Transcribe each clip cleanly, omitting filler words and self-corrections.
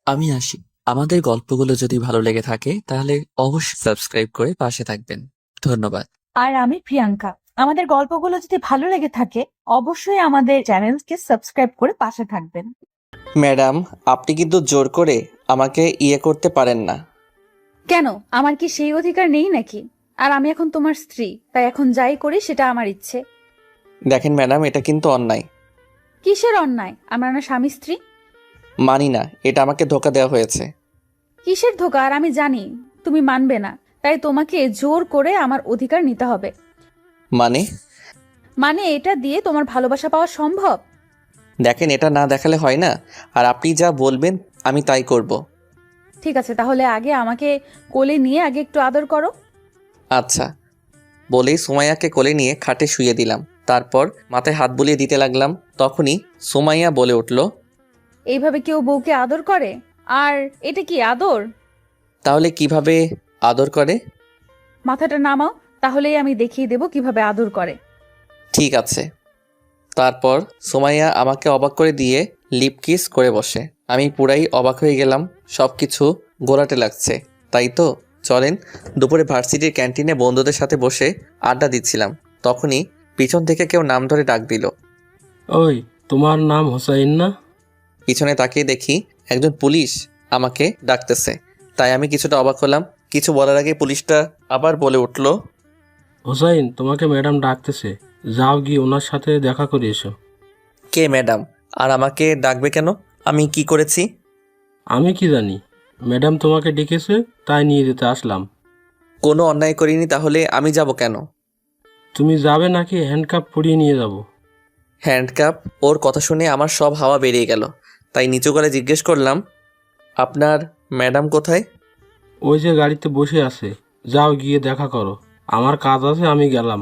আমি আসি। আমাদের গল্পগুলো যদি ভালো লেগে থাকে তাহলে অবশ্যই সাবস্ক্রাইব করে পাশে থাকবেন। ধন্যবাদ। আর আমি প্রিয়াঙ্কা। আমাদের গল্পগুলো যদি ভালো লেগে থাকে অবশ্যই আমাদের চ্যানেলকে সাবস্ক্রাইব করে পাশে থাকবেন। ম্যাডাম, আপনি কিন্তু জোর করে আমাকে ইয়ে করতে পারেন না। কেন, আমার কি সেই অধিকার নেই নাকি? আর আমি এখন তোমার স্ত্রী, তাই এখন যাই করি সেটা আমার ইচ্ছে। দেখেন ম্যাডাম, এটা কিন্তু অন্যায়। কিসের অন্যায়? আমরা না স্বামী স্ত্রী? মানি না, এটা আমাকে ধোকা দেওয়া হয়েছে। কিসের ধোকা? আর আমি জানি তুমি মানবে না, তাই তোমাকে জোর করে আমার অধিকার নিতে হবে। মানে? মানে এটা দিয়ে তোমার ভালোবাসা পাওয়া সম্ভব? দেখেন, এটা না দেখালে হয় না। আর আপনি যা বলবেন আমি তাই করব। ঠিক আছে, তাহলে আগে আমাকে কোলে নিয়ে আগে একটু আদর করো। আচ্ছা। বলেই সুমাইয়াকে কোলে নিয়ে খাটে শুইয়ে দিলাম। তারপর মাথায় হাত বুলিয়ে দিতে লাগলাম। তখনই সুমাইয়া বলে উঠল, এইভাবে কেউ বউকে আদর করে? আর এটা কি আদর? তাহলে কিভাবে আদর করে? মাথাটা নামাও, তাহলেই আমি দেখিয়ে দেব কিভাবে আদর করে। ঠিক আছে। তারপর সুমাইয়া আমাকে অবাক করে দিয়ে লিপ কিস করে বসে। আমি পুরাই অবাক হয়ে গেলাম। সব কিছু গোলাটে লাগছে। তাই তো চলেন। দুপুরে ভার্সিটির ক্যান্টিনে বন্ধুদের সাথে বসে আড্ডা দিচ্ছিলাম। তখনই পিছন থেকে কেউ নাম ধরে ডাক দিল। ওই, তোমার নাম হোসাইন না? পিছনে তাকিয়ে দেখি একজন পুলিশ আমাকে ডাকতেছে। তাই আমি কিছুটা অবাক হলাম। কিছু বলার আগে পুলিশটা আবার বলে উঠল, হোসাইন, তোমাকে ম্যাডাম ডাকতেছে, যাও গিয়ে ওনার সাথে দেখা করে এসো। কে ম্যাডাম? আর আমাকে ডাকবে কেন? আমি কি করেছি? আমি কি জানি, ম্যাডাম তোমাকে ডেকেছে তাই নিয়ে যেতে আসলাম। কোনো অন্যায় করিনি, তাহলে আমি যাব কেন? তুমি যাবে নাকি হ্যান্ডকাপ পরিয়ে নিয়ে যাব? হ্যান্ডকাপ? ওর কথা শুনে আমার সব হাওয়া বেরিয়ে গেল। তাই নিচু গলায় জিজ্ঞেস করলাম, আপনার ম্যাডাম কোথায়? ওই যে গাড়িতে বসে আছে, যাও গিয়ে দেখা করো, আমার কাজ আছে, আমি গেলাম।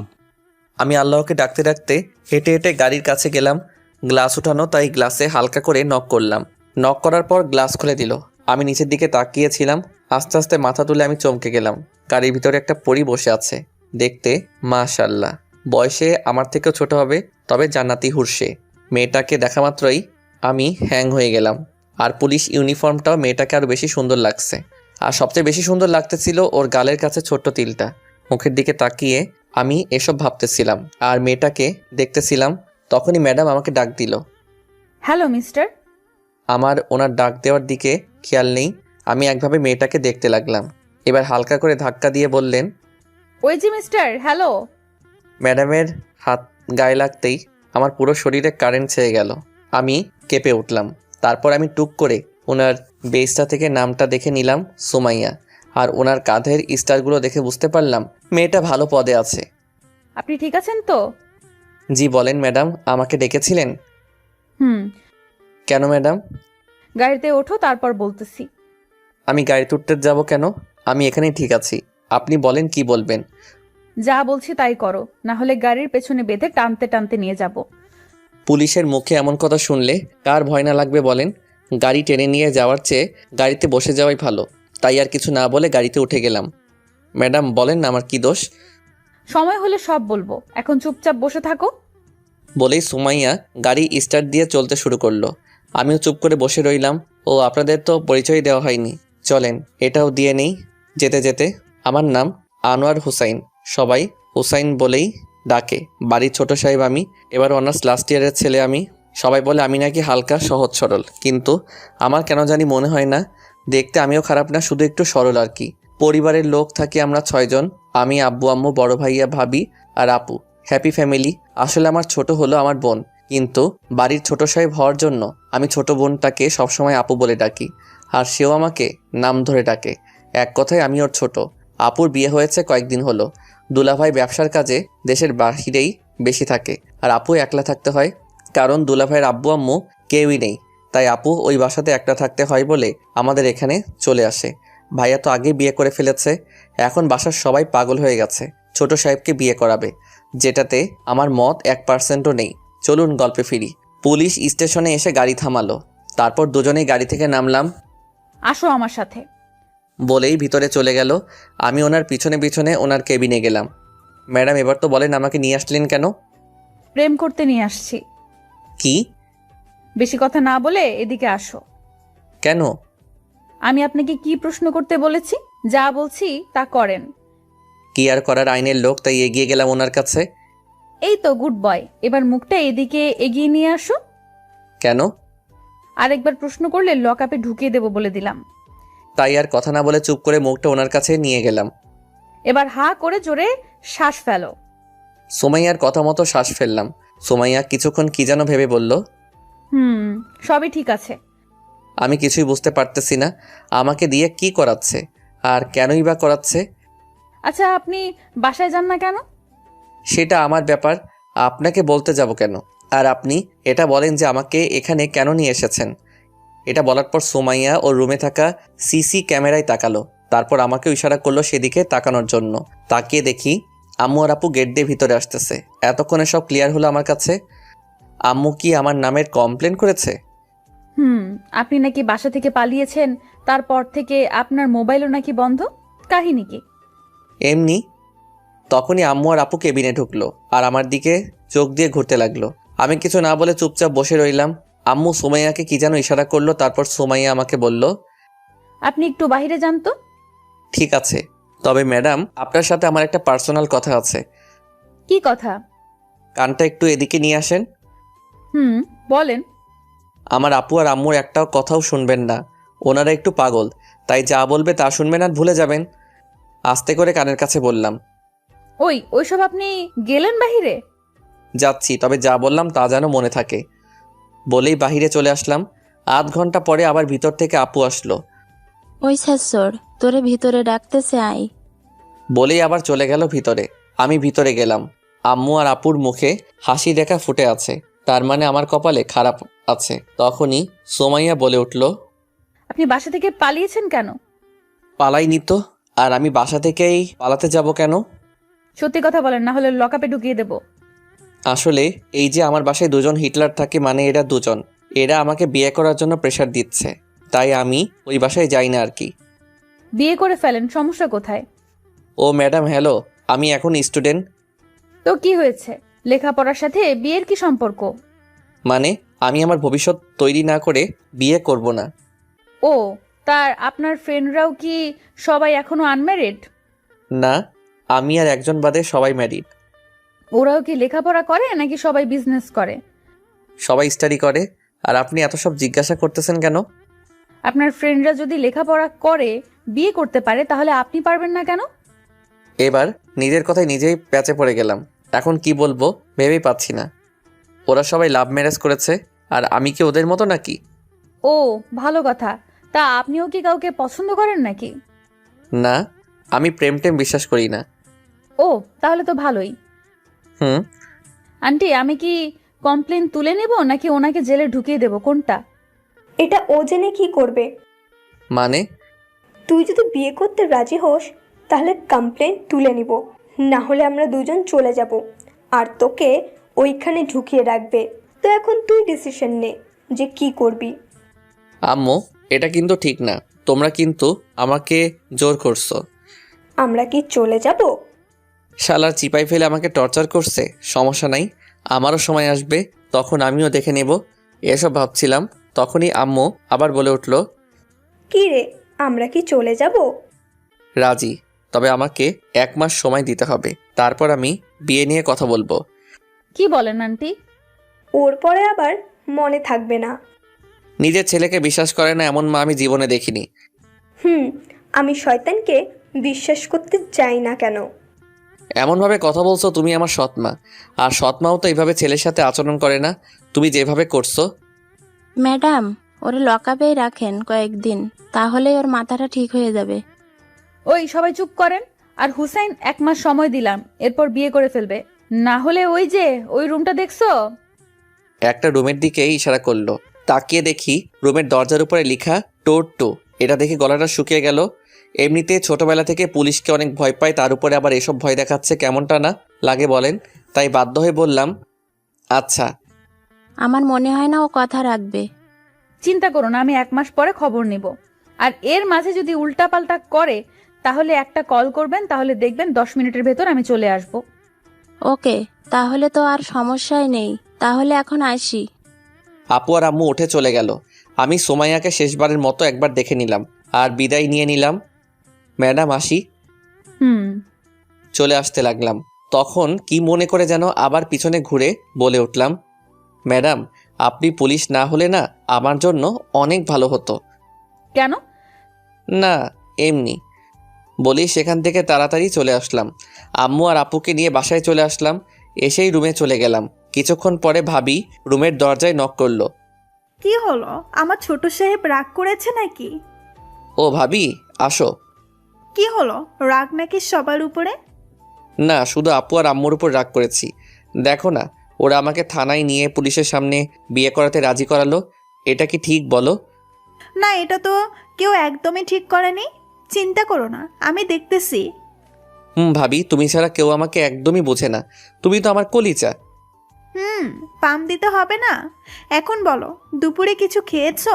আমি আল্লাহকে ডাকতে ডাকতে হেঁটে হেঁটে গাড়ির কাছে গেলাম। গ্লাস উঠানো, তাই গ্লাসে হালকা করে নক করলাম। নক করার পর গ্লাস খুলে দিল। আমি নিচের দিকে তাকিয়েছিলাম। আস্তে আস্তে মাথা তুলে আমি চমকে গেলাম। গাড়ির ভিতরে একটা পরী বসে আছে। দেখতে মাশাআল্লাহ। বয়সে আমার থেকেও ছোট হবে, তবে জান্নাতি হুর সে। মেয়েটাকে দেখা মাত্রই আমি হ্যাং হয়ে গেলাম। আর পুলিশ ইউনিফর্মটাও মেয়েটাকে আরও বেশি সুন্দর লাগছে। আর সবচেয়ে বেশি সুন্দর লাগতেছিল ওর গালের কাছে ছোট্ট তিলটা। মুখের দিকে তাকিয়ে আমি এসব ভাবতেছিলাম আর মেয়েটাকে দেখতেছিলাম। তখনই ম্যাডাম আমাকে ডাক দিল। Hello mister. আমার ওনার ডাক দেওয়ার দিকে খেয়াল নেই। আমি একভাবে মেয়েটাকে দেখতে লাগলাম। এবার হালকা করে ধাক্কা দিয়ে বললেন, ওই যে মিস্টার, হ্যালো। ম্যাডামের হাত গায়ে লাগতেই আমার পুরো শরীরে কারেন্ট ছেয়ে গেল। আমি কেঁপে উঠলাম। তারপর আমি টুক করে ওনার বেসটা থেকে নামটা দেখে নিলাম, সুমাইয়া। আর ওনার কাঁধের স্টারগুলো দেখে বুঝতে পারলাম মেয়েটা ভালো পদে আছে। আপনি ঠিক আছেন তো? জি বলেন ম্যাডাম, আমাকে ডেকেছিলেন? হুম। কেন ম্যাডাম? গাড়িতে ওঠো, তারপর বলতেছি। আমি গাড়িতে উঠতে যাব কেন? আমি এখানেই ঠিক আছি। আপনি বলেন কি বলবেন। যা বলছি তাই করো, না হলে গাড়ির পেছনে বেঁধে টানতে টানতে নিয়ে যাব। পুলিশের মুখে এমন কথা শুনলে কার ভয় না লাগবে বলেন। গাড়ি টেনে নিয়ে যাওয়ার চেয়ে গাড়িতে বসে যাওয়াই ভালো। তাই আর কিছু না বলে গাড়িতে উঠে গেলাম। ম্যাডাম বলেন না আমার কি দোষ? সময় হলে সব বলবো, এখন চুপচাপ বসে থাকো। বলেই সুমাইয়া গাড়ি স্টার্ট দিয়ে চলতে শুরু করলো। আমিও চুপ করে বসে রইলাম। ও আপনাদের তো পরিচয় দেওয়া হয়নি, চলেন এটাও দিয়ে নেই। যেতে যেতে, আমার নাম আনোয়ার হুসাইন। সবাই হুসাইন বলেই ডাকে। বাড়ির ছোট সাহেব আমি। এবার অনার্স লাস্ট ইয়ারের ছেলে আমি। সবাই বলে আমি নাকি হালকা সহজ সরল, কিন্তু আমার কেন জানি মনে হয় না। দেখতে আমিও খারাপ না, শুধু একটু সরল আর কি। পরিবারের লোক থাকি আমরা 6 জন। আমি, আব্বু আম্মু, বড় ভাইয়া, ভাবি আর আপু। Happy family. আসলে আমার ছোট হলো আমার বোন, কিন্তু বাড়ির ছোট সাহেব হওয়ার জন্য আমি ছোট বোনটাকে সবসময় আপু বলে ডাকি। আর সেও আমাকে নাম ধরে ডাকে। এক কথায় আমি ওর ছোট। আপুর বিয়ে হয়েছে কয়েকদিন হলো। দুলাভাই ব্যবসার কাজে দেশের বাহিরেই বেশি থাকে, আর আপু একলা থাকতে হয়, কারণ দুলাভাইয়ের আব্বু আম্মু কেউই নেই। তাই আপু ওই বাসাতে একলা থাকতে হয় বলে আমাদের এখানে চলে আসে। ভাইয়া তো আগেই বিয়ে করে ফেলেছে। এখন বাসার সবাই পাগল হয়ে গেছে ছোট সাহেবকে বিয়ে করাবে, যেটাতে আমার মত 1%ও নেই। চলুন গল্পে ফিরি। পুলিশ স্টেশনে এসে গাড়ি থামালো। তারপর দুজনেই গাড়ি থেকে নামলাম। আসো আমার সাথে। বলেই ভিতরে চলে গেল। আমি ওনার পিছনে পিছনে ওনার কেবিনে গেলাম। ম্যাডাম এবার তো বলেন আমাকে নিয়ে আসলেন কেন? প্রেম করতে নিয়ে আসছি। কি? বেশি কথা না বলে এদিকে আসো। কেন? আমি আপনাকে কি প্রশ্ন করতে বলেছি? যা বলছি তা করেন। কি আর করার, আইনের লোক, তাই এগিয়ে গেলাম ওনার কাছে। এই তো গুড বয়, এবার মুখটা এদিকে এগিয়ে নিয়ে আসো। কেন? আরেকবার প্রশ্ন করলে লক আপে ঢুকিয়ে দেবো বলে দিলাম। তাই আর কথা না বলে চুপ করে মুখটা ওনার কাছে নিয়ে গেলাম। এবার হা করে জোরে শ্বাস ফেলো। সোমাইয়ার কথা মতো শ্বাস ফেললাম। সোমাইয়া কিছুক্ষণ কি যেন ভেবে বলল। সবই ঠিক আছে। আমি কিছুই বুঝতে পারতেছি না আমাকে দিয়ে কি করাচ্ছে আর কেনই বা করাচ্ছে। আচ্ছা, আপনি বাসায় যান না কেন? সেটা আমার ব্যাপার, আপনাকে বলতে যাব কেন? আর আপনি এটা বলেন যে আমাকে এখানে কেন নিয়ে এসেছেন। এটা বলার পর সোমাইয়া ওর রুমে থাকা সিসি ক্যামেরায় তাকালো, তারপর আমাকে ইশারা করলো সেদিকে তাকানোর জন্য। তাকিয়ে দেখি আম্মু আর আপু গেট দিয়ে ভিতরে আসতেছে। এতক্ষণে সব ক্লিয়ার হলো আমার কাছে। আম্মু কি আমার নামের কমপ্লেন করেছে? আপনি নাকি বাসা থেকে পালিয়েছেন, তারপর থেকে আপনার মোবাইলও নাকি বন্ধ। কাহিনী কি? এমনি। তখনই আম্মু আর আপু কেবিনে ঢুকলো আর আমার দিকে চোখ দিয়ে ঘুরতে লাগলো। আমি কিছু না বলে চুপচাপ বসে রইলাম। আম্মু সুমাইয়াকে কি যেন ইশারা করলো, তারপর সুমাইয়া আমাকে বলল, আপনি একটু বাইরে যান তো। ঠিক আছে, তবে ম্যাডাম আপনার সাথে আমার একটা পার্সোনাল কথা আছে। কি কথা? কানটা একটু এদিকে নিয়ে আসেন। বলেন। আমার আপু আর আম্মুর একটাও কথাও শুনবেন না, ওনারা একটু পাগল, তাই যা বলবে তা শুনবেন আর ভুলে যাবেন। আস্তে করে কানের কাছে বললাম। ওইসব আপনি গেলেন বাহিরে? যাচ্ছি, তবে যা বললাম তা যেন মনে থাকে। বলেই বাহিরে চলে আসলাম। আধ ঘন্টা পরে আবার ভিতর থেকে আপু আসলো। ওই শাশুর তোরে ভিতরে ডাকতেছে, আয়। বলেই আবার চলে গেল ভিতরে। আমি ভিতরে গেলাম। আম্মু আর আপুর মুখে হাসি রেখা ফুটে আছে, তার মানে আমার কপালে খারাপ আছে। তখনই সোমাইয়া বলে উঠল, আপনি বাসা থেকে পালিয়েছেন কেন? পালাইনি তো, আর আমি বাসা থেকেই পালাতে যাব কেন? সত্যি কথা বলেন, না হলে লকআপে ঢুকিয়ে দেব। আসলে এই যে আমার বাসায় দুজন হিটলার থাকে, মানে এরা দুজন, এরা আমাকে বিয়ে করার জন্য প্রেশার দিচ্ছে, তাই আমি ওই বাসায় যাই না আর কি। বিয়ে করে ফেলেন, সমস্যা কোথায়? ও ম্যাডাম হ্যালো, আমি এখন স্টুডেন্ট। তো কি হয়েছে? লেখাপড়ার সাথে বিয়ের কি সম্পর্ক? মানে আমি আমার ভবিষ্যৎ তৈরি না করে বিয়ে করব না। ও, তার আপনার ফ্রেন্ডরাও কি সবাই এখনো আনম্যারিড? না, আমি আর একজন বাদে সবাই ম্যারিড। ওরাও কি লেখাপড়া করে নাকি সবাই বিজনেস করে? সবাই স্টাডি করে। আর আপনি এত সব জিজ্ঞাসা করতেছেন কেন? আপনার ফ্রেন্ডরা যদি লেখাপড়া করে বিয়ে করতে পারে, তাহলে আপনি পারবেন না কেন? এবার নিজের কথায় নিজেই প্যাচে পড়ে গেলাম। এখন কি বলবো ভেবেই পাচ্ছি না। ওরা সবাই লাভ ম্যারেজ করেছে, আর আমি কি ওদের মতো নাকি? ও, ভালো কথা। তা আপনিও কি কাউকে পছন্দ করেন নাকি? না, আমি প্রেম টেম বিশ্বাস করি না। ও, তাহলে তো ভালোই। হুম। আন্টি, আমি কি কমপ্লেন তুলে নেব নাকি ওনাকে জেলে ঢুকিয়ে দেব, কোনটা? এটা ও জেনে কি করবে? মানে? তুই যদি বিয়ে করতে রাজি হোস তাহলে কমপ্লেন তুলে নিব, না হলে আমরা দুজন চলে যাব আর তোকে ওইখানে ঢুকিয়ে রাখবে। তো এখন তুই ডিসিশন নে যে কি করবি। আম্মু, এটা কিন্তু ঠিক না। তোমরা কিন্তু আমাকে জোর করছো। আমরা কি চলে যাব? শালার চিপাই ফেলে আমাকে টর্চার করছে। সমস্যা নাই, আমারও সময় আসবে, তখন আমিও দেখে নেব। এসব ভাবছিলাম, তখনই আম্মু আবার বলে উঠল, কি রে, আমরা কি চলে যাব? রাজি, তবে আমাকে 1 মাস সময় দিতে হবে, তারপর আমি বিয়ে নিয়ে কথা বলবো। কি বলেন আন্টি? ওর পরে আবার মনে থাকবে না। নিজের ছেলেকে বিশ্বাস করে না এমন মা আমি জীবনে দেখিনি। আমি শয়তানকে বিশ্বাস করতে চাই না কেন? এমনভাবে কথা বলছো, তুমি আমার সৎমা, আর সৎমাও তো এইভাবে ছেলের সাথে আচরণ করে না, তুমি যেভাবে করছো। ম্যাডাম, ওরে লকআপেই রাখেন কয়েকদিন, তাহলেই ওর মাথাটা ঠিক হয়ে যাবে। ওই সবাই চুপ করেন। আর হুসাইন, 1 মাস সময় দিলাম, এরপর বিয়ে করে ফেলবে, না হলে ওই যে ওই রুমটা দেখছো? একটা রুমের দিকে ইশারা করলো। তাকিয়ে দেখি রুমের দরজার উপরে লেখা টোর টু। এটা দেখে গলাটা শুকিয়ে গেল। এমনিতে ছোটবেলা থেকে পুলিশকে অনেক ভয় পায়, তার উপরে আবার এসব ভয় দেখাচ্ছে, কেমনটা না লাগে বলেন? তাই বাধ্য হয়ে বললাম, আচ্ছা। আমার মনে হয় না ও কথা রাখবে। চিন্তা করো না, আমি 1 মাস পরে খবর নিব। আর এর মাঝে যদি উল্টাপাল্টা করে তাহলে একটা কল করবেন, তাহলে দেখবেন 10 মিনিটের ভেতর আমি চলে আসব। ওকে, তাহলে তো আর সমস্যাই নেই। তাহলে এখন আসি। আপু আর আম্মু উঠে চলে গেল। আমি সোমাইয়াকে শেষবারের মতো একবার দেখে নিলাম। আর বিদায় নিয়ে নিলাম। ম্যাডাম আসি। হুম। চলে আসতে লাগলাম। তখন কি মনে করে যেন আবার পিছনে ঘুরে বলে উঠলাম, ম্যাডাম আপনি পুলিশ না হলে না আমার জন্য অনেক ভালো হতো। কেন? না এমনি বলি সেখান থেকে তাড়াতাড়ি চলে আসলাম। আম্মু আর আপুকে নিয়ে বাসায় চলে আসলাম। এসেই রুমে চলে গেলাম। কিছুক্ষণ পরে ভাবি রুমের দরজায় নক করলো। কি হলো, আমার ছোট সাহেব রাগ করেছে নাকি? ও ভাবি আসো। কি হলো, রাগ নাকি সবার উপরে? না শুধু আপু আর আম্মুর উপর রাগ করেছি। দেখো না ওরা আমাকে থানায় নিয়ে পুলিশের সামনে বিয়ে করাতে রাজি করালো। এটা কি ঠিক বলো? না, এটা তো কেউ একদমই ঠিক করেনি। চিন্তা করো না, আমি দেখতেছি। ভাবি তুমি ছাড়া কেউ আমাকে একদমই বোঝে না। তুমি তো আমার কলিজা। পাম দিতে হবে না। এখন বলো, দুপুরে কিছু খেয়েছো?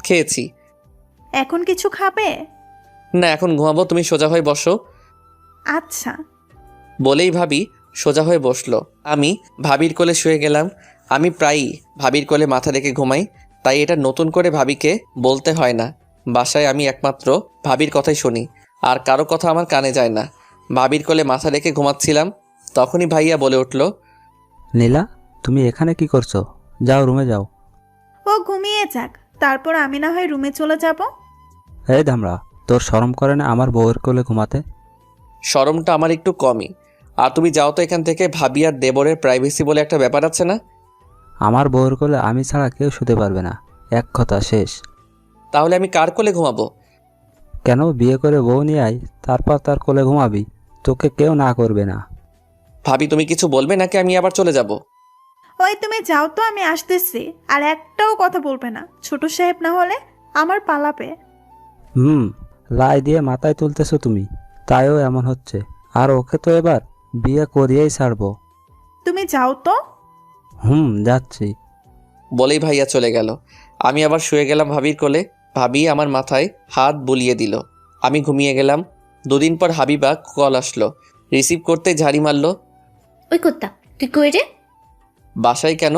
খেয়েছি। এখন কিছু খাবে? না এখন ঘুমাবো, তুমি সোজা হয়ে বসো। আচ্ছা। বলেই ভাবি সোজা হয়ে বসলো। আমি ভাবির কোলে শুয়ে গেলাম। আমি প্রায়ই ভাবির কোলে মাথা রেখে ঘুমাই, তাই এটা নতুন করে ভাবিকে বলতে হয় না। বাসায় আমি একমাত্র ভাবির কথাই শুনি, আর কারো কথা আমার কানে যায় না। ভাবির কোলে মাথা রেখে ঘুমাচ্ছিলাম, তখনই ভাইয়া বলে উঠল, নীলা তুমি এখানে কি করছো? যাও রুমে যাও। ও ঘুমিয়ে যাক, তারপর আমি না হয় রুমে চলে যাব। এই ধামড়া, তোর শরম করে না আমার বউয়ের কোলে ঘুমাতে? শরমটা আমার একটু কমই। আর তুমি যাও তো এখান থেকে। ভাবি আর দেবরের প্রাইভেসি বলে একটা ব্যাপার আছে না? আমার বউয়ের কোলে আমি ছাড়া কেউ শুতে পারবে না, এক কথা শেষ। তাহলে আমি কার কোলে ঘুমাবো? কেন, বিয়ে করে বউ নিয়ে আয়, তারপর তার কোলে ঘুমাবি। তোকে কেউ না করবে না। ভাবি তুমি কিছু বলবে নাকি আমি আবার চলে যাব? ওই তুমি যাও তো, আমি আসতেছি। আর একটাও কথা বলবে না, ছোট সাহেব না হলে আমার পালাবে। লাই দিয়ে মাথায় তুলতেছো তুমি, তাইও এমন হচ্ছে। আর ওকে তো এবার বিয়ে করিয়েই ছাড়বো। তুমি যাও তো। যাচ্ছি। বলেই ভাইয়া চলে গেল। আমি আবার শুয়ে গেলাম ভাবির কোলে। ভাবি আমার মাথায় হাত বুলিয়ে দিল। আমি ঘুমিয়ে গেলাম। দুদিন পর হাবিবা কল আসলো। রিসিভ করতে ঝাড়ি মারলো। ওই কুত্তা, তুই কই রে? বাসায় কেন?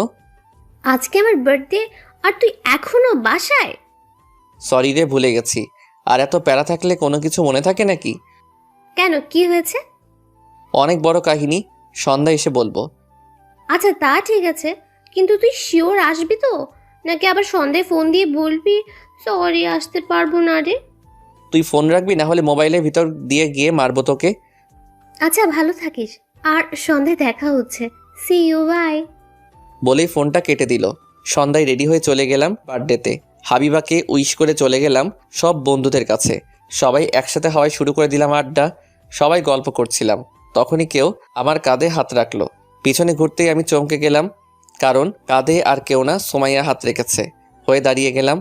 আজকে আমার বার্থডে আর তুই এখনো বাসায়? সরি রে, ভুলে গেছি। আর এত প্যারা থাকলে কোনো কিছু মনে থাকে নাকি? কেন, কি হয়েছে? অনেক বড় কাহিনী, সন্ধ্যায় এসে বলবো। আচ্ছা তা ঠিক আছে, কিন্তু তুই শিওর আসবি তো, নাকি আবার সন্ধ্যায় ফোন দিয়ে বলবি সরি আসতে পারবো না রে? তুই ফোন রাখবি, না হলে মোবাইলের ভিতর দিয়ে গিয়ে মারবো তোকে। আচ্ছা ভালো থাকিস, আর সন্ধ্যায় দেখা হচ্ছে। See you, bye. বলেই ফোনটা কেটে দিল। সন্ধ্যায় রেডি হয়ে চলে গেলাম বার্থডেতে। হাবিবাকে উইশ করে চলে গেলাম সব বন্ধুদের কাছে। সবাই একসাথে হওয়ায় শুরু করে দিলাম আড্ডা। সবাই গল্প করছিলাম। তখনই কেউ আমার কাঁধে হাত রাখলো। পিছনে ঘুরতেই আমি চমকে গেলাম, কারণ কাঁধে আর কেউ না, সোমাইয়া হাত রেখেছে। হয়ে দাঁড়িয়ে গেলাম।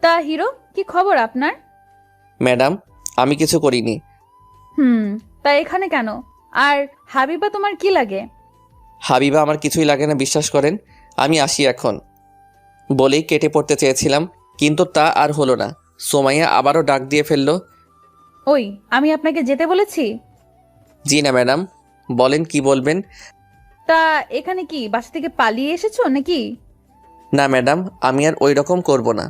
তা হিরো, কি খবর আপনার? ম্যাডাম আমি কিছু করিনি। তা এখানে কেন? আর হাবিবা তোমার কি লাগে? হাবিবা আমার কিছুই লাগে না, বিশ্বাস করেন। আমি আসি এখন। বলেই কেটে পড়তে চেয়েছিলাম, কিন্তু তা আর হলো না। সোমাইয়া আবারও ডাক দিয়ে ফেলল। ওই, আমি আপনাকে যেতে বলেছি? জি না ম্যাডাম, বলেন কি বলবেন। তা এখানে কি বাসা থেকে পালিয়ে এসেছো নাকি? না ম্যাডাম, আমি আর ওই রকম করব না।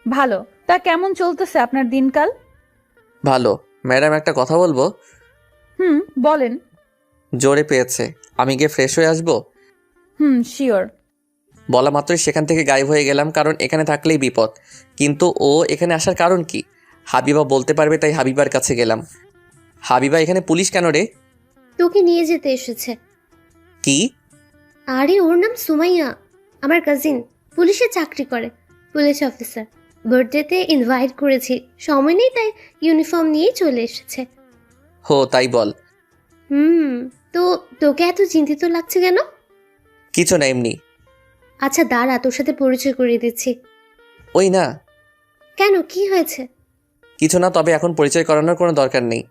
ভালো। তা কেমন চলতেছে আপনার দিনকাল? ভালো। ম্যাডাম একটা কথা বলবো? বলেন। জোরে পেয়েছে, আমি গিয়ে ফ্রেশ হয়ে আসবো? শিওর। বলা মাত্রই সেখান থেকে গায়েব হয়ে গেলাম, কারণ এখানে থাকলেই বিপদ। কিন্তু ও এখানে আসার কারণ কি? হাবিবা বলতে পারবে, তাই হাবিবার কাছে গেলাম। হাবিবা এখানে পুলিশ কেন রে? তোকে নিয়ে যেতে এসেছে। কি? আরে ওর নাম সুমাইয়া, আমার কাজিন, পুলিশে চাকরি করে, পুলিশ অফিসার। বার্থডেতে ইনভাইট করেছি, সময় নেই তাই ইউনিফর্ম নিয়েই চলে এসেছে। হো তাই বল। তো তোকে এত চিন্তিত লাগছে কেন? কিছু না, এমনি। আচ্ছা দাঁড়া, তোর সাথে পরিচয় করিয়ে দিচ্ছি। ওই না। কেন, কি হয়েছে? কিছু না, তবে এখন পরিচয় করানোর কোনো দরকার নেই।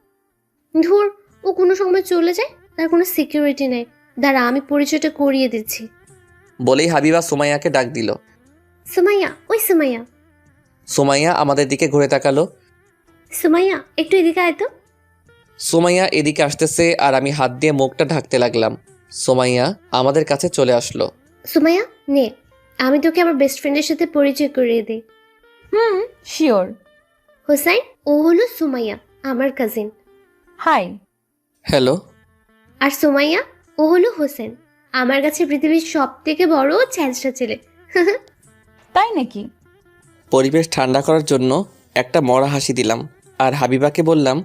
ধুর, ও কোনো সময় চলে যায়, তার কোনো সিকিউরিটি নেই। দাঁড়া, আমি পরিচয়টা করিয়ে দিচ্ছি। বলেই হাবিবা সুমাইয়াকে ডাক দিল। সুমাইয়া, ওই সুমাইয়া। সুমাইয়া আমাদের দিকে ঘুরে তাকালো। সুমাইয়া একটু এদিকে আয় তো। সুমাইয়া এদিকে আসতেছে, আর আমি হাত দিয়ে মুখটা ঢাকতে লাগলাম। সুমাইয়া আমাদের কাছে চলে আসলো। সুমাইয়া নে, আমি তোকে আমার বেস্ট ফ্রেন্ডের সাথে পরিচয় করিয়ে দিই। শিওর। হোসাইন, ও হলো সুমাইয়া, আমার কাজিন। হাই। হ্যালো। আর সুমাইয়া, ও হলো হোসেন, আমার কাছে পৃথিবীর সব থেকে বড় ছ্যাঁচড়া ছেলে। তাই নাকি? পরিবেশ ঠান্ডা করার জন্য একটা মরা হাসি দিলাম আর হাবিবাকে বললাম,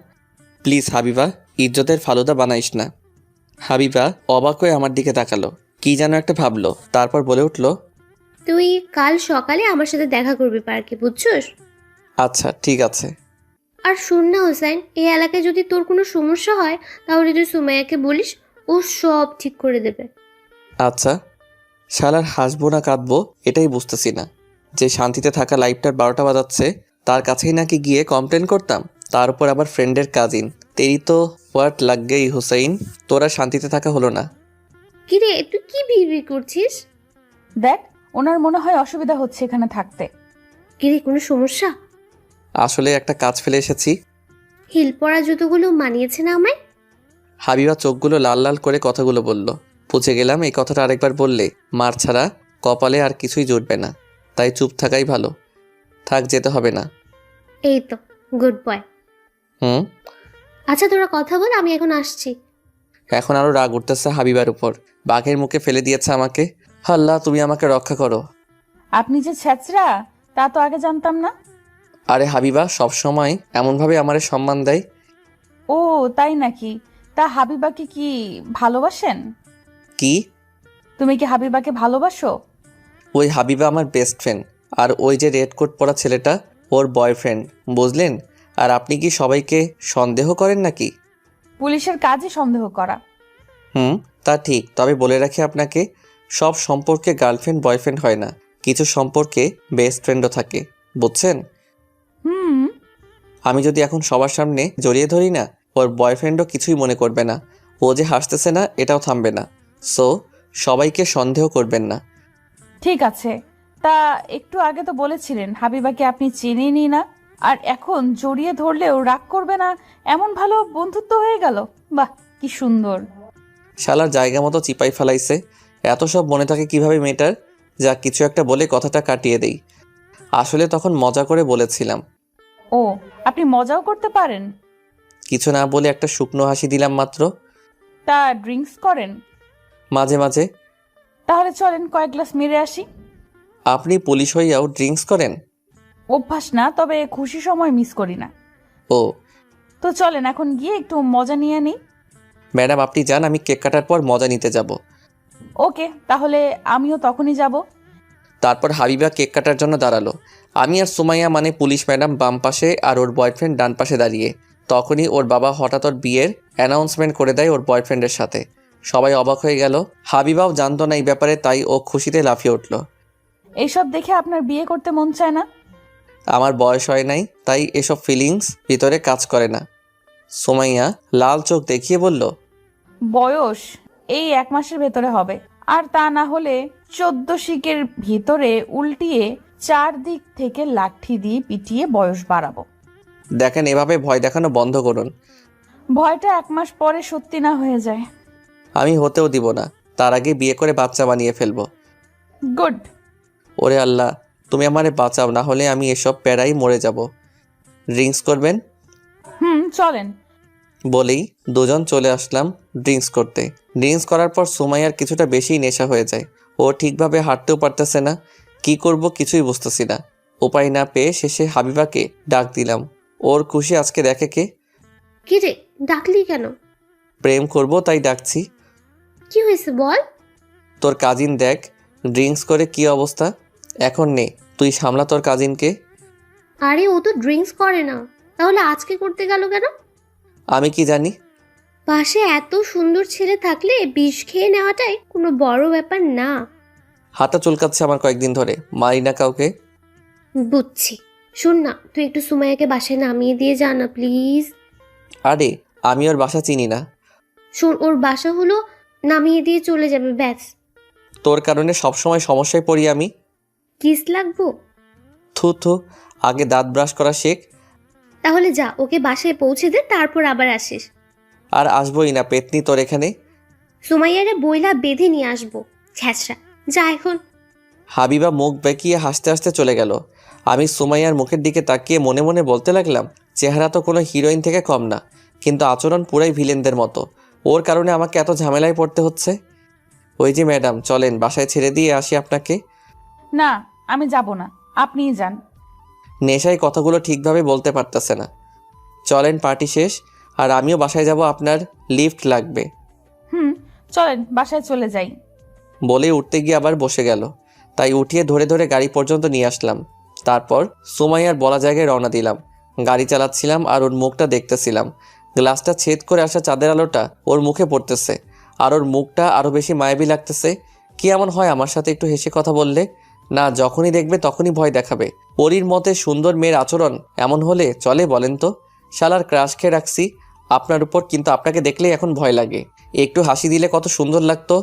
প্লিজ হাবিবা, ইজ্জতের ফালুদা বানাইস না। হাবিবা অবাক হয়ে আমার দিকে তাকালো, কি যেন একটা ভাবলো, তারপর বলে উঠল, তুই কাল সকালে আমার সাথে দেখা করবি পার্কে, বুঝছস? আচ্ছা ঠিক আছে। আর শোন না হোসাইন, এই এলাকায় যদি তোর কোনো সমস্যা হয় তাহলে তুই সুমাইয়াকে বলিস, ও সব ঠিক করে দেবে। আচ্ছা। শালার হাসবো না কাঁদবো এটাই বুঝতেছি না। যে শান্তিতে থাকা লাইফটার 12টা বাজাচ্ছে তার কাছেই নাকি গিয়ে কমপ্লেন করতাম, তার উপর আবার ফ্রেন্ডের কাজিন। তেরি তো হোয়াট লাগ গেই হুসাইন, তোরা শান্তিতে থাকা হলো না। কিরে, তুই কি বিড়বিড় করছিস? দেখ, ওনার মনে হয় অসুবিধা হচ্ছে এখানে থাকতে। কিরে, কোনো সমস্যা? আসলে একটা কাজ ফেলে এসেছি। হিল পরা জুতোগুলো মানিয়েছে না আমায়? হাবিবা চোখগুলো লাল লাল করে কথাগুলো বলল। বুঝে গেলাম এই কথাটা আরেকবার বললে মার ছাড়া কপালে আর কিছুই জুটবে না, তাই চুপ থাকাই ভালো। থাক, যেতে হবে না। এই তো, গুড বয়। হুম। আচ্ছা তোরা কথা বল, আমি এখন আসছি। এখন আরো রাগ উঠতেছে হাবিবার উপর, বাঘের মুখে ফেলে দিয়েছে আমাকে। আল্লাহ, তুমি আমাকে রক্ষা করো। আপনি যে ছ্যাচরা তা তো আগে জানতাম না। আরে হাবিবা সবসময় এমনভাবে আমারে সম্মান দেয়। ও তাই নাকি? তা হাবিবাকে কি ভালোবাসেন? কি? তুমি কি হাবিবাকে ভালোবাসো? ওই হাবিবা আমার বেস্ট ফ্রেন্ড, আর ওই যে রেড কোট পরা ছেলেটা ওর বয়ফ্রেন্ড, বুঝলেন? আর আপনি কি সবাইকে সন্দেহ করেন নাকি? পুলিশের কাজই সন্দেহ করা। তা ঠিক, তবে বলে রাখি আপনাকে, সব সম্পর্কে গার্লফ্রেন্ড বয়ফ্রেন্ড হয় না, কিছু সম্পর্কে বেস্ট ফ্রেন্ডও থাকে, বুঝছেন? হুম। আমি যদি এখন সবার সামনে জড়িয়ে ধরি না, ওর বয়ফ্রেন্ডও কিছুই মনে করবে না। ও যে হাসতেছে না এটাও থামবে না। সো সবাইকে সন্দেহ করবেন না। ঠিক আছে, তা একটু আগে তো বলেছিলেন হাবিবাকে আপনি চেনেনই না, আর এখন জড়িয়ে ধরলেও রাগ করবে না, এমন ভালো বন্ধুত্ব হয়ে গেল। বাহ, কি সুন্দর। শালার জায়গা মতো চিপাই ফেলাইছে। এত সব মনে থাকে কিভাবে মেয়েটার? যা কিছু একটা বলে কথাটা কাটিয়ে দেই। আসলে তখন মজা করে বলেছিলাম। ও, আপনি মজাও করতে পারেন? কিছু না বলে একটা শুকনো হাসি দিলাম মাত্র। তা ড্রিঙ্কস করেন? মাঝে মাঝে। তাহলে চলেন কয়েক গ্লাস মেরে আসি। আপনি পুলিশ হইয়াও ড্রিঙ্কস করেন? অভ্যাস না, তবে খুশি সময় মিস করি না। ও তো চলেন এখন গিয়ে একটু মজা নিয়ে নিই। ম্যাডাম, আপনি যান, আমি কেক কাটার পর মজা নিতে যাব। ওকে, তাহলে আমিও তখনই যাব। তারপর হাবিবা কেক কাটার জন্য দাঁড়ালো। আমি আর সুমাইয়া মানে পুলিশ ম্যাডাম বাম পাশে আর ওর বয়ফ্রেন্ড ডান পাশে দাঁড়িয়ে। তখনই ওর বাবা হঠাৎ ওর বিয়ের অ্যানাউন্সমেন্ট করে দেয় ওর বয়ফ্রেন্ডের সাথে। সবাই অবাক হয়ে গেল। হাবিবাও জানতো না এই ব্যাপারে, তাই ও খুশিতে লাফিয়ে উঠল। এইসব দেখে আপনার বিয়ে করতে মন চায় না? আমার বয়স হয় নাই, তাই এসব ফিলিংস ভিতরে কাজ করে না। সুমাইয়া লাল চোখ দেখিয়ে বলল, বয়স এই 1 মাসের ভেতরে হবে, আর তা না হলে 14 শিকের ভিতরে উল্টিয়ে 4 দিক থেকে লাঠি দিয়ে পিটিয়ে বয়স বাড়াবো। দেখেন, এভাবে ভয় দেখানো বন্ধ করুন। ভয়টা 1 মাস পরে সত্যি না হয়ে যায়। আমি হতেও দিব না, তার আগে বিয়ে করে বাচ্চা বানিয়ে ফেলবো। গুড। ওরে আল্লাহ, তুমি আমারে বাঁচাও, না হলে আমি এসব প্যারাই মরে যাব। ড্রিঙ্কস করবেন? চলেন। বলেই দুজন চলে আসলাম ড্রিঙ্কস করতে। ড্রিঙ্কস করার পর সুমাইয়ার কিছুটা বেশিই নেশা হয়ে যায়। ও ঠিকভাবে হাঁটতেও পারতেছে না, কি করব কিছুই বুঝতেছি না। উপায় না পেয়ে শেষে হাবিবাকে ডাক দিলাম। ওর খুশি আজকে দেখে কে। কি রে, ডাকলি কেন? প্রেম করব তাই ডাকছি। কি হয়েছে বল? তোর কাজিন দেখ ড্রিঙ্কস করে কি অবস্থা। এখন নে, তুই সামলা তোর কাজিনকে। আরে ও তো ড্রিঙ্কস করে না, তাহলে আজকে করতে গেল কেন? আমি কি জানি। পাশে এত সুন্দর ছেলে থাকলে বিষ খেয়ে নেওয়াটাই কোনো বড় ব্যাপার না। হাতটা চুলকাচ্ছে আমার কয়েকদিন ধরে, মারি না কাউকে। বুঝছি। শোন না, তুই একটু সুমাইয়াকে বাসায় নামিয়ে দিয়ে যা না প্লিজ। আরে আমি ওর বাসা চিনি না। শোন, ওর বাসা হলো নামিয়ে দিয়ে চলে যাবে, ব্যাস। তোর কারণে সবসময় সমস্যায় পড়ি আমি। কিস লাগবো? থু থু, আগে দাঁত ব্রাশ করা শেখ। তাহলে যা, ওকে বাসায় পৌঁছে দে, তারপর আবার আসিস। আর আসবোই না পেতনি তোর এখানে। সুমাইয়ারে বইলা বেঁধে নিয়ে আসবো, ছ্যাঁচড়া। যা এখন। হাবিবা মুখ বেঁকিয়ে হাসতে হাসতে চলে গেল। আমি সুমাইয়ার মুখের দিকে তাকিয়ে মনে মনে বলতে লাগলাম, চেহারা তো কোনো হিরোইন থেকে কম না, কিন্তু আচরণ পুরাই ভিলেনদের মতো। ওর কারণে আমাকে এত ঝামেলায় পড়তে হচ্ছে। ওই যে ম্যাডাম, চলেন বাসায় ছেড়ে দিয়ে আসি আপনাকে। না, আমি যাব না, আপনিই যান। নেশায় কথাগুলো ঠিকভাবে বলতে পারতেছে না। চলেন, পার্টি শেষ, আর আমিও বাসায় যাব, আপনার লিফট লাগবে। চলেন বাসায় চলে যাই। বলে উঠতে গিয়ে আবার বসে গেল, তাই উঠিয়ে ধরে ধরে গাড়ি পর্যন্ত নিয়ে আসলাম। তারপর সুমাইয়ার বলা জায়গায় রওনা দিলাম। গাড়ি চালাচ্ছিলাম আর ওর মুখটা দেখতেছিলাম। গ্লাসটা ছেদ করে আসা চাঁদের আলোটা ওর মুখে পড়তেছে, আর ওর মুখটা আরও বেশি মায়াবী লাগতেছে। কি এমন হয় আমার সাথে একটু হেসে কথা বললে? না, যখনই দেখবে তখনই ভয় দেখাবে। পরীর মতে সুন্দর মেয়ের আচরণ এমন হলে চলে বলেন তো? শালার ক্রাশ খেয়ে রাখছি আপনার উপর, কিন্তু আপনাকে দেখলেই এখন ভয় লাগে। একটু হাসি দিলে কত সুন্দর লাগতো।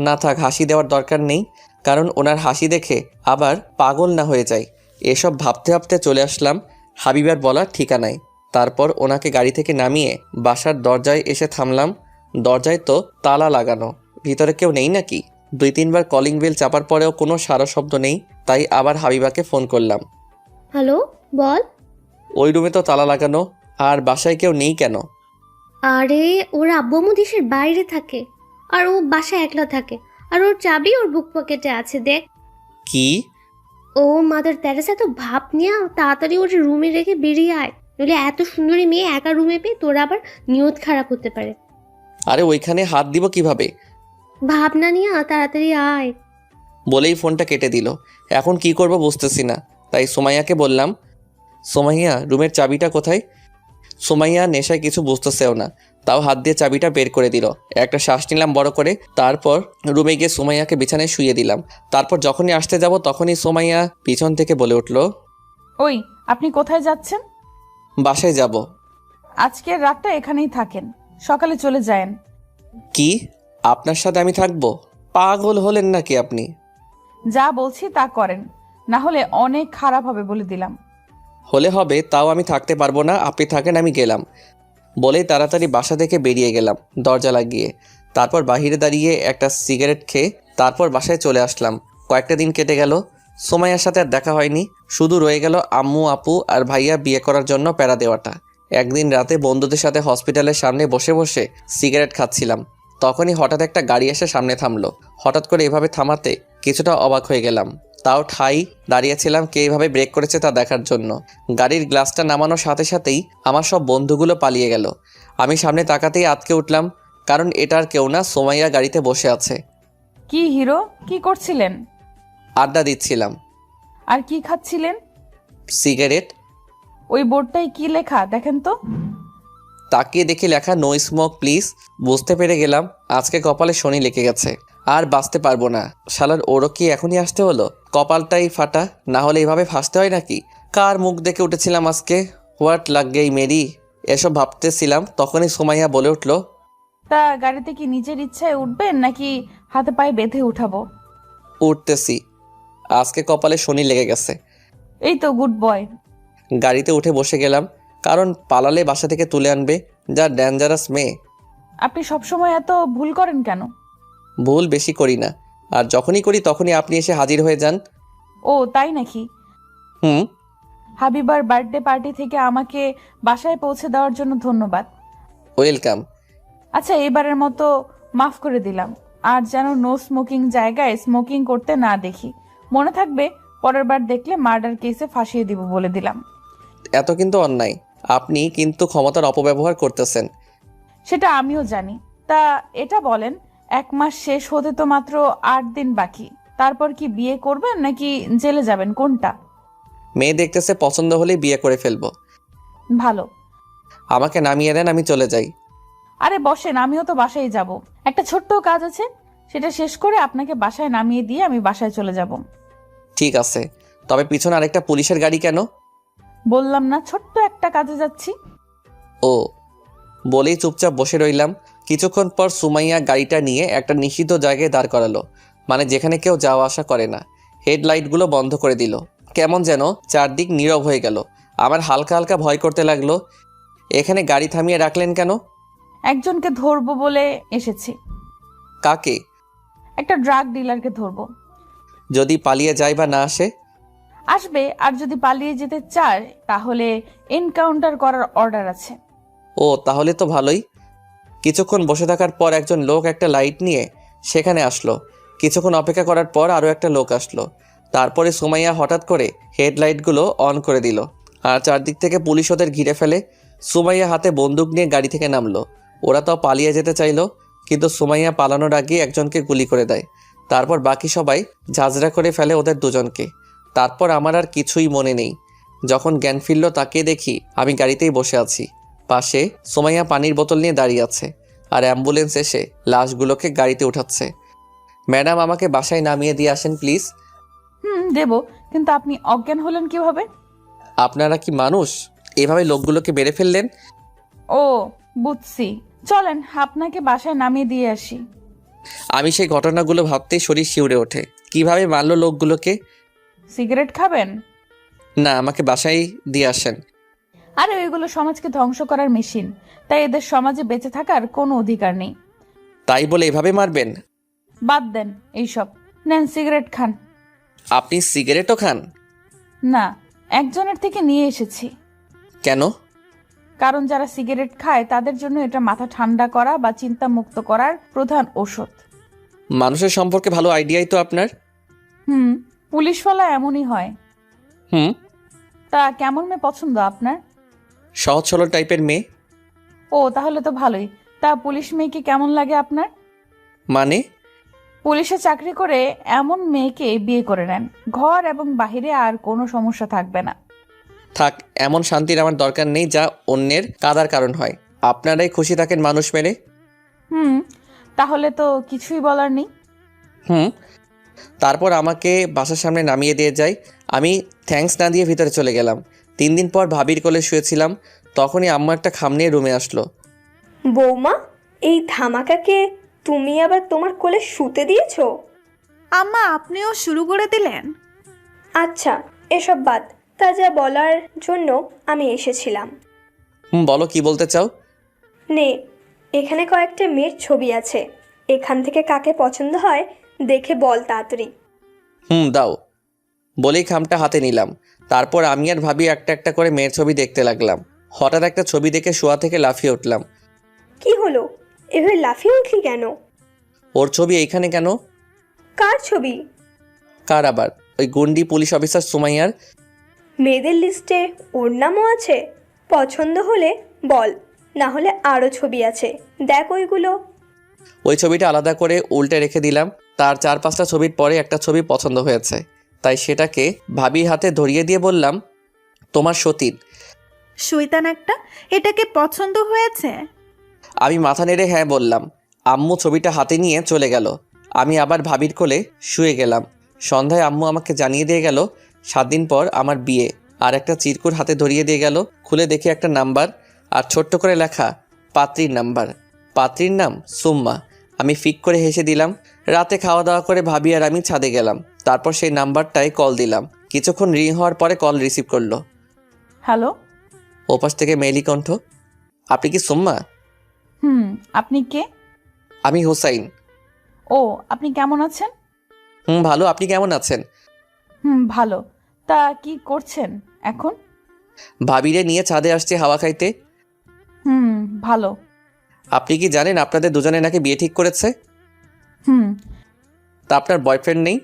না থাক, হাসি দেওয়ার দরকার নেই, কারণ ওনার হাসি দেখে আবার পাগল না হয়ে যায়। এসব ভাবতে ভাবতে চলে আসলাম হাবিবার বলার ঠিকানায়। তারপর ওনাকে গাড়ি থেকে নামিয়ে বাসার দরজায় এসে থামলাম। দরজায় তো তালা লাগানো, ভিতরে কেউ নেই নাকি? 2-3 বার কলিং বেল চাপার পরেও কোনো সারা শব্দ নেই, তাই আবার হাবিবাকে ফোন করলাম। হ্যালো, বল। ওই রুমে তো তালা লাগানো, আর বাসায় কেউ নেই কেন? আরে ওর আব্বু দেশের বাইরে থাকে, আর ও বাসায় একলা থাকে, আর ওর চাবি ওর বুক পকেটে আছে, দেখ। কি? ও মাদার তেরেসা, তো ভাব নিয়ে তাড়াতাড়ি ওর রুমে রেখে বেরিয়ে আয়, নইলে এত সুন্দরী মেয়ে একা রুমে পেয়ে তোর আবার নিয়ত খারাপ হতে পারে। আরে ওইখানে হাত দিব কিভাবে? ভাবনা নিয়ে তাড়াতাড়ি আয়। বলেই ফোনটা কেটে দিল। এখন কি করব বুঝতেছি না, তাই সুমাইয়াকে বললাম, সুমাইয়া রুমের চাবিটা কোথায়? সুমাইয়া নেশায় কিছু বুঝতেছেও না, তাও হাত দিয়ে চাবিটা বের করে দিল। একটা শ্বাস নিলাম বড় করে, তারপর রুমে গিয়ে সুমাইয়াকে বিছানায় শুয়ে দিলাম। তারপর যখনই আসতে যাব তখনই সুমাইয়া পিছন থেকে বলে উঠল, ওই, আপনি কোথায় যাচ্ছেন? বাসায় যাব। আজকের রাতটা এখানেই থাকেন, সকালে চলে যায়েন। কি? আপনার সাথে আমি থাকবো? পাগল হলেন নাকি আপনি? যা বলছি তা করেন, না হলে অনেক খারাপ হবে বলে দিলাম। হলে হবে, তাও আমি থাকতে পারবো না, আপনি থাকেন, আমি গেলাম। বলেই তাড়াতাড়ি বাসা থেকে বেরিয়ে গেলাম দরজা লাগিয়ে। তারপর বাহিরে দাঁড়িয়ে একটা সিগারেট খেয়ে তারপর বাসায় চলে আসলাম। কয়েকটা দিন কেটে গেল, সুমাইয়ার সাথে আর দেখা হয়নি। শুধু রয়ে গেল আম্মু, আপু আর ভাইয়া বিয়ে করার জন্য প্যারা দেওয়াটা। একদিন রাতে বন্ধুদের সাথে হসপিটালের সামনে বসে বসে সিগারেট খাচ্ছিলাম, তখনই হঠাৎ একটা গাড়ি এসে সামনে থামলো। হঠাৎ করে এভাবে থামাতে কিছুটা অবাক হয়ে গেলাম, তাও ঠাই দাঁড়িয়েছিলাম কে এভাবে ব্রেক করেছে তা দেখার জন্য। গাড়ির গ্লাসটা নামানোর সাথে সাথেই আমার সব বন্ধুগুলো পালিয়ে গেল। আমি সামনে তাকাতেই আটকে উঠলাম, কারণ এটা আর কেউ না, সুমাইয়া গাড়িতে বসে আছে। কি হিরো, কি করছিলেন? আড্ডা দিচ্ছিলাম। আর কি খাচ্ছিলেন? সিগারেট। ওই বোর্ডটায় কি লেখা দেখেন তো। তাকিয়ে দেখি লেখা নো স্মোক প্লিজ। বুঝতে পেরে গেলাম আজকে কপালে শনি লেগে গেছে, আর বাঁচতে পারবো না। শালার ওরও কি এখনই আসতে হলো? কপালটাই ফাটা, না হলে এইভাবে ফাঁসতে হয় নাকি? কার মুখ দেখে উঠেছিলাম আজকে? হোয়াট লাগ গেই মেরি। এসব ভাবতেছিলাম, তখনই সুমাইয়া বলে উঠল, তা গাড়িতে কি নিজের ইচ্ছায় উঠবেন নাকি হাতে পায়ে বেঁধে উঠাবো? উঠতেছি, আজকে কপালে শনি লেগে গেছে। এই তো, গুড বয়। গাড়িতে উঠে বসে গেলাম, কারণ পালালে বাসা থেকে তুলে আনবে, যা ডেঞ্জারাস মেয়ে। আপনি সবসময় এত ভুল করেন কেন? ভুল বেশি করি না, আর যখনই করি তখনই আপনি এসে হাজির হয়ে যান। ও তাই নাকি? হুম। হাবিবার বার্থডে পার্টি থেকে আমাকে বাসায় পৌঁছে দেওয়ার জন্য ধন্যবাদ। ওয়েলকাম। আচ্ছা, এবারের মতো মাফ করে দিলাম, আর যেন নো স্মোকিং জায়গায় স্মোকিং করতে না দেখি। মনে থাকবে, পরের বার দেখলে মার্ডার কেসে ফাঁসিয়ে দিব বলে দিলাম। এত কিন্তু অন্যায়, আপনি কিন্তু ক্ষমতার অপব্যবহার করতেছেন। সেটা আমিও জানি। তা এটা বলেন, 1 মাস শেষ হতে তো মাত্র 8 দিন বাকি, তারপর কি বিয়ে করবেন নাকি জেলে যাবেন, কোনটা? মেয়ে দেখতেছে, পছন্দ হলেই বিয়ে করে ফেলবো। ভালো। আমাকে নামিয়ে দেন, আমি চলে যাই। আরে বসেন, আমিও তো বাসায় যাব। একটা ছোট্ট কাজ আছে, সেটা শেষ করে আপনাকে বাসায় নামিয়ে দিয়ে আমি বাসায় চলে যাব। ঠিক আছে, তবে পিছনে আরেকটা পুলিশের গাড়ি কেন? বললাম না, ছোট্ট একটা কাজে যাচ্ছি। ও, বলেই চুপচাপ বসে রইলাম। কিছুক্ষণ পর সুমাইয়া গাড়িটা নিয়ে একটা নিষিদ্ধ জায়গায় দাঁড় করালো, মানে যেখানে কেউ যাওয়া আসা করে না। হেডলাইটগুলো বন্ধ করে দিল, কেমন যেন চারদিক নীরব হয়ে গেল। আমার হালকা হালকা ভয় করতে লাগলো। এখানে গাড়ি থামিয়ে রাখলেন কেন? একজনকে ধরবো বলে এসেছি। কাকে? একটা ড্রাগ ডিলারকে ধরবো। যদি পালিয়ে যায় বা না আসে? আসবে, আর যদি পালিয়ে যেতে চায় তাহলে এনকাউন্টার করার অর্ডার আছে। ও তাহলে তো ভালোই। কিছুক্ষণ বসে থাকার পর একজন লোক একটা লাইট নিয়ে সেখানে আসলো। কিছুক্ষণ অপেক্ষা করার পর আরও একটা লোক আসলো। তারপরে সুমাইয়া হঠাৎ করে হেডলাইটগুলো অন করে দিল, আর চারদিক থেকে পুলিশ ওদের ঘিরে ফেলে। সুমাইয়া হাতে বন্দুক নিয়ে গাড়ি থেকে নামলো। ওরা তো পালিয়ে যেতে চাইলো, কিন্তু সুমাইয়া পালানোর আগে একজনকে গুলি করে দেয়। তারপর বাকি সবাই ঝাঁঝরা করে ফেলে ওদের দুজনকে। তারপর আমার আর কিছুই মনে নেই। যখন জ্ঞান ফিরল তাকে দেখি আমি গাড়িতেই বসে আছি। পাশে সুমাইয়া পানির বোতল নিয়ে দাঁড়িয়ে আছে, আর অ্যাম্বুলেন্স এসে লাশগুলোকে গাড়িতে উঠাচ্ছে। ম্যাডাম, আমাকে বাসায় নামিয়ে দিয়ে আসেন প্লিজ। দেব, কিন্তু আপনি অজ্ঞান হলেন কিভাবে? আপনারা কি মানুষ? এভাবে লোকগুলোকে মেরে ফেললেন? ও বুঝছি, চলেন আপনাকে বাসায় নামিয়ে দিয়ে আসি। আমি সেই ঘটনাগুলো ভাবতেই শরীর শিউরে ওঠে। কিভাবে মারলো লোকগুলোকে? সিগারেট খাবেন? না, আমাকে বাসায় দিয়ে আসেন। আরে ওইগুলো সমাজকে ধ্বংস করার মেশিন, তাই এদের সমাজে বেঁচে থাকার কোনো অধিকার নেই। তাই বলে এভাবে মারবেন? বাদ দেন এইসব, নেন সিগারেট খান। আপনি সিগারেটও খান? না, একজনের থেকে নিয়ে এসেছি। কেন? কারণ যারা সিগারেট খায় তাদের জন্য এটা মাথা ঠান্ডা করা বা চিন্তা মুক্ত করার প্রধান ঔষধ। মানুষের সম্পর্কে ভালো আইডিয়াই তো আপনার। পুলিশওয়ালা এমনই হয়। তা কেমন মেয়ে পছন্দ আপনার? সহজ সরল টাইপের মেয়ে। ও তাহলে তো ভালোই। তা পুলিশ মেয়েকে কেমন লাগে আপনার? মানে? পুলিশে চাকরি করে এমন মেয়েকে বিয়ে করে নেন, ঘর এবং বাহিরে আর কোনো সমস্যা থাকবে না। থাক, এমন শান্তির আমার দরকার নেই যা অন্যের কাদার কারণ হয়। আপনারাই খুশি থাকেন মানুষ মেরে। তাহলে তো কিছুই বলার নেই। তারপর আমাকে বাসার সামনে নামিয়ে দিয়ে যায়। আমি থ্যাঙ্কস না দিয়ে ভিতরে চলে গেলাম। 3 দিন পর ভাবির কোলে শুয়েছিলাম, তখনই আম্মা একটা খাম নিয়ে রুমে আসলো। বৌমা, এই ধামাকাকে তুমি আবার তোমার কোলে শুতে দিয়েছো? আম্মা, আপনিও শুরু করে দিলেন? আচ্ছা, এসব বাদ, তা যা বলার জন্য আমি এসেছিলাম। বলো, কি বলতে চাও? নে, এখানে কয়েকটা মেয়ের ছবি আছে। এখান থেকে কাকে পছন্দ হয় দেখে বল তাড়াতাড়ি। দাও। বলেই খামটা হাতে নিলাম। তারপর আমি আর ভাবি একটা একটা করে মেয়ের ছবি দেখতে লাগলাম। হঠাৎ একটা ছবি দেখে শোয়া থেকে লাফিয়ে উঠলাম। কি হলো, এভাবে লাফিয়ে উঠলি কেন? ওর ছবি এইখানে কেন? কার ছবি? কার আবার? ওই গুন্ডি পুলিশ অফিসার সুমাইয়ার। মেয়েদের লিস্টে ওর নামও আছে? পছন্দ হলে বল, না হলে আরও ছবি আছে, দেখ ওইগুলো। ওই ছবিটা আলাদা করে উল্টে রেখে দিলাম। তার 4-5টা ছবির পরে একটা ছবি পছন্দ হয়েছে, তাই সেটাকে ভাবির হাতে ধরিয়ে দিয়ে বললাম, তোমার সতীন। শয়তান একটা, এটাকে পছন্দ হয়েছে? আমি মাথা নেড়ে হ্যাঁ বললাম। আম্মু ছবিটা হাতে নিয়ে চলে গেল। আমি আবার ভাবির কোলে শুয়ে গেলাম। সন্ধ্যায় আম্মু আমাকে জানিয়ে দিয়ে গেল 7 দিন পর আমার বিয়ে, আর একটা চিরকুট হাতে ধরিয়ে দিয়ে গেল। খুলে দেখি একটা নাম্বার, আর ছোট্ট করে লেখা পাত্রীর নাম্বার। পাত্রীর নাম সুম্মা। আমি ফিক করে হেসে দিলাম। রাতে খাওয়া দাওয়া করে ভাবি আর আমি ছাদে গেলাম। তারপর সেই নাম্বারটায় কল দিলাম। কিছুক্ষণ রিং হওয়ার পরে কল রিসিভ করলো। হ্যালো। ওপাশ থেকে মেইলি কণ্ঠ, আপনি কি সুম্মা? আপনি কে? আমি হোসাইন। ও, আপনি কেমন আছেন? ভালো, আপনি কেমন আছেন? ভালো। তা কি করছেন এখন? ভাবিরে নিয়ে ছাদে আসছে হাওয়া খাইতে। ভালো। আপনি কি জানেন আপনাদের দুজনে নাকি বিয়ে ঠিক করেছে? তা আপনার বয়ফ্রেন্ড নেই?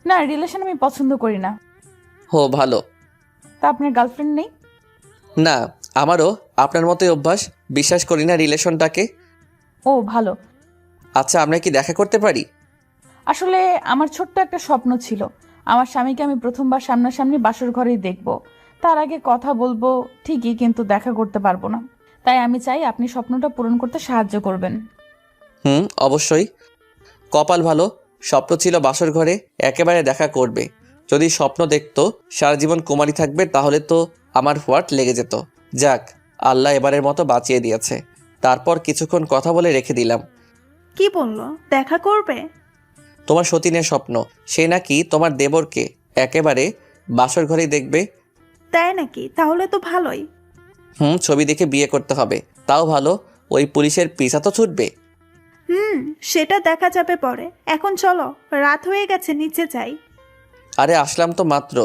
না, রিলেশন আমি পছন্দ করি না। হো, ভালো। তা আপনার গার্লফ্রেন্ড নেই? না, আমারও আপনার মতোই অভ্যাস, বিশ্বাস করি না রিলেশনটাকে। ও ভালো। আচ্ছা, আমরা কি দেখা করতে পারি? আসলে আমার ছোট্ট একটা স্বপ্ন ছিল, আমার স্বামীকে আমি প্রথমবার সামনাসামনি বাসর ঘরেই দেখব। তার আগে কথা বলবো ঠিকই, কিন্তু দেখা করতে পারবো না। তাই আমি চাই আপনি স্বপ্নটা পূরণ করতে সাহায্য করবেন। অবশ্যই। কপাল ভালো, স্বপ্ন ছিল বাসর ঘরে একেবারে দেখা করবে। যদি স্বপ্ন দেখতো সারা জীবন কুমারী থাকবে, তাহলে তো আমার হোয়াট লেগে যেত। যাক, আল্লাহ এবারের মতো বাঁচিয়ে দিয়েছে। তারপর কিছুক্ষণ কথা বলে রেখে দিলাম। কি বললো, দেখা করবে? তোমার সতীনের স্বপ্ন, সে নাকি তোমার দেবরকে একেবারে বাসর ঘরেই দেখবে। তাই নাকি? তাহলে তো ভালোই। ছবি দেখে বিয়ে করতে হবে, তাও ভালো। ওই পুলিশের পিছা তো ছুটবে। সেটা দেখা যাবে পরে। এখন চলো, রাত হয়ে গেছে, নিচে যাই। আরে আসলাম তো মাত্র,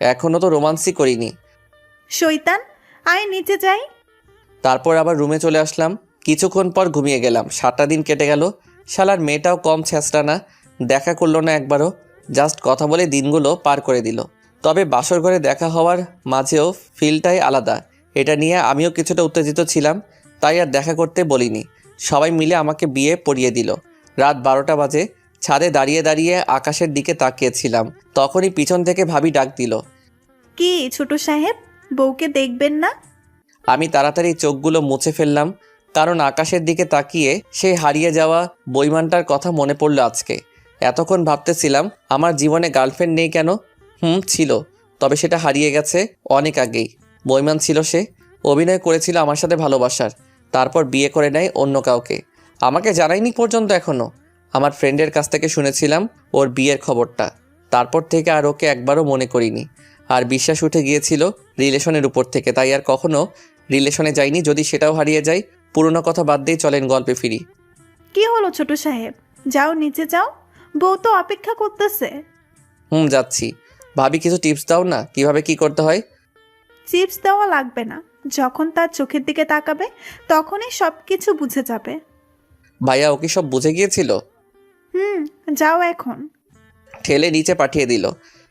এখনও তো রোমান্সই করিনি। শৈতান, আয় নিচে যাই। তারপর আবার রুমে চলে আসলাম। কিছুক্ষণ পর ঘুমিয়ে গেলাম। 7টা দিন কেটে গেল। শালার মেয়েটাও কম ছেঁচড়া না, দেখা করলো না একবারও, জাস্ট কথা বলে দিনগুলো পার করে দিল। তবে বাসর ঘরে দেখা হওয়ার মাঝেও ফিলটাই আলাদা। এটা নিয়ে আমিও কিছুটা উত্তেজিত ছিলাম, তাই আর দেখা করতে বলিনি। সবাই মিলে আমাকে বিয়ে পড়িয়ে দিল। রাত 12টা বাজে। ছাদে দাঁড়িয়ে দাঁড়িয়ে আকাশের দিকে তাকিয়েছিলাম, তখনই পিছন থেকে ভাবি ডাক দিল। কি ছোট সাহেব, বউকে দেখবেন না? আমি তাড়াতাড়ি চোখগুলো মুছে ফেললাম, কারণ আকাশের দিকে তাকিয়ে সেই হারিয়ে যাওয়া বইমানটার কথা মনে পড়ল আজকে। এতক্ষণ ভাবতেছিলাম আমার জীবনে গার্লফ্রেন্ড নেই কেন। ছিল, তবে সেটা হারিয়ে গেছে অনেক আগেই। বইমান ছিল সে, অভিনয় করেছিল আমার সাথে ভালোবাসার, তারপর বিয়ে করে নেয় অন্য কাউকে। আমাকে জানায়নি পর্যন্ত এখনও। আমার ফ্রেন্ডের কাছ থেকে শুনেছিলাম ওর বিয়ের খবরটা। তারপর থেকে আর ওকে একবারও মনে করিনি। আর বিশ্বাস উঠে গিয়েছিল রিলেশনের উপর থেকে, তাই আর কখনো রিলেশনে যাইনি। যদি সেটাও হারিয়ে যায়, পুরনো কথা বাদ দিয়ে চলেন গল্পে ফিরি। কি হলো ছোট সাহেব, যাও নিচে যাও, বউ তো অপেক্ষা করতেছে। যাচ্ছি। ভাবি কিছু টিপস দাও না, কিভাবে কি করতে হয়। চিপস দেওয়া লাগবে না, যখন তার চোখের দিকে তাকাবে তখনই সব কিছু বুঝে যাবে। ভাইয়া ও কি সব বুঝে গিয়েছিল? যাও এখন। ঠেলে নিচে পাঠিয়ে দিল।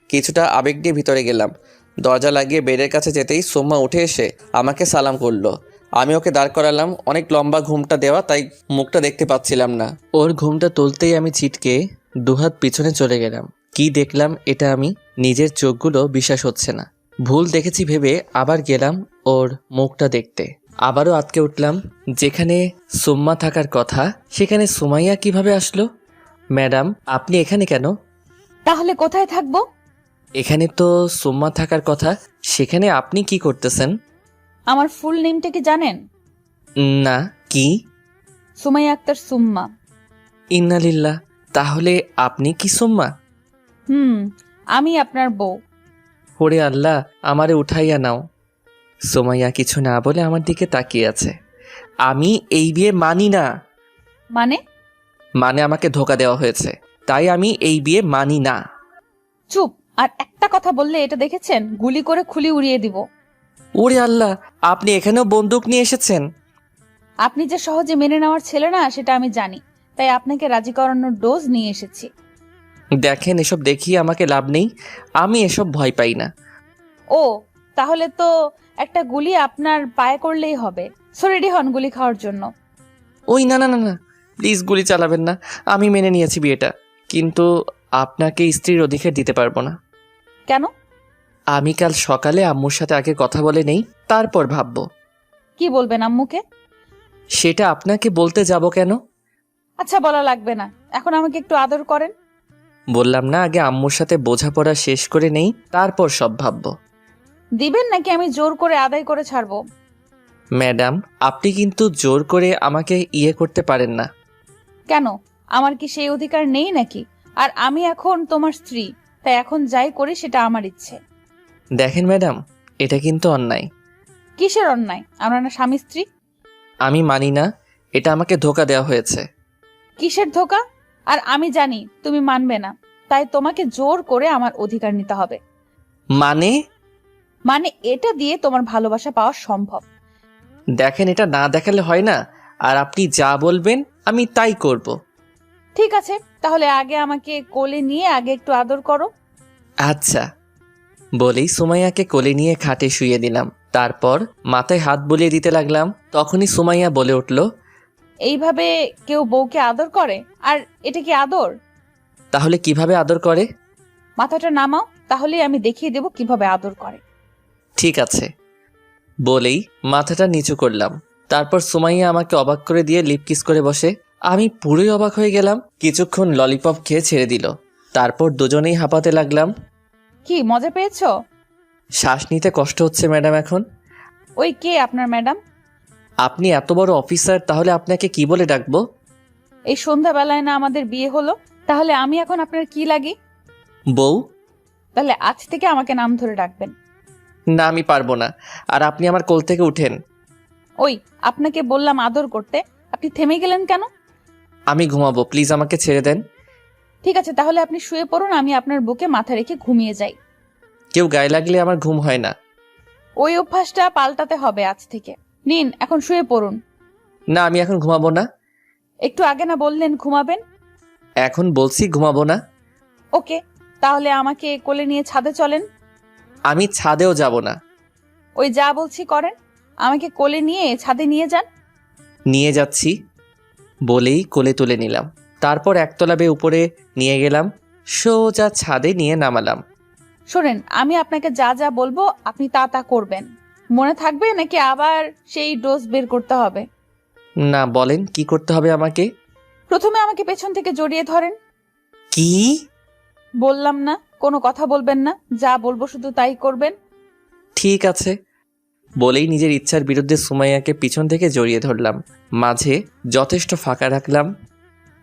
কিছুটা আবেগ নিয়ে ভিতরে গেলাম। দরজা লাগিয়ে বেডের কাছে যেতেই সোম্মা উঠে এসে আমাকে সালাম করলো। আমি ওকে দাঁড় করালাম। অনেক লম্বা ঘুমটা দেওয়া, তাই মুখটা দেখতে পাচ্ছিলাম না। ওর ঘুমটা তুলতেই আমি ছিটকে দুহাত পিছনে চলে গেলাম। কি দেখলাম এটা আমি নিজের চোখগুলো বিশ্বাস হচ্ছে না। ভুল দেখেছি ভেবে আবার গেলাম ওর মুখটা দেখতে। আবারও আটকে উঠলাম। যেখানে সোম্মা থাকার কথা সেখানে সুমাইয়া কিভাবে আসলো? ম্যাডাম, আপনি এখানে কেন? তাহলে কোথায় থাকবো? এখানে তো সোম্মা থাকার কথা, সেখানে আপনি কি করতেছেন? আমার ফুল নেমটা কি জানেন? না, কি? সুমাইয়া আক্তার সুম্মা। ইন্নালিল্লাহ, তাহলে আপনি কি সোম্মা? আমি আপনার বউ। ওরে আল্লাহ, আমারে উঠাইয়া নাও। সোমাইয়া কিছু না বলে আমার দিকে তাকিয়ে আছে। আমি এই বিয়ে মানি না। মানে আমাকে ধোকা দেওয়া হয়েছে, তাই আমি এই বিয়ে মানি না। চুপ! আর একটা কথা বললে এটা দেখেছেন, গুলি করে খুলি উড়িয়ে দিব। ওরে আল্লাহ, আপনি এখানেও বন্দুক নিয়ে এসেছেন? আপনি যে সহজে মেনে নেওয়ার ছেলে না সেটা আমি জানি, তাই আপনাকে রাজি করানোর ডোজ নিয়ে এসেছি। দেখেন, এসব দেখিয়ে আমাকে লাভ নেই। আমি এসব ভয় পাই না। ও, তাহলে তো একটা গুলি আপনার পায়ে করলেই হবে। সো রেডি হন গুলি খাওয়ার জন্য। ওই না না না না, প্লিজ গুলি চালাবেন না। আমি মেনে নিয়েছি বিয়েটা, কিন্তু আপনাকে স্ত্রীর অধিকার দিতে পারবো না। কেন? আমি কাল সকালে আম্মুর সাথে আগে কথা বলে নেই, তারপর ভাববো। কি বলবেন আম্মুকে? সেটা আপনাকে বলতে যাব কেন? আচ্ছা, বলা লাগবে না। এখন আমাকে একটু আদর করেন। বললাম না, আগে আম্মুর সাথে বোঝাপড়া শেষ করে নেই, তারপর সব ভাববো। দিবেন নাকি আমি জোর করে আদায় করে ছাড়বো? ম্যাডাম, আপনি কিন্তু জোর করে আমাকে ইয়ে করতে পারেন না। কেন? আমার কি সেই অধিকার নেই নাকি? আর আমি এখন তোমার স্ত্রী, তাই এখন যাই করি সেটা আমার ইচ্ছে। দেখেন ম্যাডাম, এটা কিন্তু অন্যায়। কিসের অন্যায়? আমরা না স্বামী স্ত্রী? আমি মানি না, এটা আমাকে ধোকা দেওয়া হয়েছে। কিসের ধোকা? আর আমি জানি তুমি মানবে না, তাই তোমাকে জোর করে আমার অধিকার নিতে হবে। মানে এটা দিয়ে তোমার ভালোবাসা পাওয়া সম্ভব। দেখেন, এটা না দেখালে হয় না। আর আপনি যা বলবেন আমি তাই করব। ঠিক আছে, তাহলে আগে আমাকে কোলে নিয়ে আগে একটু আদর করো। আচ্ছা। বলেই সুমাইয়াকে কোলে নিয়ে খাটে শুইয়ে দিলাম। তারপর মাথায় হাত বুলিয়ে দিতে লাগলাম। তখনই সুমাইয়া বলে উঠল, এইভাবে কেউ বউকে আদর করে? আর এটা কি আদর? তাহলে কিভাবে আদর করে? মাথাটা নামাও, তাহলেই আমি দেখিয়ে দেব কিভাবে আদর করে। ঠিক আছে। বলেই মাথাটা নিচু করলাম। তারপর সুমাইয়া আমাকে অবাক করে দিয়ে লিপ কিস করে বসে। আমি পুরোই অবাক হয়ে গেলাম। কিছুক্ষণ ললিপপ খেয়ে ছেড়ে দিল। তারপর দুজনেই হাঁপাতে লাগলাম। কি মজা পেয়েছো? শ্বাস নিতে কষ্ট হচ্ছে ম্যাডাম এখন। ওই কে আপনার ম্যাডাম? আপনি এত বড় অফিসার, তাহলে আপনাকে কি বলে ডাকবো? এই সন্ধ্যাবেলায় না আমাদের বিয়ে হলো, তাহলে আমি এখন আপনার কি লাগি? বউ। তাহলে আজ থেকে আমাকে নাম ধরে ডাকবেন। না, আমি পারবো না। আর আপনি আমার কোল থেকে উঠেন। ওই, আপনাকে বললাম আদর করতে, আপনি থেমে গেলেন কেন? আমি ঘুমাবো, প্লিজ আমাকে ছেড়ে দেন। ঠিক আছে, তাহলে আপনি শুয়ে পড়ুন, আমি আপনার বুকে মাথা রেখে ঘুমিয়ে যাই। কেউ গায়ে লাগলে আমার ঘুম হয় না। ওই অভ্যাসটা পাল্টাতে হবে আজ থেকে। নিন এখন শুয়ে পড়ুন। না, আমি এখন ঘুমাবো না। একটু আগে না বললেন ঘুমাবেন? এখন বলছি ঘুমাবো না। ওকে, তাহলে আমাকে কোলে নিয়ে ছাদে চলেন। আমি ছাদেও যাব না। ওই যা বলছি করেন, আমাকে কোলে নিয়ে ছাদে নিয়ে যান। নিয়ে যাচ্ছি বলেই কোলে তুলে নিলাম। তারপর একতলা বেয়ে উপরে নিয়ে গেলাম, সোজা ছাদে নিয়ে নামালাম। শোনেন, আমি আপনাকে যা যা বলবো আপনি তা তা করবেন। মনে থাকবে নাকি আবার সেই ডোজ বের করতে হবে? না, বলেন কি করতে হবে আমাকে? প্রথমে আমাকে পেছন থেকে জড়িয়ে ধরেন। কি? বললাম না কোনো কথা বলবেন না, যা বলবো শুধু তাই করবেন। ঠিক আছে বলেই নিজের ইচ্ছার বিরুদ্ধে সুমাইয়াকে পিছন থেকে জড়িয়ে ধরলাম। মাঝে যথেষ্ট ফাঁকা রাখলাম।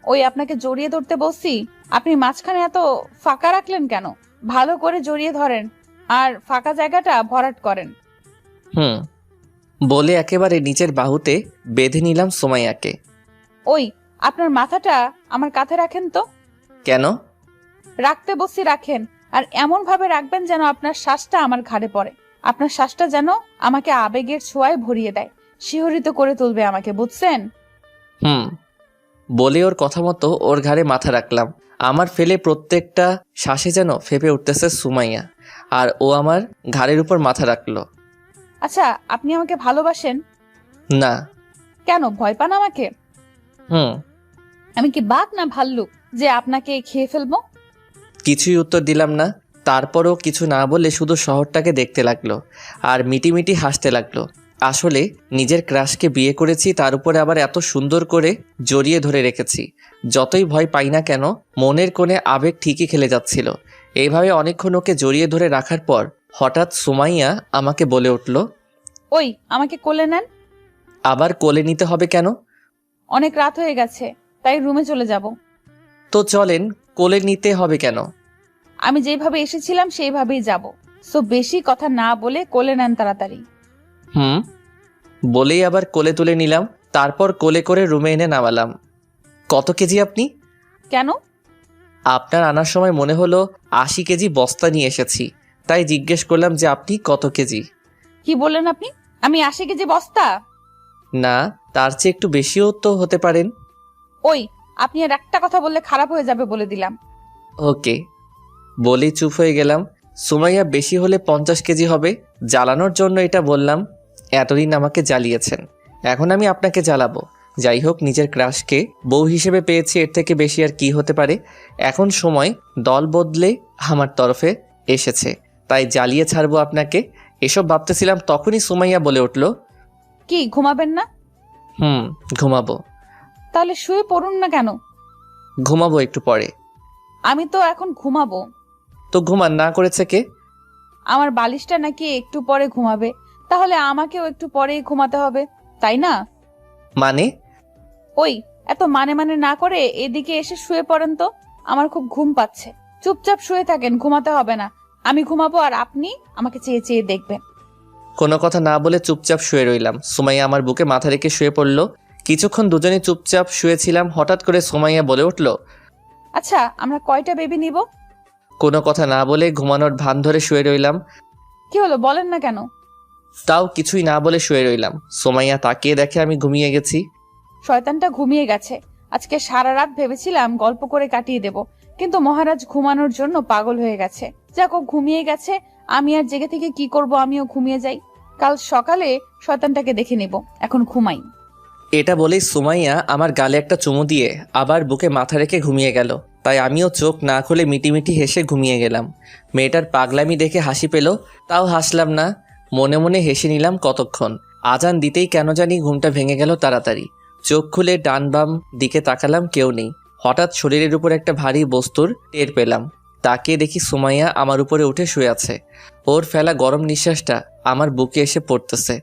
ওই আপনাকে জড়িয়ে ধরতে বলছি, আপনি মাঝখানে এত ফাঁকা রাখলেন কেন? ভালো করে জড়িয়ে ধরেন আর ফাঁকা জায়গাটা ভরাট করেন। বলে একেবারে নিচের বাহুতে বেঁধে নিলাম সুমাইয়াকে। ওই আপনার মাথাটা আমার কাঁধে রাখেন তো। কেন? রাখতে বসি রাখেন, আর এমন ভাবে রাখবেন যেন আপনার শ্বাসটা আমার ঘাড়ে পড়ে। আপনার শ্বাসটা যেন আমাকে আবেগের ছোঁয়ায় ভরিয়ে দেয়, শিহরিত করে তুলবে আমাকে, বুঝছেন? বলে ওর কথা মতো ওর ঘাড়ে মাথা রাখলাম। আমার ফেলে প্রত্যেকটা শ্বাসে যেন ফেপে উঠতেছে সুমাইয়া, আর ও আমার ঘাড়ের উপর মাথা রাখলো। আচ্ছা, আপনি আমাকে ভালোবাসেন? না। কেন ভয় পান আমাকে? হুম। আমি কি বাঘ না ভাল্লুক যে আপনাকে খেয়ে ফেলবো? কিছুই উত্তর দিলাম না। তারপরও কিছু না বলে শুধু শহরটাকে দেখতে লাগলো আর মিটিমিটি হাসতে লাগলো। আসলে নিজের ক্রাশকে বিয়ে করেছি, তার উপরে আবার এত সুন্দর করে জড়িয়ে ধরে রেখেছি। যতই ভয় পাই না কেন, মনের কোণে আবেগ ঠিকই খেলে যাচ্ছিল। এইভাবে অনেকক্ষণ ওকে জড়িয়ে ধরে রাখার পর হঠাৎ সুমাইয়া আমাকে বলে উঠল, ওই আমাকে কোলে নেন। আবার কোলে নিতে হবে কেন? অনেক রাত হয়ে গেছে, তাই রুমে চলে যাব। তো চলেন, কোলে নিতে হবে কেন? আমি যেভাবে এসেছিলাম সেইভাবেই যাব। সো বেশি কথা না বলে কোলে নেন তাড়াতাড়ি। বলেই আবার কোলে তুলে নিলাম। তারপর কোলে করে রুমে এনে নামালাম। কত কেজি আপনি? কেন? আপনার আনার সময় মনে হলো 80 কেজি বস্তা নিয়ে এসেছি, তাই জিজ্ঞেস করলাম যে আপনি কত কেজি। কি বললেন আপনি? আমি 80 কেজি বস্তা? না, তার চেয়ে একটু বেশিও তো হতে পারেন। ওই আপনি আর একটা কথা বললে খারাপ হয়ে যাবে বলে দিলাম। ওকে বলেই চুপ হয়ে গেলাম। সুমাইয়া বেশি হলে 50 কেজি হবে। জ্বালানোর জন্য এটা বললাম। এতদিন আমাকে জ্বালিয়েছেন, এখন আমি আপনাকে জ্বালাবো। যাই হোক, নিজের ক্রাশকে বউ হিসেবে পেয়েছি, এর থেকে বেশি আর কি হতে পারে। এখন সময় দল বদলে আমার তরফে এসেছে, তাই জ্বালিয়ে ছাড়বো আপনাকে। এসব ভাবতেছিলাম, তখনই সুমাইয়া বলে উঠল, কি ঘুমাবেন না? ঘুমাবো। তাহলে শুয়ে পড়ুন না কেন? ঘুমাবো একটু পরে। আমি তো এখন ঘুমাবো। তো ঘুমান না করেছে কে? আমার বালিশটা নাকি একটু পরে ঘুমাবে, তাহলে আমাকেও একটু পরেই ঘুমাতে হবে, তাই না? মানে? ওই এত মানে মানে না করে এদিকে এসে শুয়ে পড়েন তো। আমার খুব ঘুম পাচ্ছে। চুপচাপ শুয়ে থাকেন, ঘুমাতে হবে না। আমি ঘুমাবো আর আপনি আমাকে চেয়ে চেয়ে দেখবেন। কোনো কথা না বলে চুপচাপ শুয়ে রইলাম। সুমাইয়া আমার বুকে মাথা রেখে শুয়ে পড়ল। কিছুক্ষণ দুজনে চুপচাপ শুয়েছিলাম। হঠাৎ করে সুমাইয়া বলে উঠল, আচ্ছা আমরা কয়টা বেবি নিব? কোনো কথা না বলে ঘুমানোর ভান ধরে শুয়ে রইলাম। কি হলো বলেন না কেন? তাও কিছুই না বলে শুয়ে রইলাম। সুমাইয়া তাকিয়ে দেখে আমি ঘুমিয়ে গেছি। শয়তানটা ঘুমিয়ে গেছে। আজকে সারা রাত ভেবেছিলাম গল্প করে কাটিয়ে দেব, কিন্তু মহারাজ ঘুমানোর জন্য পাগল হয়ে গেছে। যাক, ও ঘুমিয়ে গেছে, আমি আর জেগে থেকে কি করব? আমিও ঘুমিয়ে যাই, কাল সকালে শয়তানটাকে দেখে নেব। এখন ঘুমাই। এটা বলেই সুমাইয়া আমার গালে একটা চুমু দিয়ে আবার বুকে মাথা রেখে ঘুমিয়ে গেল। তাই আমিও চোখ না খুলে মিটিমিটি হেসে ঘুমিয়ে গেলাম। মেয়েটার পাগলামি দেখে হাসি পেল, তাও হাসলাম না, মনে মনে হেসে নিলাম কতক্ষণ। আজান দিতেই কেন জানি ঘুমটা ভেঙে গেল তাড়াতাড়ি। চোখ খুলে ডান বাম দিকে তাকালাম, কেউ নেই। হঠাৎ শরীরের উপর একটা ভারী বস্তুর টের পেলাম। তাকিয়ে দেখি সুমাইয়া আমার উপরে উঠে শুয়ে আছে। ওর ফেলা গরম নিঃশ্বাসটা আমার বুকে এসে পড়তেছে,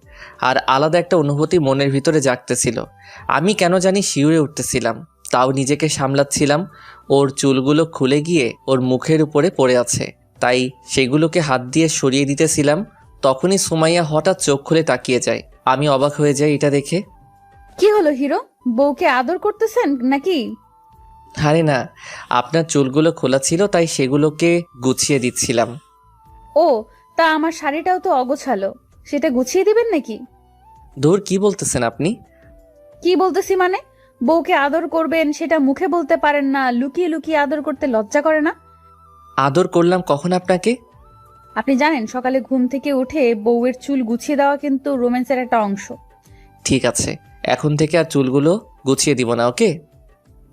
আর আলাদা একটা অনুভূতি মনের ভিতরে জাগতেছিল। আমি কেন জানি শিউরে উঠতেছিলাম, তাও নিজেকে সামলাচ্ছিলাম। ওর চুলগুলো খুলে গিয়ে ওর মুখের উপরে পড়ে আছে, তাই সেগুলোকে হাত দিয়ে সরিয়ে দিতেছিলাম। তখনই সুমাইয়া হঠাৎ চোখ খুলে তাকিয়ে যায়। আমি অবাক হয়ে যাই এটা দেখে। কি হলো হিরো, বউকে আদর করতেছেন নাকি? আরে না, আপনার চুলগুলো খোলা ছিল তাই সেগুলোকে গুছিয়ে দিচ্ছিলাম। ও, তা আমার শাড়িটাও তো অগোছালো, সেটা গুছিয়ে দিবেন নাকি? ধুর, কি বলতেছেন আপনি? কি বলতেছি মানে? বউকে আদর করবেন সেটা মুখে বলতে পারেন না, লুকিয়ে লুকিয়ে আদর করতে লজ্জা করে না? আদর করলাম কখন আপনাকে? আপনি জানেন সকালে ঘুম থেকে উঠে বউয়ের চুল গুছিয়ে দেওয়া কিন্তু রোম্যান্সের একটা অংশ। ঠিক আছে, এখন থেকে আর চুলগুলো গুছিয়ে দিব না, ওকে?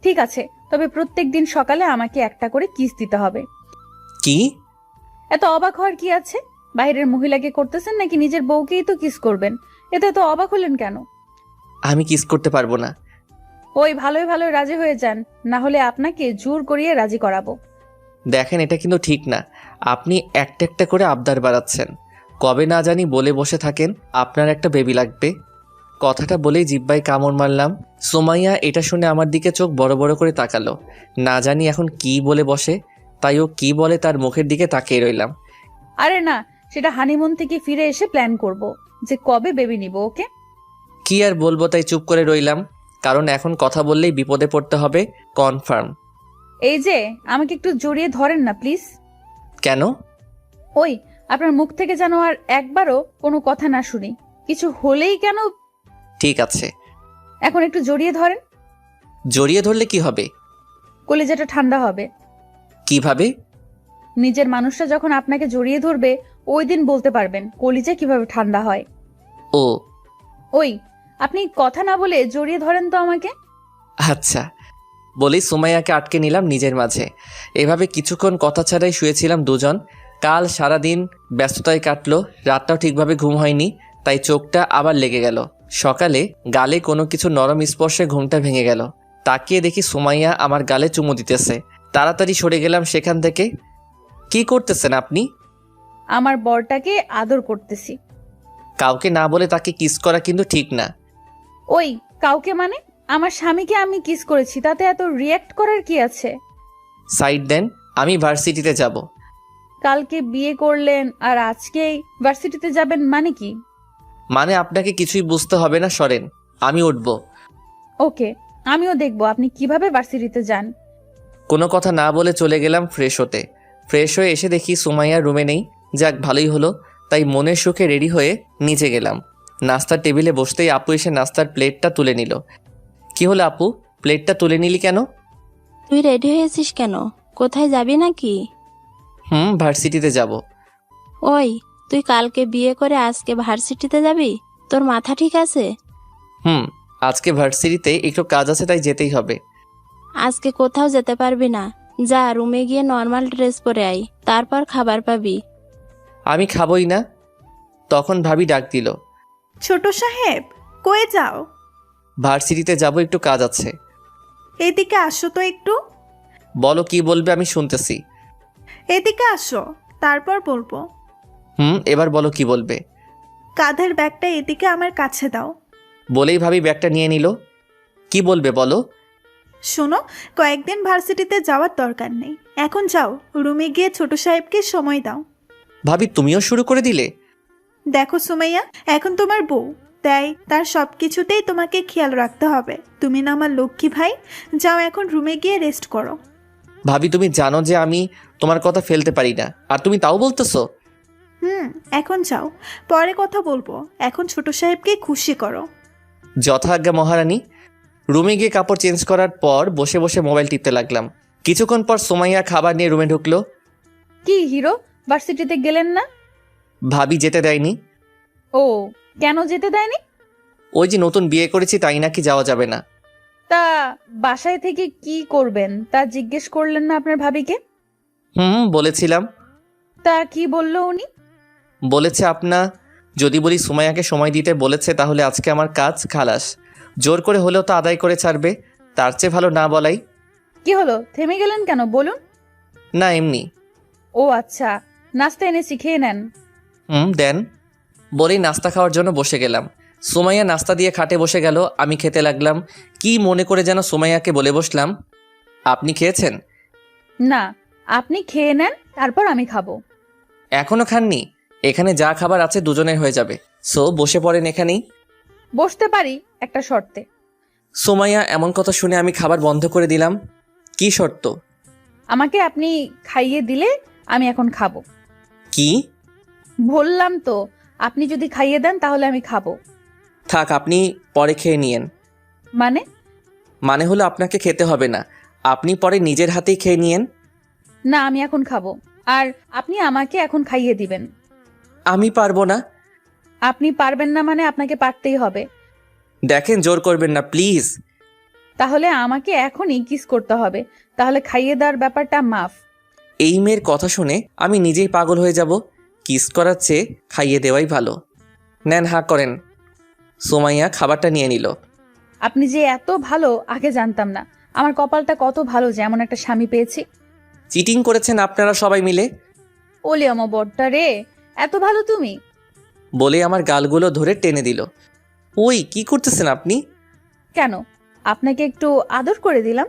ঠিক আছে, তবে প্রত্যেকদিন সকালে আমাকে একটা করে কিস দিতে হবে। কি? এত অবাক হওয়ার কি আছে? বাইরের মহিলাকে করতেছেন নাকি নিজের বউকেই তো কিস করবেন? এতে তো অবাক হলেন কেন? আমি কিস করতে পারবো না। ওই ভালোই ভালোই রাজি হয়ে যান, না হলে আপনাকে জোর করিয়ে রাজি করাবো। দেখেন, এটা কিন্তু ঠিক না। আপনি একটা একটা করে আবদার বাড়াচ্ছেন। কবে না জানি বলে বসে থাকেন আপনার একটা বেবি লাগবে। কথাটা বলেই জিব্বায় কামড় মারলাম। সুমাইয়া এটা শুনে আমার দিকে চোখ বড় বড় করে তাকালো। না জানি এখন কি বলে বসে, তাই ও কি বলে তার মুখের দিকে তাকিয়ে রইলাম। আরে না, সেটা হানিমুন থেকে ফিরে এসে প্ল্যান করব যে কবে বেবি নিব, ওকে? কি আর বলবো, তাই চুপ করে রইলাম। কারণ এখন কথা বললেই বিপদে পড়তে হবে, কনফার্ম। এই যে, আমাকে একটু জড়িয়ে ধরেন না প্লিজ। কেন? ওই, আপনার মুখ থেকে যেন আর একবারও কোনো কথা না শুনি। কিছু হলেই কেন। ঠিক আছে। এখন একটু জড়িয়ে ধরেন। জড়িয়ে ধরলে কি হবে? কলিজাটা ঠান্ডা হবে। কিভাবে? নিজের মানুষটা যখন আপনাকে জড়িয়ে ধরবে, ওই দিন বলতে পারবেন কলিজা কিভাবে ঠান্ডা হয়। ও ওই, আপনি কথা না বলে জড়িয়ে ধরেন তো আমাকে। আচ্ছা। বলেই সুমাইয়াকে আটকে নিলাম নিজের মাঝে। এভাবে কিছুক্ষণ কথা ছাড়াই শুয়েছিলাম দুজন। কাল সারাদিন ব্যস্ততায় কাটলো, রাতটাও ঠিকভাবে ঘুম হয়নি, তাই চোখটা আবার লেগে গেল। সকালে গালে কোনো কিছু নরম স্পর্শে ঘুমটা ভেঙে গেল। তাকিয়ে দেখি সুমাইয়া আমার গালে চুমু দিতেছে। তাড়াতাড়ি সরে গেলাম সেখান থেকে। কি করতেছেন আপনি? আমার বরটাকে আদর করতেছি। কাউকে না বলে তাকে কিস করা কিন্তু ঠিক না। ওই, কাউকে মানে? আমার স্বামীকে আমি কিস করেছি, তাতে এত রিয়্যাক্ট করার কি আছে? সাইড দেন, আমি ভার্সিটিতে যাব। কালকে বিয়ে করলেন আর আজকেই ভার্সিটিতে যাবেন মানে কি? মানে আপনাকে কিছুই বুঝতে হবে না, সরেন, আমি উঠব। ওকে, আমিও দেখবো আপনি কিভাবে ভার্সিটিতে যান। কোনো কথা না বলে চলে গেলাম ফ্রেশ হতে। ফ্রেশ হয়ে এসে দেখি সুমাইয়ার রুমে নেই। যাক, ভালোই হলো। তাই মনের সুখে রেডি হয়ে নিচে গেলাম। নাস্তার টেবিলে বসতেই আপু এসে নাস্তার প্লেটটা তুলে নিল। কি হলো আপু, প্লেটটা তুলে নিলি কেন? তুই রেডি হয়েছিস কেন? কোথায় যাবি নাকি? ভার্সিটিতে যাব। ওই, তুই কালকে বিয়ে করে আজকে ভার্সিটিতে যাবি? তোর মাথা ঠিক আছে? আজকে ভার্সিটিতে একটু কাজ আছে, তাই যেতেই হবে। আজকে কোথাও যেতে পারবি না। যা, রুমে গিয়ে নর্মাল ড্রেস পরে আয়, তারপর খাবার পাবি। আমি খাবই না। তখন ভাবি ডাক দিল। ছোট সাহেব, কই যাও? ভার্সিটিতে যাব, একটু কাজ আছে। এদিকে আসো তো একটু। বলো, কি বলবে, আমি শুনতেছি। এদিকে আসো, তারপর বলবো। এবার বলো কি বলবে। কাঁধের ব্যাগটা এদিকে আমার কাছে দাও। বলেই ভাবি ব্যাগটা নিয়ে নিল। কি বলবে বলো। শোনো, কয়েকদিন ভার্সিটিতে যাওয়ার দরকার নেই। এখন যাও, রুমে গিয়ে ছোট সাহেবকে সময় দাও। ভাবি, তুমিও শুরু করে দিলে? দেখো সুমাইয়া, এখন তোমার বউ, তাই তার সব কিছুতেই তোমাকে খেয়াল রাখতে হবে। তুমি না আমার লক্ষ্মী ভাই? যাও এখন রুমে গিয়ে রেস্ট করো। ভাবি, তুমি জানো যে আমি তোমার কথা ফেলতে পারি না, আর তুমি তাও বলতেছো। এখন যাও, পরে কথা বলবো। এখন ছোট সাহেবকে খুশি করো। যথাজ্ঞা মহারানী। রুমে গিয়ে কাপড় চেঞ্জ করার পর বসে বসে মোবাইল টিপতে লাগলাম। কিছুক্ষণ পর সুমাইয়া খাবার নিয়ে রুমে ঢুকলো। কি হিরো, ভার্সিটিতে গেলেন না? ভাবি যেতে দেয়নি। ও, কেন যেতে দেয়নি? ওই যে নতুন বিয়ে করেছি, তাই নাকি যাওয়া যাবে না। তা বাসায় থেকে কি করবেন তা জিজ্ঞেস করলেন না আপনার ভাবিকে? বলেছিলাম। তা কি বললো উনি? বলেছে যদি বলি সুমাইয়াকে সময় দিতে বলেছে, তাহলে আজকে আমার কাজ খালাস। জোর করে হলেও তো আদায় করে ছাড়বে, তার চেয়ে ভালো না বলাই। কি হলো, থেমে গেলেন কেন, বলুন। না, এমনি। ও আচ্ছা, নাস্তা এনেছি, খেয়ে নেন। দেন। বলেই নাস্তা খাওয়ার জন্য বসে গেলাম। সুমাইয়া নাস্তা দিয়ে খাটে বসে গেল, আমি খেতে লাগলাম। কি মনে করে যেন সুমাইয়াকে বলে বসলাম, আপনি খেয়েছেন? না, আপনি খেয়ে নেন, তারপর আমি খাবো। এখনো খাননি? এখানে যা খাবার আছে দুজনের হয়ে যাবে, সো বসে পড়েন এখানেই। বসতে পারি, একটা শর্তে। সুমাইয়া এমন কথা শুনে আমি খাবার বন্ধ করে দিলাম। কি শর্ত? আমাকে আপনি খাইয়ে দিলে আমি এখন খাবো। কি? বললাম তো, আপনি যদি খাইয়ে দেন তাহলে আমি খাবো। থাক, আপনি পরে খেয়ে নিয়েন। মানে? মানে হলো আপনাকে খেতে হবে না, আপনি পরে নিজের হাতেই খেয়ে নিয়েন। না, আমি এখন খাবো। আর আপনি আমাকে এখন খাইয়ে দিবেন। আমি পারবো না। আপনি পারবেন না মানে আপনাকে পারতেই হবে। দেখেন, জোর করবেন না প্লিজ। তাহলে আমাকে এখনই কিস করতে হবে, তাহলে খাইয়ে দেওয়ার ব্যাপারটা মাফ। এই মেয়ের কথা শুনে আমি নিজেই পাগল হয়ে যাব। কিস করার চেয়ে খাইয়ে দেওয়াই ভালো। নেন, হাঁ করেন। সুমাইয়া খাবারটা নিয়ে নিল। আপনি যে এত ভালো আগে জানতাম না। আমার কপালটা কত ভালো যে এমন একটা স্বামী পেয়েছি। চিটিং করেছেন আপনারা সবাই মিলে। ওলে আমার বড়টা রে, এত ভালো তুমি। বলে আমার গালগুলো ধরে টেনে দিল। ওই কি করতেছেন আপনি? কেন? আপনাকে একটু আদর করে দিলাম।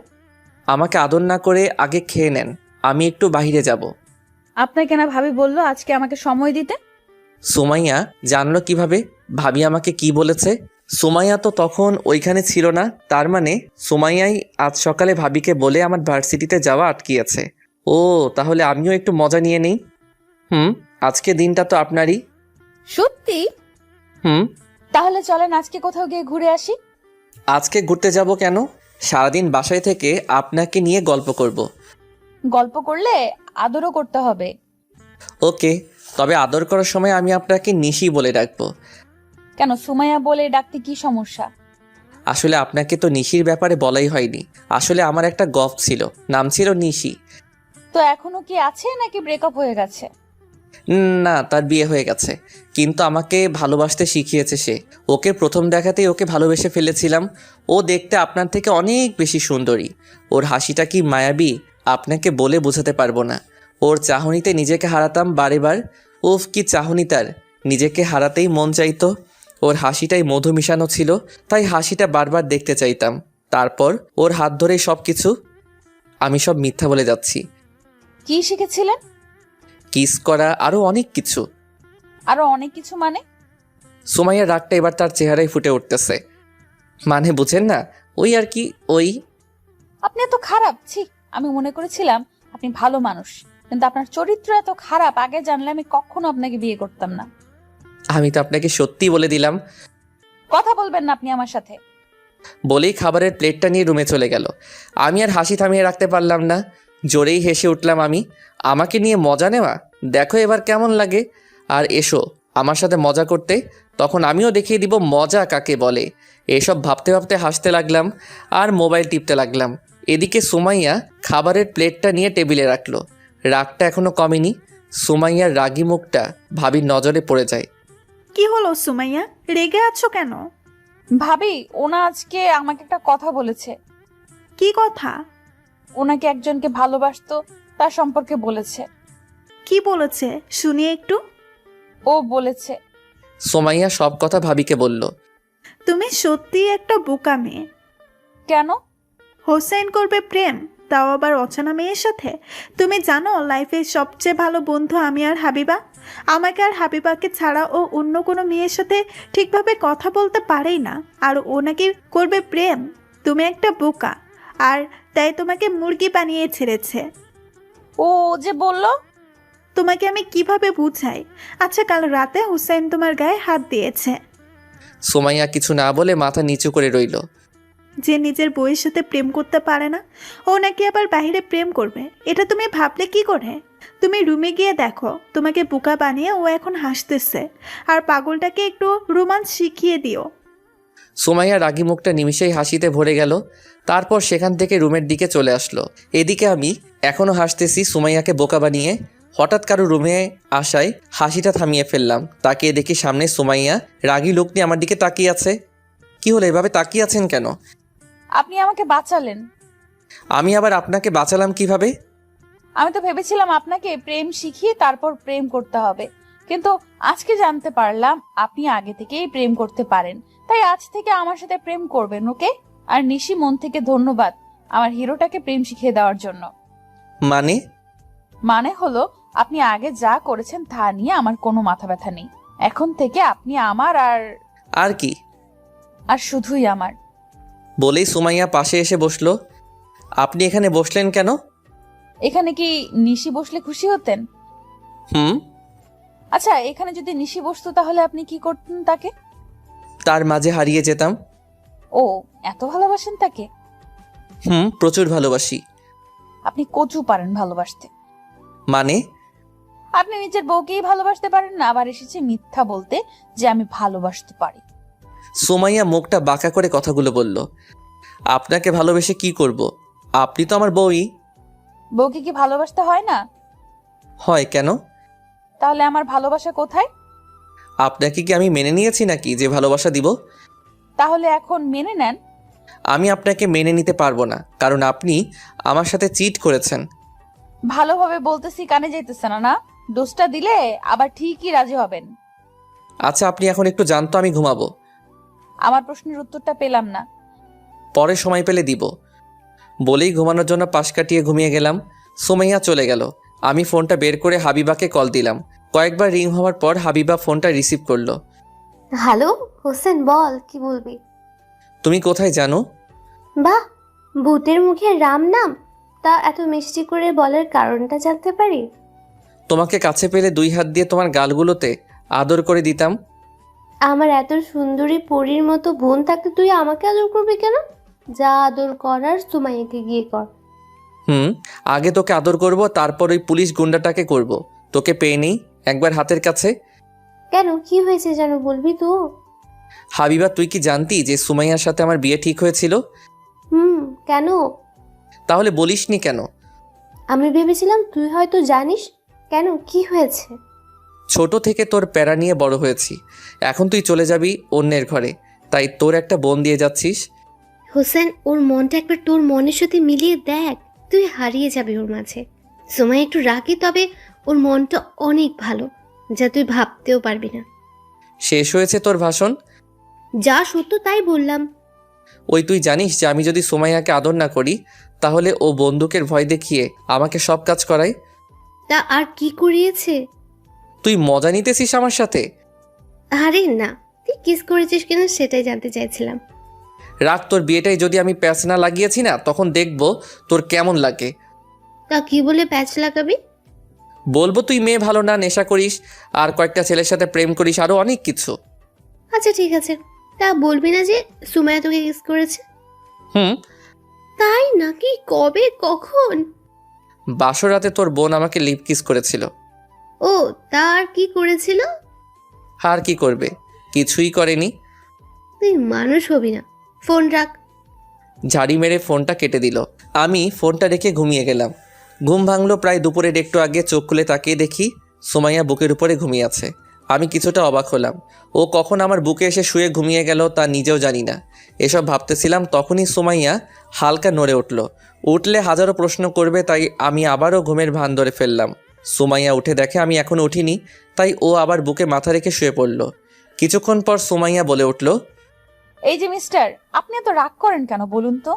আমাকে আদর না করে আগে খেয়ে নেন, আমি একটু বাইরে যাব। আপনাকে না ভাবি বললো আজকে আমাকে সময় দিতে। সুমাইয়া জানলো কিভাবে ভাবি আমাকে কি বলেছে? সুমাইয়া তো তখন ওইখানে ছিল না, তার মানে সুমাইয়াই আজ সকালে ভাবিকে বলে আমার ভার্সিটিতে যাওয়া আটকিয়েছে। ও, তাহলে আমিও একটু মজা নিয়ে নেই। আজকে দিনটা তো আপনারই। সত্যি? হুম। তাহলে চলেন আজকে কোথাও গিয়ে ঘুরে আসি। আজকে ঘুরতে যাব কেন? সারাদিন বাসায় থেকে আপনাকে নিয়ে গল্প করব। গল্প করলে আদরও করতে হবে। ওকে, তবে আদর করার সময় আমি আপনাকে নিশি বলে ডাকবো। কেন সুমাইয়া বলে ডাকতে কি সমস্যা? আসলে আপনাকে তো নিশির ব্যাপারে বলাই হয়নি। আসলে আমার একটা গফ ছিল, নাম ছিল নিশি। তো এখনো কি আছে নাকি ব্রেকআপ হয়ে গেছে? না, তার বিয়ে হয়ে গেছে, কিন্তু আমাকে ভালোবাসতে শিখিয়েছে সে। ওকে প্রথম দেখাতেই ওকে ভালোবেসে ফেলেছিলাম। ও দেখতে আপনার থেকে অনেক বেশি সুন্দরী। ওর হাসিটা কি মায়াবী, আপনাকে বলে বোঝাতে পারবো না। ওর চাহনিতে নিজেকে হারাতাম বারেবার। উফ, কি চাহনি তার! নিজেকে হারাতেই মন চাইতো। ওর হাসিটাই মধু মিশানো ছিল, তাই হাসিটা বারবার দেখতে চাইতাম। তারপর ওর হাত ধরেই সব কিছু। আমি সব মিথ্যা বলে যাচ্ছি। কি শিখেছিলেন? কিস করা, আরও অনেক কিছু। আরো অনেক কিছু মানে? সুমাইয়ার রাগটা এবার তার চেহারায় ফুটে উঠতেছে। মানে বুঝেন না, ওই আর কি, ওই। আপনি এত খারাপ! ছি, আমি মনে করেছিলাম আপনি ভালো মানুষ, কিন্তু আপনার চরিত্র এত খারাপ। আগে জানলে আমি কখনো আপনাকে বিয়ে করতাম না। আমি তো আপনাকে সত্যি বলে দিলাম। কথা বলবেন না আপনি আমার সাথে। বলেই খাবারের প্লেটটা নিয়ে রুমে চলে গেল। আমি আর হাসি থামিয়ে রাখতে পারলাম না, জোরেই হেসে উঠলাম আমি। আমাকে নিয়ে মজা নেওয়া, দেখো এবার কেমন লাগে। আর এসো আমার সাথে মজা করতে, তখন আমিও দেখিয়ে দিব মজা কাকে বলে। এসব ভাবতে ভাবতে হাসতে লাগলাম আর মোবাইল টিপতে লাগলাম। এদিকে সুমাইয়া খাবারের প্লেটটা নিয়ে টেবিলে রাখলো। রাগটা এখনো কমেনি। সুমাইয়ার রাগী মুখটা ভাবির নজরে পড়ে যায়। কি হলো সুমাইয়া, রেগে আছো কেন? ভাবি, ওনা আজকে আমাকে একটা কথা বলেছে। কি কথা? ওনাকে একজনকে ভালোবাসতো, তার সম্পর্কে বলেছে। কি বলেছে শুনি একটু। ও বলেছে। সুমাইয়া সব কথা ভাবিকে বলল। তুমি সত্যিই একটা বোকা মেয়ে। কেন? হোসেন করবে প্রেম, তাও আবার অচেনা মেয়ের সাথে? তুমি জানো লাইফের সবচেয়ে ভালো বন্ধু আমি আর হাবিবা। আমাকে আর হাবিবাকে ছাড়া ও অন্য কোনো মেয়ের সাথে ঠিকভাবে কথা বলতে পারেই না, আর ও নাকি করবে প্রেম। তুমি একটা বোকা, আর তাই তোমাকে মুরগি বানিয়ে ছেড়েছে। ও যে বলল। তোমাকে আমি কিভাবে বুঝাই? আচ্ছা, কাল রাতে হুসেন তোমার গায়ে হাত দিয়েছে। সুমাইয়া কিছু না বলে মাথা নিচু করে রইল। যে নিজের বউয়ের সাথে প্রেম করতে পারে না, ও নাকি আবার বাইরে প্রেম করবে, এটা তুমি ভাবলে কি করে? তুমি রুমে গিয়ে দেখো, তোমাকে বোকা বানিয়ে ও এখন হাসতেছে। আর পাগলটাকে একটু রোমান্স শিখিয়ে দিও। সুমাইয়ার রাগী মুখটা নিমিষেই হাসিতে ভরে গেল। তারপর সেখান থেকে রুমের দিকে চলে আসলো। এদিকে আমি এখনও হাসতেছি সুমাইয়াকে বোকা বানিয়ে। হঠাৎ কারো রুমে আসায় হাসিটা থামিয়ে ফেললাম। তাকিয়ে দেখি সামনে সুমাইয়া রাগী লোক নিয়ে আমার দিকে তাকিয়ে আছে। কি হলো, এভাবে তাকিয়ে আছেন কেন? আপনি আমাকে বাঁচালেন। আমি আবার আপনাকে বাঁচালাম কিভাবে? আমি তো ভেবেছিলাম আপনাকে প্রেম শিখিয়ে তারপর প্রেম করতে হবে, কিন্তু আজকে জানতে পারলাম আপনি আগে থেকেই প্রেম করতে পারেন। তাই আজ থেকে আমার সাথে প্রেম করবেন, ওকে? আর নিশি, মন থেকে ধন্যবাদ আমার হিরোটাকে প্রেম শিখিয়ে দেওয়ার জন্য। মানে হলো, আপনি আগে যা করেছেন তা নিয়ে আমার কোনো মাথা ব্যথা নেই। এখন থেকে আপনি আমার আর কি? আর শুধুই আমার। বলেই সুমাইয়া পাশে এসে বসলো। আপনি এখানে বসলেন কেন? এখানে কি নিশি বসলে খুশি হতেন? আচ্ছা, এখানে যদি নিশি বসতো তাহলে আপনি কি করতেন তাকে? তার মাঝে হারিয়ে যেতাম। ও, এত ভালোবাসেন তাকে? প্রচুর ভালোবাসি। আপনি কচু পারেন ভালোবাসতে। মানে? আপনি নিজের বউকেই ভালোবাসতে পারেন না, আবার এসেছে মিথ্যা বলতে যে আমি ভালোবাসতে পারি। সুমাইয়া মুখটা বাঁকা করে কথাগুলো বলল। আপনাকে ভালোবেসে কি করব? আপনি তো আমার বউই। বউকে কি ভালোবাসতে হয় না? হয় কেন? তাহলে আমার ভালোবাসা কোথায়? আপনাকে কি আমি মেনে নিয়েছি নাকি যে ভালোবাসা দিব? তাহলে এখন মেনে নেন। আমি আপনাকে মেনে নিতে পারবো না, কারণ আপনি আমার সাথে চিট করেছেন। ভালোভাবে বলতেছি, কানে যাইতেছে না না? দোষটা দিলে আবার ঠিকই রাজি হবেন। আচ্ছা, আপনি এখন একটু জানতো, আমি ঘুমাবো। আমার প্রশ্নের উত্তরটা পেলাম না। পরে সময় পেলে দিব। বলেই ঘুমানোর জন্য পাশ কাটিয়ে ঘুমিয়ে গেলাম। সুমাইয়া চলে গেল। আমি ফোনটা বের করে হাবিবাকে কল দিলাম। কয়েকবার রিং হওয়ার পর হাবিবা ফোনটা রিসিভ করলো। হ্যালো হোসেন, বল কি বলবি? তুমি কোথায় জানো? বাহ, ভূতের মুখে রাম নাম। তা এত মিষ্টি করে বলার কারণটা জানতে পারি? তোমাকে কাছে পেলে 2 হাত দিয়ে তোমার গালগুলোতে আদর করে দিতাম। আমার এত সুন্দরী পরীর মতো বোন থাকতে তুই আমাকে আদর করবি কেন? যা আদর করার সুমাইয়াকে গিয়ে কর। আগে তোকে আদর করব, তারপর ওই পুলিশ গুন্ডাটাকে করব। তোকে পেয়ে নেই একবার হাতের কাছে। কেন, কি হয়েছে যেন বলবি তো? হাবিবা, তুই কি জানতি যে সুমাইয়ার সাথে আমার বিয়ে ঠিক হয়েছিল? কেন? তাহলে বলিসনি কেন? আমি ভেবেছিলাম তুই হয়তো জানিস। কেন, কি হয়েছে? ছোট থেকে তোর প্যারা নিয়ে বড় হয়েছি, এখন তুই চলে যাবি অন্যের ঘরে, তাই তোর একটা বোন দিয়ে যাচ্ছিস। হোসেন, ওর মনটা একবার তোর মনের সাথে মিলিয়ে দেখ, তুই হারিয়ে যাবি ওর মাঝে। সময় একটু রাখি, তবে ওর মনটা অনেক ভালো, যা তুই ভাবতেও পারবি না। শেষ হয়েছে তোর ভাষণ? যা সত্য তাই বললাম। ওই তুই জানিস যে আমি যদি সুমাইয়াকে আদর না করি তাহলে ও বন্দুকের ভয় দেখিয়ে আমাকে সব কাজ করায়। তা আর কি করিয়েছে? তুই মজা নিতেছিস আমার সাথে? আরে না, তুই কিস করেছিস কিনা সেটাই জানতে চাইছিলাম। রাখ, তোর বিয়েটাই যদি আমি প্যাচ না লাগিয়েছি না, তখন দেখবো তোর কেমন লাগে। তা কি বলে প্যাচ লাগাবি? বলবো তুই মেয়ে ভালো না, নেশা করিস, আর কয়েকটা ছেলের সাথে প্রেম করিস, আরো অনেক কিছু। আচ্ছা ঠিক আছে, তা বলবি না যে সুমাইয়া তোকে কিস করেছে? তাই নাকি? কবে, কখন? বাসরাতে তোর বোন আমাকে লিপ কিস করেছিল। ও, তার কি করেছিল? আর কি করবে, কিছুই করেনি। তুই মানুষ হবি না, ফোন রাখ। ঝাড়ি মেরে ফোনটা কেটে দিল। আমি ফোনটা রেখে ঘুমিয়ে গেলাম। ঘুম ভাঙলো প্রায় দুপুরের একটু আগে। চোখ খুলে তাকিয়ে দেখি সুমাইয়া বুকের উপরে ঘুমিয়ে আছে। আমি কিছুটা অবাক হলাম। ও কখন আমার বুকে এসে শুয়ে ঘুমিয়ে গেল তা নিজেও জানি না। এসব ভাবতেছিলাম, তখনই সুমাইয়া হালকা নড়ে উঠলে হাজারো প্রশ্ন করবে, তাই আমি আবারও ঘুমের ভান ধরে ফেললাম। সুমাইয়া উঠে দেখে আমি এখনো উঠিনি, তাই ও আবার বুকে মাথা রেখে শুয়ে পড়ল। কিছুক্ষণ পর সুমাইয়া বলে উঠল, এই যে মিস্টার, আপনি এত রাগ করেন কেন বলুন তো?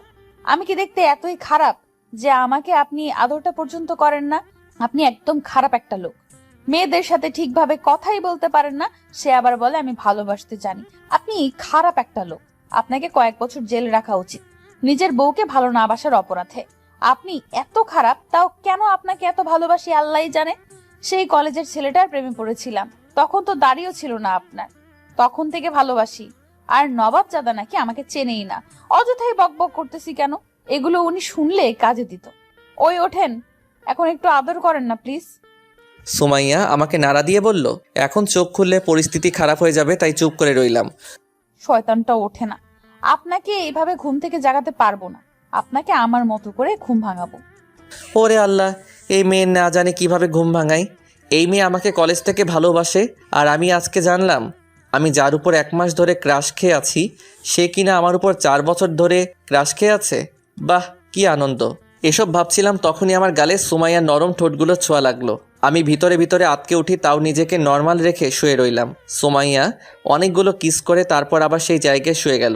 আমি কি দেখতে এতই খারাপ যে আমাকে আপনি আদরটা পর্যন্ত করেন না? আপনি একদম খারাপ একটা লোক। মেয়েদের সাথে ঠিকভাবে কথাই বলতে পারেন না, সে আবার বলে আমি ভালোবাসতে জানি। আপনি খারাপ একটা লোক। আপনাকে কয়েক বছর জেল রাখা উচিত নিজের বউকে ভালো না বাসার অপরাধে। আপনি এত খারাপ, তাও কেন আপনাকে এত ভালোবাসি আল্লাহই জানে। সেই কলেজের ছেলেটার প্রেমে পড়েছিলাম, তখন তো দাড়িও ছিল না আপনার, তখন থেকে ভালোবাসি। আর নবাব জাদা নাকি আমাকে চেনেই না। অযথাই বকবক করতেছি কেন? এগুলো উনি শুনলে কাজে দিত। ওই ওঠেন, এখন একটু আদর করেন না প্লিজ। সুমাইয়া আমাকে নাড়া দিয়ে বলল, এখন চোখ খুললে পরিস্থিতি খারাপ হয়ে যাবে, তাই চুপ করে রইলাম। শয়তানটা ওঠে না। আপনাকে এইভাবে ঘুম থেকে জাগাতে পারবো না, আপনাকে আমার মতো করে ঘুম ভাঙাবো। ওরে আল্লাহ, এই মেয়ে না জানে কিভাবে ঘুম ভাঙাই। এই মেয়ে আমাকে কলেজ থেকে ভালোবাসে, আর আমি আজকে জানলাম আমি যার উপর 1 মাস ধরে ক্রাশ খেয়ে আছি সে কিনা আমার উপর 4 বছর ধরে ক্রাশ খেয়ে আছে। বাহ, কি আনন্দ। এসব ভাবছিলাম, তখনই আমার গালে সুমাইয়ার নরম ঠোঁটগুলো ছোঁয়া লাগলো। আমি ভিতরে ভিতরে আটকে উঠি, তাও নিজেকে নর্মাল রেখে শুয়ে রইলাম। সুমাইয়া অনেকগুলো কিস করে তারপর আবার সেই জায়গায় শুয়ে গেল।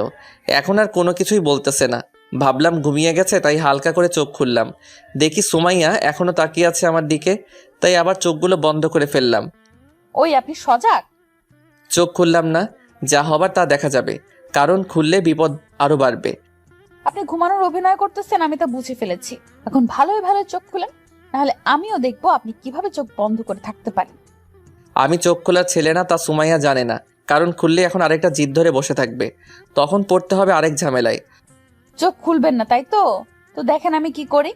এখন আর কোনো কিছুই বলতেছে না। ভাবলাম ঘুমিয়ে গেছে, তাই হালকা করে চোখ খুললাম। দেখি সুমাইয়া এখনো তাকিয়ে আছে আমার দিকে, তাই আবার চোখগুলো বন্ধ করে ফেললাম। ওই আপনি সজাগ? চোখ খুললাম না, যা হবার তা দেখা যাবে, কারণ খুললে বিপদ আরো বাড়বে। আপনি ঘুমানোর অভিনয় করতেছেন, আমি তা বুঝে ফেলেছি। এখন ভালোই ভালো চোখ খুলেন, নাহলে আমিও দেখবো আপনি কিভাবে চোখ বন্ধ করে থাকতে পারেন। আমি চোখ খোলার ছেলে না, তা সুমাইয়া জানে না, কারণ খুললে এখন আরেকটা জিদ ধরে বসে থাকবে, তখন পড়তে হবে আরেক ঝামেলায়। চোখ খুলবেন না তাই তো? তো দেখেন আমি কি করি।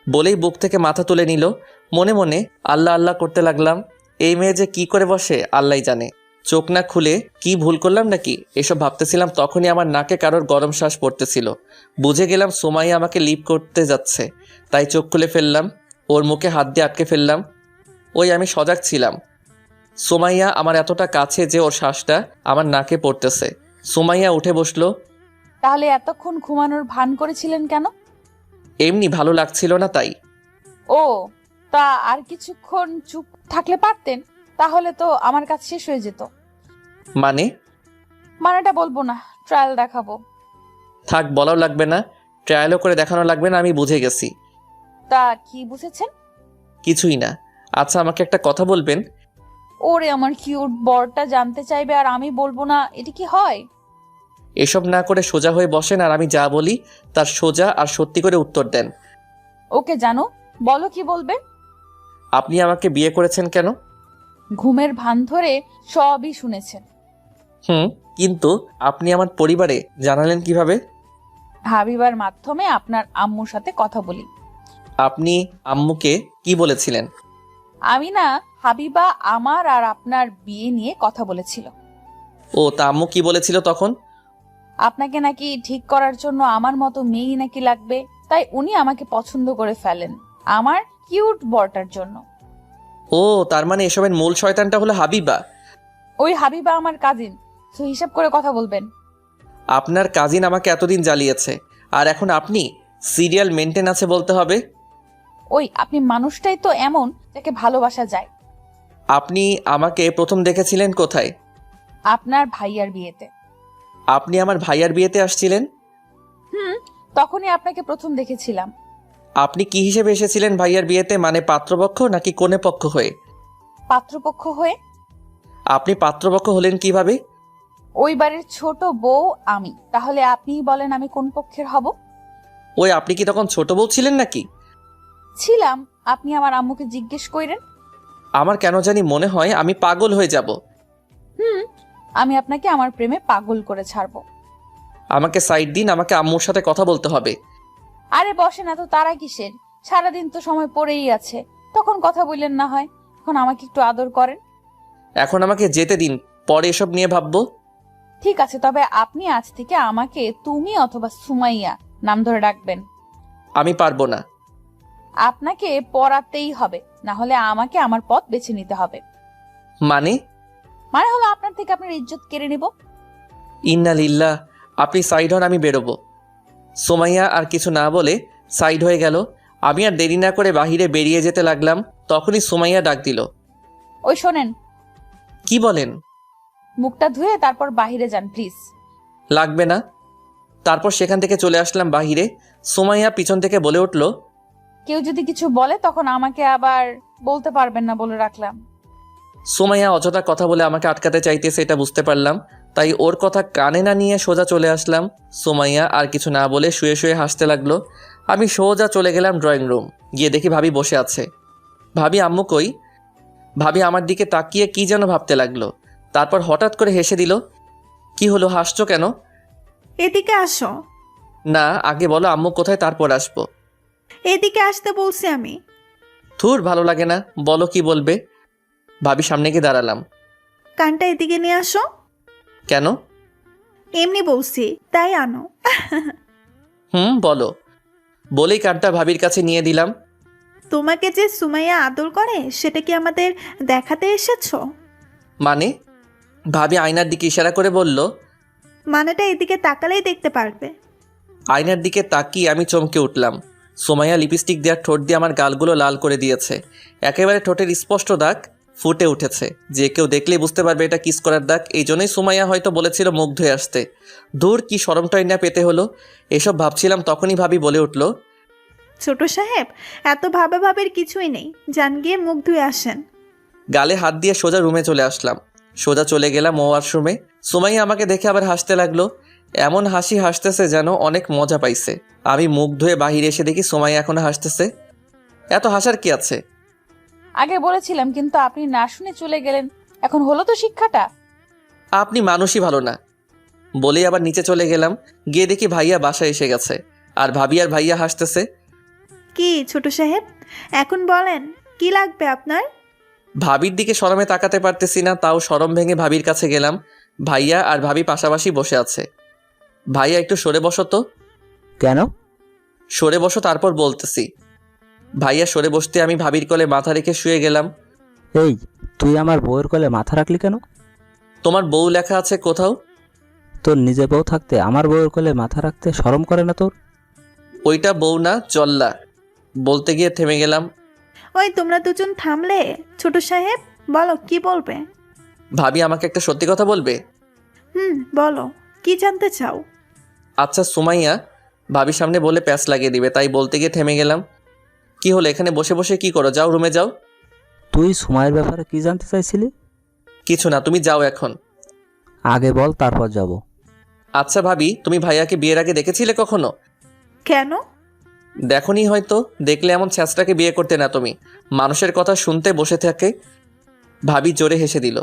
বলেই বুক থেকে মাথা তুলে নিল। মনে মনে আল্লাহ আল্লাহ করতে লাগলাম। এই মেয়ে যে কি করে বসে আল্লাহই জানে। চোখ না খুলে কি ভুল করলাম নাকি এসব ভাবতেছিলাম, তখনই আমার নাকে কারোর গরম শ্বাস পড়তেছিল। বুঝে গেলাম সুমাইয়া আমাকে লিপ করতে যাচ্ছে, তাই চোখ খুলে ফেললাম, ওর মুখে হাত দিয়ে আটকে ফেললাম। ওই আমি সজাগ ছিলাম। সুমাইয়া আমার এতটা কাছে যে ওর শ্বাসটা আমার নাকে পড়তেছে। সুমাইয়া উঠে বসলো। তাহলে এতক্ষণ ঘুমানোর ভান করেছিলেন কেন? এমনি ভালো লাগছিল না তাই। ও, তা আর কিছুক্ষণ চুপ থাকলে পারতেন, তাহলে তো আমার কাজ শেষ হয়ে যেত। মানেটা বলবো না, ট্রায়াল দেখাবো। থাক, বলাও লাগবে না, ট্রায়ালও করে দেখানো লাগবে না, আমি বুঝে গেছি। তা কি বুঝেছেন? কিছুই না। আচ্ছা, আমাকে একটা কথা বলবেন? ওরে আমার কিউট বরটা জানতে চাইবে আর আমি বলবো না, এটা কি হয়? এসব না করে সোজা হয়ে বসেন, আর আমি যা বলি তার সোজা আর সত্যি করে উত্তর দেন। ওকে জানো, বলো কি বলবে। আপনি আমাকে বিয়ে করেছেন কেন? ঘুমের ভান ধরে সবই শুনেছেন। কিন্তু আপনি আমার পরিবারে জানালেন কিভাবে? হাবিবার মাধ্যমে আপনার আম্মুর সাথে কথা বলি। আপনি আম্মুকে কি বলেছিলেন? আমি না, হাবিবা আমার আর আপনার বিয়ে নিয়ে কথা বলেছিল। ও, তা আম্মু কি বলেছিল তখন? আপনাকে নাকি ঠিক করার জন্য আমার মতো মেয়েই নাকি লাগবে, তাই উনি আমাকে পছন্দ করে ফেলেন আমার কিউট বরটার জন্য। ও, তার মানে এসবের মূল শয়তানটা হলো হাবিবা। ওই হাবিবা আমার কাজিন, তো হিসাব করে কথা বলবেন। আপনার কাজিন আমাকে এতদিন জ্বালিয়েছে, আর এখন আপনি সিরিয়াল মেনটেন আছে বলতে হবে। ওই আপনি মানুষটাই তো এমন যাকে ভালোবাসা যায়। আপনি আমাকে প্রথম দেখেছিলেন কোথায়? আপনার ভাইয়ার বিয়েতে। আপনি আমার ভাইয়ার বিয়েতে আসছিলেন? তখনই আপনাকে প্রথম দেখেছিলাম। আপনি কি হিসেবে এসেছিলেন ভাইয়ার বিয়েতে, মানে পাত্রপক্ষ নাকি কনে পক্ষ হয়ে? পাত্রপক্ষ হয়ে। আপনি পাত্রপক্ষ হলেন কিভাবে? ওই বাড়ির ছোট বউ আমি, তাহলে আপনিই বলেন আমি কোন পক্ষের হব? ওই আপনি কি তখন ছোট বউ ছিলেন নাকি? ছিলাম, আপনি আমার আম্মুকে জিজ্ঞেস করেন। আমার কেন জানি মনে হয় আমি পাগল হয়ে যাব। আমি আপনাকে আমার প্রেমে পাগল করে ছাড়বো। আমাকে সাইড দিন, আমাকে আম্মুর সাথে কথা বলতে হবে। আরে বসেন, এত তারা কিসের? সারাদিন তো সময় পড়েই আছে, তখন কথা বললেন না হয়। এখন আমাকে একটু আদর করেন। এখন আমাকে যেতে দিন, পরে এসব নিয়ে ভাববো। ঠিক আছে, তবে আপনি আজ থেকে আমাকে তুমি অথবা সুমাইয়া নাম ধরে ডাকবেন। আমি পারবো না। আপনাকে পড়াতেই হবে, না হলে আমাকে আমার পথ বেছে নিতে হবে। মানে হলো আপনার থেকে আপনার ইজ্জত কেড়ে নিব। ইন্না লিল্লাহ। আপনি সাইড হন, আমি বেরোবো। সুমাইয়া আর কিছু না বলে সাইড হয়ে গেল। আমি আর দেরি না করে বাহিরে বেরিয়ে যেতে লাগলাম। তখনই সুমাইয়া ডাক দিল। ওই শোনেন। কি বলেন? মুখটা ধুয়ে তারপর বাহিরে যান প্লিজ। লাগবে না। তারপর সেখান থেকে চলে আসলাম বাহিরে। সুমাইয়া পিছন থেকে বলে উঠল, কেউ যদি কিছু বলে তখন আমাকে আবার বলতে পারবেন না বলে রাখলাম। সুমাইয়া অযথা কথা বলে আমাকে আটকাতে চাইতেছে, এটা বুঝতে পারলাম। তাই ওর কথা কানে না নিয়ে সোজা চলে আসলাম। সুমাইয়া আর কিছু না বলে শুয়ে শুয়ে হাসতে লাগলো। আমি সোজা চলে গেলাম ড্রয়িং রুম। গিয়ে দেখি ভাবি বসে আছে। ভাবি আম্মু কই? ভাবি আমার দিকে তাকিয়ে কি যেন ভাবতে লাগলো। তারপর হঠাৎ করে হেসে দিল। কি হলো, হাসছো কেন? এদিকে আসো। না, আগে বলো আম্মু কোথায়, তারপর আসবো। এদিকে আসতে বলছি আমি। থুর, ভালো লাগে না, বলো কি বলবে। ভাবি সামনে গিয়ে দাঁড়ালাম। কানটা এদিকে নিয়ে আসো। কেন? এমনি বলছি, তাই আনো। বলো। বলেই কানটা ভাবির কাছে নিয়ে দিলাম। তোমাকে যে সুমাইয়া আদর করে সেটা কি আমাদের দেখাতে এসেছো? মানে? ভাবি আয়নার দিকে ইশারা করে বলল। মানেটা এদিকে তাকালেই দেখতে পারবে। আয়নার দিকে তাকিয়ে আমি চমকে উঠলাম। সুমাইয়া লিপস্টিক দেওয়ার ঠোঁট দিয়ে আমার গালগুলো লাল করে দিয়েছে। একেবারে ঠোঁটের স্পষ্ট দাগ ফুটে উঠেছে, যে কেউ দেখলেই বুঝতে পারবে এটা কিস করার দাগ। এই জন্যই সুমাইয়া হয়তো বলেছিল মুখ ধুয়ে আসতে। দূর, কি শরমটাই না পেতে হলো। এসব ভাবছিলাম, তখনই ভাবি বলে উঠল, ছোট সাহেব, এত ভাবের কিছুই নেই, যান গিয়ে মুখ ধুয়ে আসেন। গালে হাত দিয়ে সোজা রুমে চলে আসলাম। সোজা চলে গেলাম ওয়াশরুমে। সুমাইয়া আমাকে দেখে আবার হাসতে লাগলো। এমন হাসি হাসতেছে যেন অনেক মজা পাইছে। আমি মুখ ধুয়ে বাহিরে এসে দেখি সুমাইয়া এখনো হাসতেছে। এত হাসার কি আছে? আগে বলেছিলাম কিন্তু আপনি না শুনে চলে গেলেন। এখন হলো তো শিক্ষাটা। আপনি মানুষই ভালো না বলেই আবার নিচে চলে গেলাম। গিয়ে দেখি ভাইয়া বাসায় এসে গেছে, আর ভাবি আর ভাইয়া হাসতেছে। কি ছোট সাহেব, এখন বলেন কি লাগবে আপনার? ভাবির দিকে শরমে তাকাতে পারতেছি না, তাও শরম ভেঙে ভাবির কাছে গেলাম। ভাইয়া আর ভাবি পাশাপাশি বসে আছে। ভাইয়া একটু সরে বসো তো। কেন? সরে বসো, তারপর বলতেছি। ভাইয়া সরে বসতে আমি ভাবির কোলে মাথা রেখে শুয়ে গেলাম। এই, তুই আমার বউয়ের কোলে মাথা রাখলি কেন? তোমার বউ লেখা আছে কোথাও? তোর নিজে বউ থাকতে আমার বউয়ের কোলে মাথা রাখতে শরম করে না তোর? ওইটা বউ না, জল্লা। বলতে গিয়ে থেমে গেলাম। ওই তোমরা দুজন থামলে। ছোট সাহেব বলো কি বলবে? ভাবি আমাকে একটা সত্যি কথা বলবে? বলো কি জানতে চাও? আচ্ছা সুমাইয়া, ভাবির সামনে বলে প্যাঁচ লাগিয়ে দিবে, তাই বলতে গিয়ে থেমে গেলাম। কি হলো, এখানে বসে বসে কি করো? যাও রুমে যাও। তুই সুমাইয়ের ব্যাপারে কি জানতে চাইছিলি? কিছু না, তুমি যাও এখন। আগে বল, তারপর যাব। আচ্ছা ভাবি, তুমি ভাইয়াকে বিয়ের আগে দেখেছিলে কখনো? কেন? দেখনি হয়তো, দেখলে এমন ছ্যাঁচটাকে বিয়ে করতে না তুমি। মানুষের কথা শুনতে বসে থাকে। ভাবি জোরে হেসে দিল।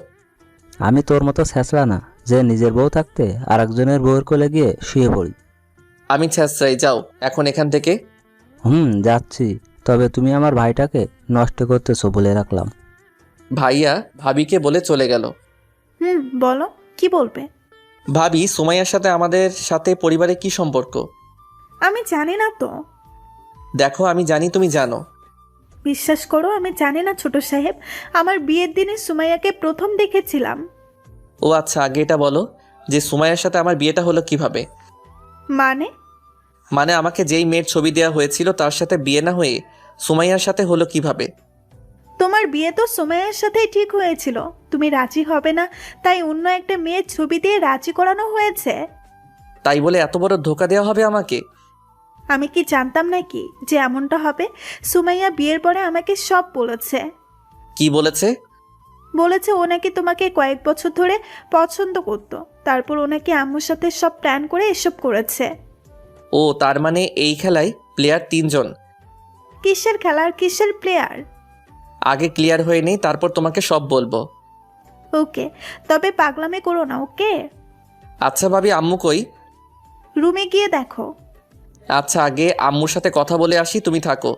আমি তোর মতো ছ্যাঁচড়া না যে নিজের বউ থাকতে আর একজনের বউয়ের কোলে গিয়ে শুয়ে পড়ি। আমি ছ্যাঁচড়াই, যাও এখন এখান থেকে। যাচ্ছি, তবে তুমি আমার ভাইটাকে নষ্ট করতেছো বলে রাখলাম। ভাইয়া ভাবিকে বলে চলে গেল। বলো কি বলবে? ভাবি, সুমাইয়ার সাথে আমাদের সাথে পরিবারে কি সম্পর্ক? আমি জানি না তো। দেখো আমি জানি তুমি জানো। বিশ্বাস করো আমি জানি না ছোট সাহেব। আমার বিয়ের দিনে সুমাইয়াকে প্রথম দেখেছিলাম। ও আচ্ছা, আগে এটা বলো যে সুমাইয়ার সাথে আমার বিয়েটা হলো কিভাবে? মানে আমাকে যেই মেয়ের ছবি দেওয়া হয়েছিল তার সাথে বিয়ে না হয়ে সুমাইয়ার সাথে হলো কিভাবে? তোমার বিয়ে তো সুমাইয়ার সাথেই ঠিক হয়েছিল। তুমি রাজি হবে না, তাই অন্য একটা মেয়ের ছবি দিয়ে রাজি করানো হয়েছে। তাই বলে এত বড় ধোকা দেওয়া হবে আমাকে? আমি কি জানতাম নাকি যে এমনটা হবে? সুমাইয়া বিয়ের পরে আমাকে সব বলেছে। কি বলেছে? বলেছে ও নাকি তোমাকে কয়েক বছর ধরে পছন্দ করত, তারপর ও নাকি আম্মুর সাথে সব প্ল্যান করে এসব করেছে। ও তার মানে এই খেলায় প্লেয়ার 3 জন? কিসের খেলার কিসের প্লেয়ার? আগে ক্লিয়ার হয়ে নেই, তারপর তোমাকে সব বলবো। ওকে, তবে পাগলামি করো না, ওকে? আচ্ছা ভাবি, আম্মু কই? রুমে গিয়ে দেখো। আচ্ছা আগে আম্মুর সাথে কথা বলে আসি, তুমি থাকো।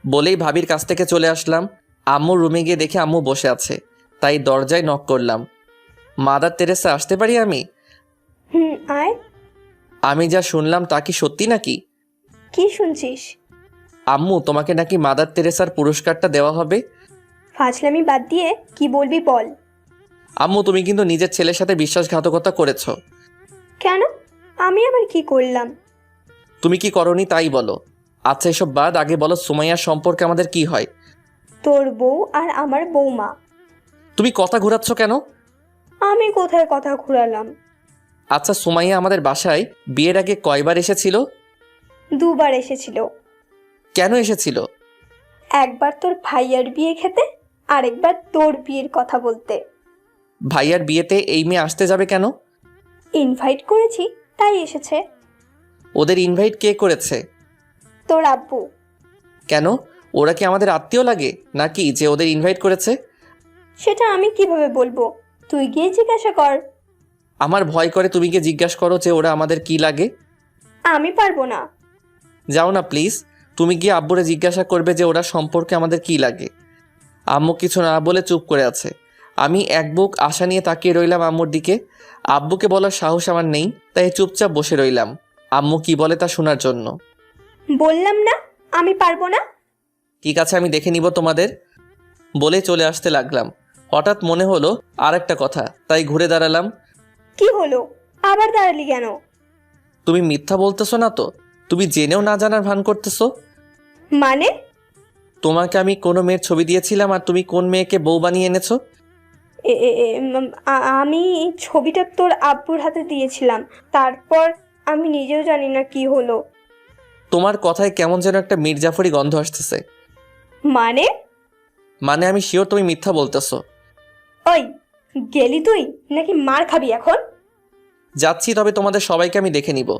বলেই ভাবির কাছ থেকে চলে আসলাম। আম্মুর রুমে গিয়ে দেখে আম্মু বসে আছে, তাই দরজায় নক করলাম। মাদার তেরেসা, আসতে পারি আমি? আয়। আমি যা শুনলাম তা কি সত্যি নাকি? কি শুনছিস? আম্মু, তোমাকে নাকি মাদার তেরেসার পুরস্কারটা দেওয়া হবে। ফাজলামি বাদ দিয়ে কি বলবি বল। আম্মু, তুমি কিন্তু নিজের ছেলের সাথে বিশ্বাসঘাতকতা করেছো। কেন? আমি আবার কি করলাম? তুমি কি করনি তাই বলো। আচ্ছা এসব বাদ, আগে বলো সুমাইয়ার সম্পর্কে আমাদের কি হয়? তোর বউ আর আমার বৌমা। তুমি কথা ঘোরাচ্ছ কেন? আমি কোথায় কথা ঘুরালাম? আচ্ছা সুমাইয়া আমাদের বাসায় বিয়ের আগে কয়বার এসেছিল? 2 বার এসেছিল। কেন এসেছিল? একবার তোর ভাইয়ার বিয়ে খেতে, আরেকবার তোর বিয়ের কথা বলতে। ভাইয়ার বিয়েতে এই মেয়ে আসতে যাবে কেন? ইনভাইট করেছি তাই এসেছে। ওদের ইনভাইট কে করেছে? তোর আব্বু। কেন, ওরা কি আমাদের আত্মীয় লাগে নাকি যে ওদের ইনভাইট করেছে? সেটা আমি কিভাবে বলবো? তুই গিয়ে জিজ্ঞাসা কর। আমার ভয় করে, তুমি গিয়ে জিজ্ঞাসা করো যে ওরা আমাদের কি লাগে। আমি পারবো না। যাও না প্লিজ, তুমি গিয়ে আব্বুরে জিজ্ঞাসা করবে যে ওরা সম্পর্কে আমাদের কি লাগে। আম্মু কিছু না বলে চুপ করে আছে। আমি এক বুক আশা নিয়ে তাকিয়ে রইলাম আম্মুর দিকে। আব্বুকে বলার সাহস আমার নেই, তাই চুপচাপ বসে রইলাম আম্মু কি বলে তা শোনার জন্য। বললাম না আমি পারবো না। ঠিক আছে, আমি দেখে নিব তোমাদের বলে চলে আসতে লাগলাম। হঠাৎ মনে হলো আর একটা কথা, তাই ঘুরে দাঁড়ালাম। কি হলো? আবার দাঁড়ালি কেন? তুমি মিথ্যা বলতেছো না তো? তুমি জেনেও না জানার ভান করতেছো। মানে? তোমাকে আমি কোনো মেয়ের ছবি দিয়েছিলাম আর তুমি কোন মেয়েকে বউ বানিয়ে এনেছো? আমি ছবিটা তোর আব্বুর হাতে দিয়েছিলাম, তারপর আমি নিজেও জানি না কি হলো। তোমার কথায় কেমন যেন একটা মির্জাফরি গন্ধ আসতেছে। মানে আমি শিওর তুমি মিথ্যা বলতেছো। ওই গেলি তুই নাকি মার খাবি এখন? যাচ্ছি, তবে তোমাদের সবাইকে আমি দেখে নিব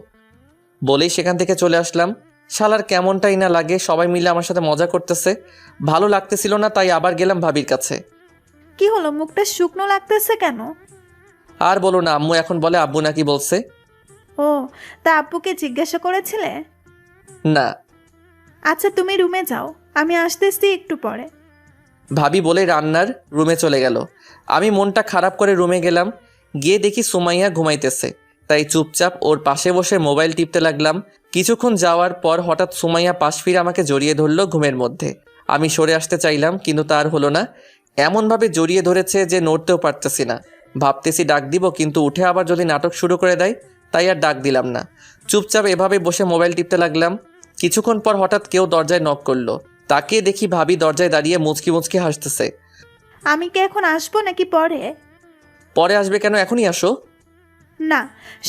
বলেই সেখান থেকে চলে আসলাম। শালার কেমনটাই না লাগে, সবাই মিলে আমার সাথে মজা করতেছে। ভালো লাগতেছিল না, তাই আবার গেলাম ভাবির কাছে। কি হলো, মুখটা শুকনো লাগতেছে কেন? আর বলো না, আম্মু এখন বলে আব্বু নাকি বলছে। ও, তা আব্বুকে জিজ্ঞাসা করেছিলে? না। আচ্ছা তুমি রুমে যাও, আমি আসতেছি একটু পরে। ভাবি বলে রান্নার রুমে চলে গেল। আমি মনটা খারাপ করে রুমে গেলাম। গিয়ে দেখি সুমাইয়া ঘুমাইতেছে, তাই চুপচাপ ওর পাশে বসে মোবাইল টিপতে লাগলাম। কিছুক্ষণ যাওয়ার পর হঠাৎ সুমাইয়া পাশ ফিরে আমাকে জড়িয়ে ধরলো ঘুমের মধ্যে। আমি সরে আসতে চাইলাম, কিন্তু তার হলো না। এমনভাবে জড়িয়ে ধরেছে যে নড়তেও পারতেছি না। ভাবতেছি ডাক দিব, কিন্তু উঠে আবার যদি নাটক শুরু করে দেয়, তাই আর ডাক দিলাম না। চুপচাপ এভাবে বসে মোবাইল টিপতে লাগলাম। কিছুক্ষণ পর হঠাৎ কেউ দরজায় নক করলো। তাকিয়ে দেখি ভাবি দরজায় দাঁড়িয়ে মুচকি মুচকি হাসতেছে। আমি কি এখন আসবো নাকি পরে? পরে আসবে কেন, এখনই আসো। না,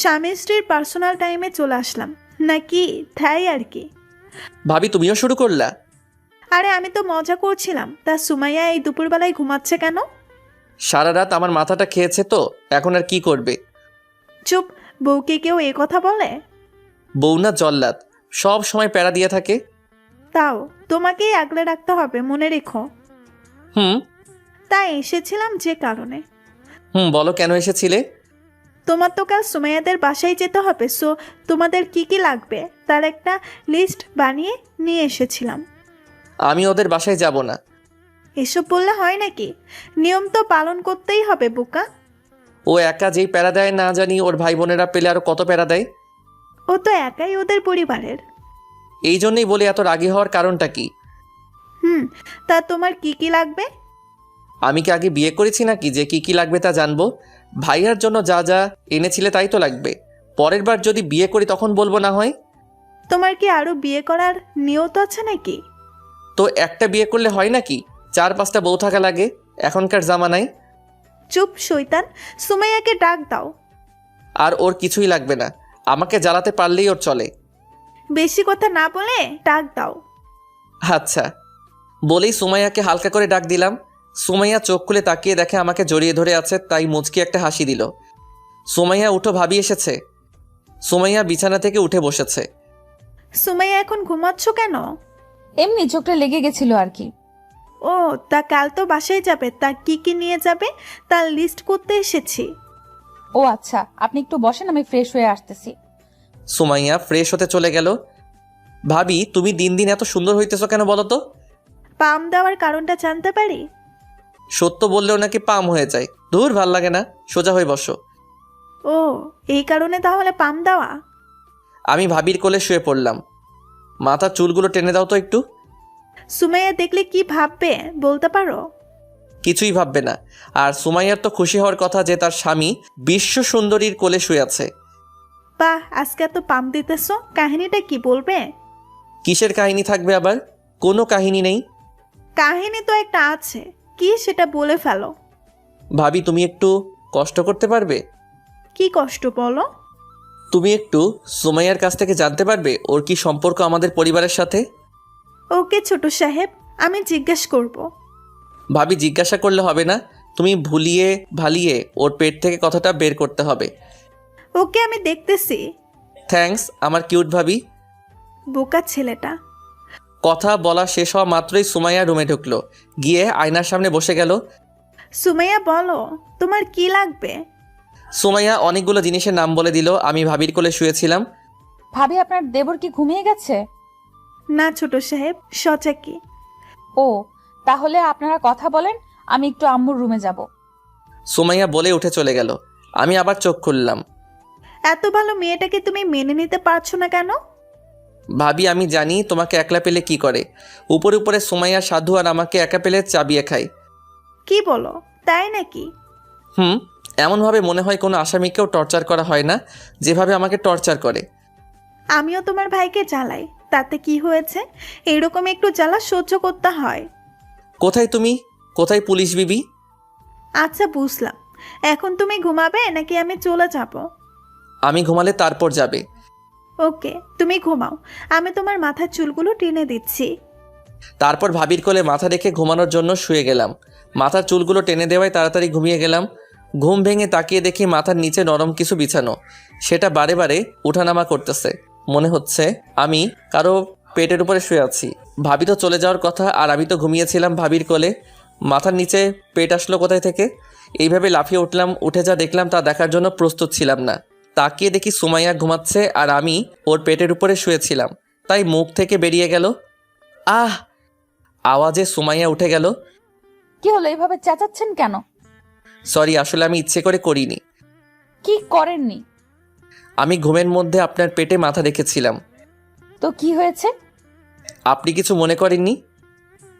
স্বামী স্ত্রীর পার্সোনাল টাইমে চলে আসলাম নাকি, তাই আর কি। ভাবি তুমিও শুরু করলা? আরে আমি তো মজা করছিলাম, তা সুমাইয়া এই দুপুরবেলায় ঘুমাচ্ছে কেন? সারা রাত আমার মাথাটা খেয়েছে তো, এখন আর কি করবে। চুপ, বউকে কেউ এ কথা বলে? বউ না জল্লাদ, সব সময় প্যারা দিয়ে থাকে। তাও তোমাকেই আগলে রাখতে হবে, মনে রেখো। হুম। তাই এসেছিলাম যে কারণে। বলো কেন এসেছিলে? তোমার তো কাল সুমাইয়াদের বাসায় যেতে হবে, সো তোমাদের কি কি লাগবে তার একটা লিস্ট বানিয়ে নিয়ে এসেছিলাম। আমি ওদের বাসায় যাব না। এসব বললে হয় নাকি? নিয়ম তো পালন করতেই হবে বোকা। ও একা যেই প্যারা দেয় না জানি ওর ভাই বোনেরা পেলে আরো কত প্যারা দেয়। ও তো একাই ওদের পরিবারের। এই জন্যই বলি এত রাগী হওয়ার কারণটা কি? তা তোমার কি কি লাগবে? আমি কি আগে বিয়ে করেছি নাকি যে কি কি লাগবে তা জানবো? ভাইয়ার জন্য যা যা এনেছিলে তাই তো লাগবে। পরের বার যদি বিয়ে করি তখন বলবো না হয়। তোমার কি আরো বিয়ে করার নিয়ত আছে নাকি? তো একটা বিয়ে করলে হয় নাকি? 4-5টা বউ থাকা লাগে এখনকার জামানায়। চুপ শয়তান, সুমাইয়াকে ডাক দাও। আর ওর কিছুই লাগবে না, আমাকে জ্বালাতে পারলেই ওর চলে। বেশি কথা না বলে ডাক দাও। আচ্ছা বলেই সুমাইয়াকে হালকা করে ডাক দিলাম। সুমাইয়া চোখ খুলে তাকিয়ে দেখে আমাকে জড়িয়ে ধরে আছে, তাই মুচকি একটা হাসি দিল। সুমাইয়া উঠো, ভাবি এসেছে। সুমাইয়া বিছানা থেকে উঠে বসেছে। সুমাইয়া এখন ঘুমাচ্ছ কেন? এমনি চোখটা লেগে গেছিল আর কি। ও, তা কাল তো বাসায় যাবে, তা কি কি নিয়ে যাবে তার লিস্ট করতে এসেছি। ও আচ্ছা, আপনি একটু বসেন, আমি ফ্রেশ হয়ে আসতেছি। সুমাইয়া ফ্রেশ হতে চলে গেল। ভাবি তুমি দিন দিন এত সুন্দর হইতেছো কেন বলো তো? পাম দেওয়ার কারণটা জানতে পারি? সত্য বললেও নাকি পাম হয়ে যায়। ধুর, ভাল লাগে না, সোজা হয়ে বসো। ও, এই কারণে তাহলে পাম দেওয়া? আমি ভাবির কোলে শুয়ে পড়লাম। মাথার চুলগুলো টেনে দাও তো একটু। সুমাইয়া দেখলে কি ভাববে বলতে পারো? কিছুই ভাববে না। আর সুমাইয়ার তো খুশি হওয়ার কথা যে তার স্বামী বিশ্ব সুন্দরীর কোলে শুয়ে আছে। বাহ, আজকে তো পাম দিতেছো, কাহিনীটা কি বলবে? কিসের কাহিনী থাকবে আবার? কোনো কাহিনী নেই। কাহিনী তো একটা আছে, কি সেটা বলে ফেলো। ভাবি তুমি একটু কষ্ট করতে পারবে? কি কষ্ট বলো? তুমি একটু সুমাইয়ার কাছ থেকে জানতে পারবে ওর কি সম্পর্ক আমাদের পরিবারের সাথে। ওকে ছোট সাহেব, আমি জিজ্ঞেস করব। ভাবি জিজ্ঞাসা করলে হবে না, তুমি ভুলিয়ে ভালিয়ে ওর পেট থেকে কথাটা বের করতে হবে। ওকে, আমি দেখতেছি। থ্যাঙ্কস আমার কিউট ভাবি। বোকা ছেলেটা। কথা বলা শেষ হওয়া মাত্রই সুমাইয়া রুমে ঢুকলো, গিয়ে আয়নার সামনে বসে গেল। সুমাইয়া বলো, তোমার কি লাগবে? সুমাইয়া অনেকগুলো জিনিসের নাম বলে দিল। আমি ভাবির কোলে শুয়েছিলাম। ভাবি আপনার দেবর কি ঘুমিয়ে গেছে? না ছোট সাহেব, সচাকি। ও, তাহলে আপনারা কথা বলেন, আমি একটু আম্মুর রুমে যাব। সুমাইয়া বলে উঠে চলে গেল। আমি আবার চোখ খুললাম। এত ভালো মেয়েটাকে তুমি মেনে নিতে পারছো না কেন? ভাবি আমি জানি তোমাকে একলা পেলে কি করে। উপরে উপরে সুমাইয়া সাধু, আর আমাকে একা পেলে চাবিয়ে খায়। কি বলো, তাই নাকি? এমনভাবে মনে হয় কোনো আসামিকেও টর্চার করা হয় না যেভাবে আমাকে টর্চার করে। আমিও তোমার ভাইকে জ্বালাই, তাতে কি হয়েছে? এইরকম একটু জ্বালা সহ্য করতে হয়। কোথায় তুমি, কোথায় পুলিশ বিবি? আচ্ছা বুঝলাম, এখন তুমি ঘুমাবে নাকি আমি চলে যাব? আমি ঘুমালে তারপর যাবে। ওকে, তুমি ঘুমাও, আমি তোমার মাথার চুলগুলো টেনে দিচ্ছি। তারপর ভাবির কোলে মাথা রেখে ঘুমানোর জন্য শুয়ে গেলাম। মাথার চুলগুলো টেনে দেওয়ায় তাড়াতাড়ি ঘুমিয়ে গেলাম। ঘুম ভেঙে তাকিয়ে দেখি মাথার নিচে নরম কিছু বিছানো, সেটা বারে বারে উঠানামা করতেছে। মনে হচ্ছে আমি কারো পেটের উপরে শুয়ে আছি। ভাবি তো চলে যাওয়ার কথা, আর আমি তো ঘুমিয়েছিলাম ভাবির কোলে। মাথার নিচে পেট আসলো কোথায় থেকে? এইভাবে লাফিয়ে উঠলাম, উঠে যা দেখলাম তা দেখার জন্য প্রস্তুত ছিলাম না। তাকিয়ে দেখি সুমাইয়া ঘুমাচ্ছে আর আমি ওর পেটের উপরে শুয়েছিলাম, তাই মুখ থেকে বেরিয়ে গেল আহ আওয়াজে সুমাইয়া উঠে গেল। কি হলো, এইভাবে চেঁচাচ্ছেন কেন? সরি, আসলে আমি ইচ্ছে করে করিনি। কি করেননি? আমি ঘুমের মধ্যে আপনার পেটে মাথা রেখেছিলাম। তো কি হয়েছে? আপনি কিছু মনে করেননি?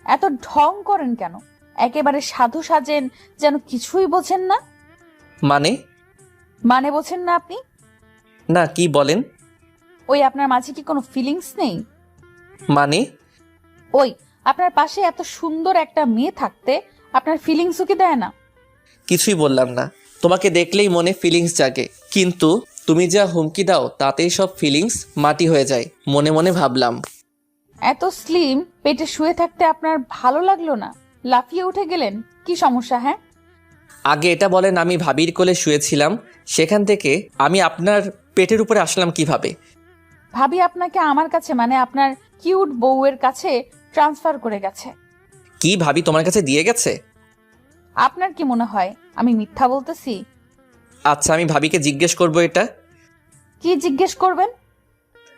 এত ঢং করেন কেন? একেবারে সাধু সাজেন, যেন কিছুই বোঝেন না। মানে বোঝেন না আপনি? না, কি বলেন? ওই আপনার মাঝে কি কোনো ফিলিংস নেই? মানে ওই আপনার পাশে এত সুন্দর একটা মেয়ে থাকতে আপনার ফিলিংসও কি দেয় না? কিছুই বললাম না। তোমাকে দেখলেই মনে ফিলিংস জাগে, কিন্তু তুমি যা হুমকি দাও তাতেই সব ফিলিংস মাটি হয়ে যায়। মনে মনে ভাবলাম, এত স্লিম পেটে শুয়ে থাকতে আপনার ভালো লাগলো না? লাফিয়ে উঠে গেলেন, কি সমস্যা? হ্যাঁ, আগে এটা বলেন, আমি ভাবির কোলে শুয়েছিলাম, সেখান থেকে আমি আপনার পেটের উপরে আসলাম কিভাবে? ভাবি আপনাকে আমার কাছে, মানে আপনার কিউট বউয়ের কাছে ট্রান্সফার করে গেছে। কি ভাবি তোমার কাছে দিয়ে গেছে? আপনার কি মনে হয় আমি মিথ্যা বলতেছি? আচ্ছা, আমি ভাবিকে জিজ্ঞেস করব এটা। কি জিজ্ঞেস করবেন?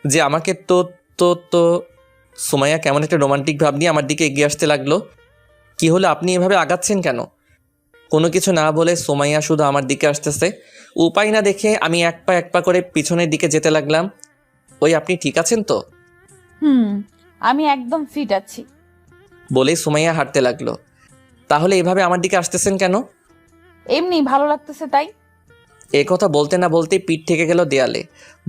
যে আমাকে তো তো তো সুমাইয়া কেমন একটা রোমান্টিক ভাব নিয়ে আমার দিকে এগিয়ে আসতে লাগলো। কি হলো, আপনি এভাবে আগাচ্ছেন কেন? কোনো কিছু না বলে সুমাইয়া শুধু আমার দিকে আসতেছে। উপায় না দেখে আমি এক পা করে পিছনের দিকে যেতে লাগলাম। ওই, আপনি ঠিক আছেন তো? আমি একদম ফিট আছি। বলেই সুমাইয়া হাঁটতে লাগলো। তাহলে এভাবে আমার দিকে আসতেছেন কেন? এমনি ভালো লাগতেছে তাই। এ কথা বলতে না বলতেই পিঠ থেকে গেল দেয়ালে।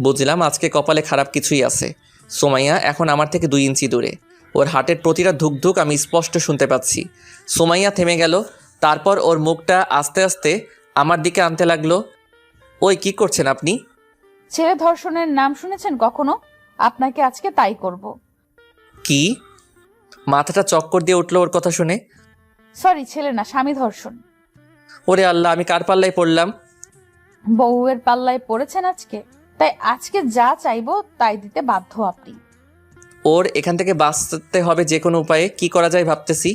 বুঝলাম আজকে কপালে খারাপ কিছুই আছে। সুমাইয়া এখন আমার থেকে 2 ইঞ্চি দূরে। ওর হার্টের প্রতিটা ধুকধুক আমি স্পষ্ট শুনতে পাচ্ছি। সুমাইয়া থেমে গেল, তারপর ওর মুখটা আস্তে আস্তে আমার দিকে আনতে লাগলো। ওই, কি করছেন আপনি? ছেলে ধর্ষণের নাম শুনেছেন কখনো? আপনাকে আজকে তাই করব। কি? মাথাটা চক্কর দিয়ে উঠলো ওর কথা শুনে। সরি, ছেলে না, স্বামী ধর্ষণ। ওরে আল্লাহ, আমি কার পাল্লায় পড়লাম? বউয়ের পাল্লায় পড়েছেন আজকে, তাই আজকে যা চাইবো তাই দিতে বাধ্য আপনি। ওর এখান থেকে বাঁচতে হবে যে কোনো উপায়ে। কি করা যায় ভাবতেছি।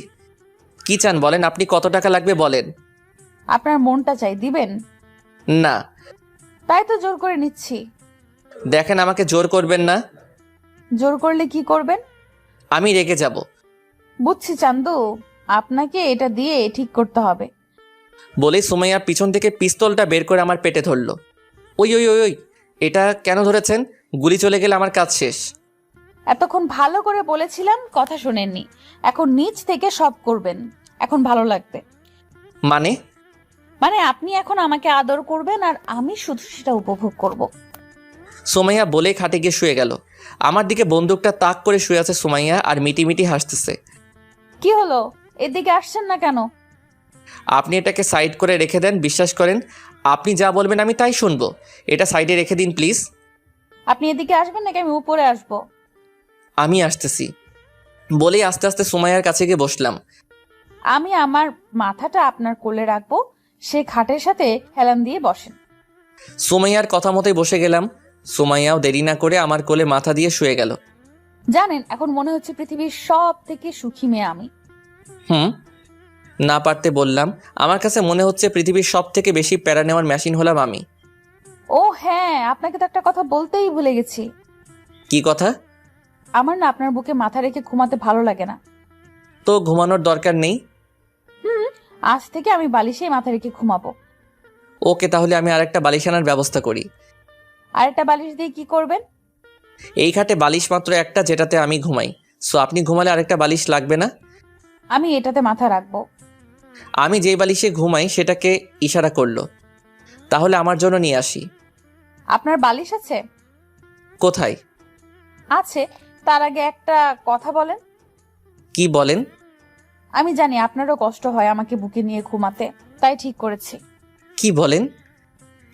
কি চান বলেন, আপনি কত টাকা লাগবে বলেন। আপনার মনটা চাই, দিবেন? না। তাই তো জোর করে নিচ্ছি। দেখেন, আমাকে জোর করবেন না। জোর করলে কি করবেন? আমি রেগে যাব। বুঝছি চান্দু, আপনাকে এটা দিয়ে ঠিক করতে হবে। বলেই সুমাইয়া পিছন থেকে পিস্তলটা বের করে আমার পেটে ধরলো। ওই ওই ওই ওই, এটা কেন ধরেছেন? গুলি চলে গেলে আমার কাজ শেষ। এতক্ষণ ভালো করে বলেছিলাম, কথা শোনেননি। এখন নিচ থেকে সব করবেন, এখন ভালো লাগবে। মানে আপনি এখন আমাকে আদর করবেন আর আমি শুধু সেটা উপভোগ করব। সুমাইয়া বলে খাটে গিয়ে শুয়ে গেল। আমার দিকে বন্দুকটা তাক করে শুয়ে আছে সুমাইয়া আর মিটিমিটি হাসতেছে। কি হলো, এদিকে আসছেন না কেন? আপনি এটাকে সাইড করে রেখে দেন। বিশ্বাস করেন, আপনি যা বলবেন আমি তাই শুনবো। এটা সাইডে রেখে দিন প্লিজ। আপনি এদিকে আসবেন নাকি আমি উপরে আসবো? আমি আসতেছি। বলেই আস্তে আস্তে সুমাইয়ার কাছে গিয়ে বসলাম। আমি আমার মাথাটা আপনার কোলে রাখবো, সে খাটের সাথে হেলান দিয়ে বসেন। সুমাইয়ার কথা মতোই বসে গেলাম। সুমাইয়াও দেরি না করে আমার কোলে মাথা দিয়ে শুয়ে গেল। জানেন, এখন মনে হচ্ছে পৃথিবীর সব থেকে সুখী মেয়ে আমি। না পারতে বললাম, আমার কাছে মনে হচ্ছে পৃথিবীর সব থেকে বেশি প্যারা নেওয়ার মেশিন হলাম আমি। ও হ্যাঁ, আপনাকে তো একটা কথা বলতেই ভুলে গেছি। কি কথা? আমার না আপনার বুকে মাথা রেখে ঘুমাতে ভালো লাগে না। তো ঘুমানোর দরকার নেই। আজ থেকে আমি বালিশেই মাথা রেখে ঘুমাবো। ওকে, তাহলে আমি আরেকটা বালিশ আনার ব্যবস্থা করি। আরেকটা বালিশ দিয়ে কি করবেন? এই খাটে বালিশ মাত্র একটা, যেটাতে আমি ঘুমাই। সো আপনি ঘুমালে আরেকটা বালিশ লাগবে না। আমি এটাতে মাথা রাখবো। আমি যেই বালিশে ঘুমাই সেটাকে ইশারা করলো। তাহলে আমার জন্য নিয়ে আসি। আপনার বালিশ আছে? কোথায়? আছে, তার আগে একটা কথা বলেন। কি বলেন? আমি জানি আপনারও কষ্ট হয় আমাকে বুকে নিয়ে ঘুমাতে, তাই ঠিক করেছি। কি বলেন?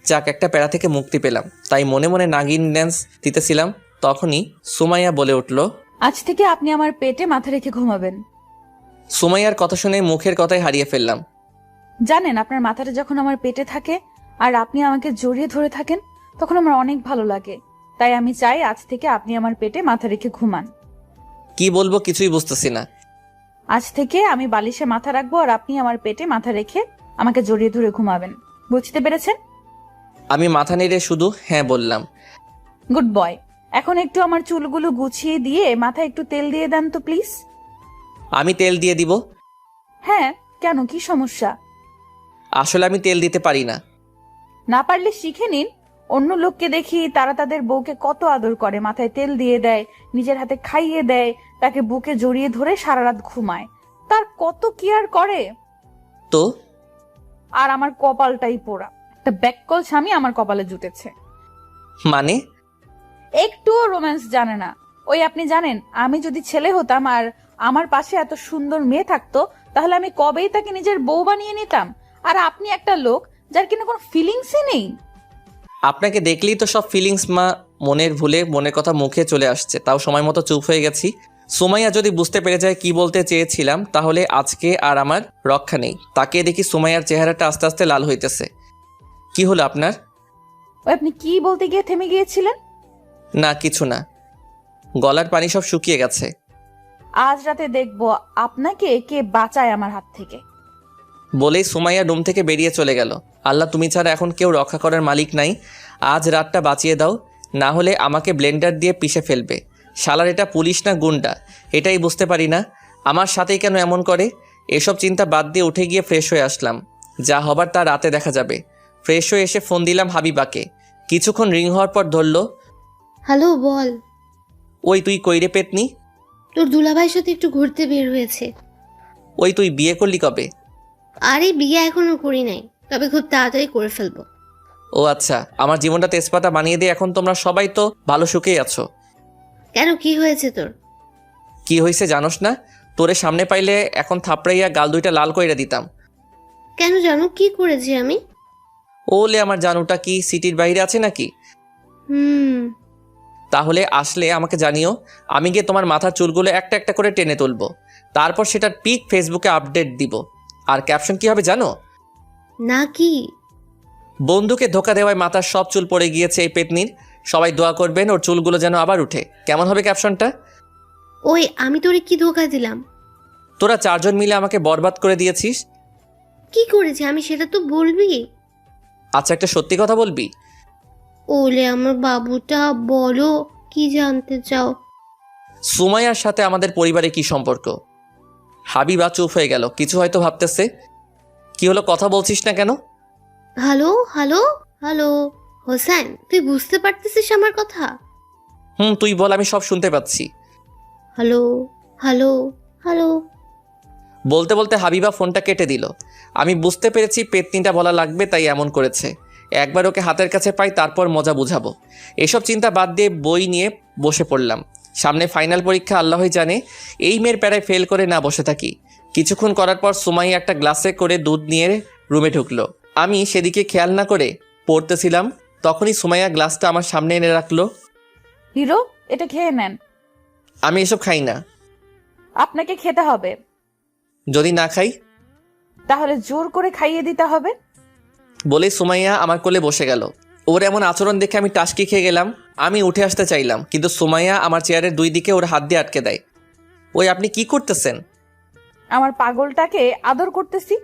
যাক, একটা প্যারা থেকে মুক্তি পেলাম। তাই মনে মনে নাগিন ড্যান্স দিতেছিলাম, তখনই সুমাইয়া বলে উঠল, আজ থেকে আপনি আমার পেটে মাথা রেখে ঘুমাবেন। সুমাইয়ার কথা শুনে মুখের কথাই হারিয়ে ফেললাম। জানেন, আপনার মাথাটা যখন আমার পেটে থাকে আর আপনি আমাকে জড়িয়ে ধরে থাকেন, তখন আমার অনেক ভালো লাগে। তাই আমি চাই আজ থেকে আপনি আমার পেটে মাথা রেখে ঘুমান। কি বলবো কিছুই বুঝতেছি না। আজ থেকে আমি বালিশে মাথা রাখবো আর আপনি আমার পেটে মাথা রেখে আমাকে জড়িয়ে ধরে ঘুমাবেন। বুঝতে পেরেছেন? আমি মাথা নেড়ে শুধু হ্যাঁ বললাম। Good boy. এখন একটু আমার চুলগুলো গুছিয়ে দিয়ে মাথায় একটু তেল দিয়ে দেন তো প্লিজ। আমি তেল দিয়ে দিব? হ্যাঁ, কেন, কি সমস্যা? আসলে আমি তেল দিতে পারি না। না পারলে শিখে নিন। অন্য লোককে দেখি তারা তাদের বউকে কত আদর করে, মাথায় তেল দিয়ে দেয়, নিজের হাতে খাইয়ে দেয়, তাকে বুকে জড়িয়ে ধরে সারা রাত ঘুমায়, তার কত কেয়ার করে। তো আর আমার কপালটাই পোড়া, একটা ব্যাককল স্বামী আমার কপালে জুটেছে। মানে? একটুও রোম্যান্স জানে না। ওই আপনি জানেন, আমি যদি ছেলে হতাম আর আমার পাশে এত সুন্দর মেয়ে থাকতো, তাহলে আমি কবেই তাকে নিজের বউ বানিয়ে নিতাম। আর আপনি একটা লোক যার কিনা কোনো ফিলিংসই নেই। আপনাকে দেখলেই তো সব ফিলিংস মনের ভুলে মনের কথা মুখে চলে আসছে, তাও সময় মতো চুপ হয়ে গেছি। সুমাইয়া যদি বুঝতে পেরে যায় কি বলতে চেয়েছিলাম, তাহলে আজকে আর আমার রক্ষা নেই। তাকে দেখি সুমাইয়ার চেহারাটা আস্তে আস্তে লাল হইতেছে। কি হলো আপনার? ওই আপনি কি বলতে গিয়ে থেমে গিয়েছিলেন? না কিছু না, গলার পানি সব শুকিয়ে গেছে। আজ রাতে দেখবো আপনাকে কে বাঁচায় আমার হাত থেকে। বলেই সুমাইয়া রুম থেকে বেরিয়ে চলে গেল। আল্লাহ, তুমি ছাড়া এখন কেউ রক্ষা করার মালিক নাই। আজ রাতটা বাঁচিয়ে দাও, না হলে আমাকে ব্লেন্ডার দিয়ে পিষে ফেলবে। শালার এটা পুলিশ না গুন্ডা, এটাই বুঝতে পারি না। আমার সাথেই কেন এমন করে? এসব চিন্তা বাদ দিয়ে উঠে গিয়ে ফ্রেশ হয়ে আসলাম। যা হবার তা রাতে দেখা যাবে। ফ্রেশ হয়ে এসে ফোন দিলাম হাবিবাকে। কিছুক্ষণ রিং হওয়ার পর ধরলো। হ্যালো, বল। ওই তুই কইরে পেতনি? তোর দুলাভাইয়ের সাথে একটু ঘুরতে বের হয়েছে। ওই তুই বিয়ে করলি কবে? আরে বিয়ে এখনো করি নাই, তবে খুব তাড়াতাড়ি করে ফেলবো। ও আচ্ছা, আমার জীবনটা তেজপাতা বানিয়ে দিয়ে এখন তোমরা সবাই তো ভালো সুখেই আছো। কেন, কি হয়েছে তোর? কি হয়েছে জানোস না? তোরে সামনে পাইলে এখন থাপড়াইয়া গাল দুইটা লাল কইরা দিতাম। কেন জানো কি করেছি আমি? ওলে আমার জানুটা কি সিটির বাইরে আছে নাকি? তাহলে আসলে আমাকে জানিও, আমি গিয়ে তোমার মাথার চুলগুলো একটা একটা করে টেনে তুলবো। তারপর সেটার পিক ফেসবুকে আপডেট দিব। আর ক্যাপশন কি হবে জানো? না কি? বন্ধুকে ধোকা দেওয়ায় মাথার সব চুল পড়ে গিয়েছে এই পেতনির, সবাই দোয়া করবেন ওর চুলগুলো যেন আবার উঠে। কেমন হবে ক্যাপশনটা? ওই আমি তোরে কি ধোকা দিলাম? তোরা চারজন মিলে আমাকে বরবাদ করে দিয়েছিস। কি করেছি আমি সেটা তো বলবি। আচ্ছা একটা সত্যি কথা বলবি? ওলে আমার বাবুটা, বলো কি জানতে চাও? সুমাইয়ার সাথে আমাদের পরিবারে কি সম্পর্ক? হাবিবা চুপ হয়ে গেল, কিছু হয়তো ভাবতেছে। কি হলো, কথা বলছিস না কেন? হ্যালো হ্যালো হ্যালো হোসেন, তুই বুঝতে পারতেছিস আমার কথা? তুই বল, আমি সব শুনতে পাচ্ছি। Hello hello hello. বলতে বলতে হাবিবা ফোনটা কেটে দিল। আমি বুঝতে পেরেছি পেতনিটা বলা লাগবে, তাই এমন করেছে। একবার ওকে হাতের কাছে পাই, তারপর মজা বুঝাবো। এসব চিন্তা বাদ দিয়ে বই নিয়ে বসে পড়লাম। সামনে ফাইনাল পরীক্ষা, আল্লাহই জানে এই মেয়ের প্যারায় ফেল করে না বসে থাকি। কিছুক্ষণ করার পর সুমাইয়া একটা গ্লাসে করে দুধ নিয়ে রুমে ঢুকলো। আমি সেদিকে খেয়াল না করে পড়তেছিলাম, তখনই সুমাইয়া গ্লাসটা আমার সামনে এনে রাখলো। হিরো, এটা খেয়ে নেন। আমি এসব খাই না। আপনাকে খেতে হবে। যদি না খাই? তাহলে জোর করে খাইয়ে দিতে হবে। বলে সুমাইয়া আমার কোলে বসে গেল। ওর এমন আচরণ দেখে আমি টাসকি খেয়ে গেলাম। আমি উঠে আসতে চাইলাম, কিন্তু সুমাইয়া আমার চেয়ারের দুই দিকে ওর হাত দিয়ে আটকে দেয়। ওই আপনি কি করতেছেন? আমার পাগলটাকে আদর করতেছি।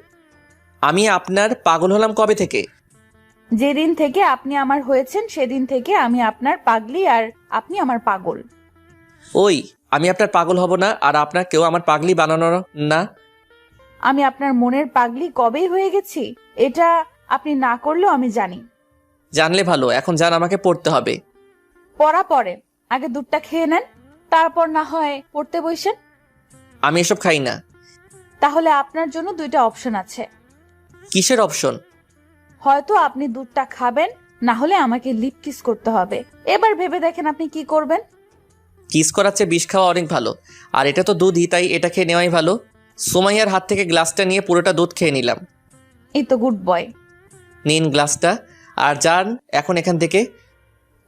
আমি আপনার পাগল হলাম কবে থেকে? যেদিন থেকে আপনি আমার হয়েছেন সেদিন থেকে আমি আপনার পাগলি আর আপনি আমার পাগল। ওই আমি আপনার পাগল হব না, আর আপনার কেউ আমার পাগলি বানানোর না। আমি আপনার মনের পাগলি কবেই হয়ে গেছি, এটা আপনি না করলেও আমি জানি। জানলে ভালো, এখন যান, আমাকে পড়তে হবে। পড়া পরে, আগে দুধটা খেয়ে নেন, তারপর না হয় পড়তে বসেন। আমি এসব খাই না। তাহলে আপনার জন্য দুইটা অপশন আছে। কিসের অপশন? হয়তো আপনি দুধটা খাবেন, না হলে আমাকে লিপ কিস করতে হবে। এবার ভেবে দেখেন আপনি কি করবেন। কিস করার চেয়ে বিষ খাওয়া অনেক ভালো, আর এটা তো দুধই, তাই এটা খেয়ে নেওয়াই ভালো। সুমাইয়ার হাত থেকে গ্লাসটা নিয়ে পুরোটা দুধ খেয়ে নিলাম। এই তো গুড বয়। নিন গ্লাসটা, আর যান এখন এখান থেকে।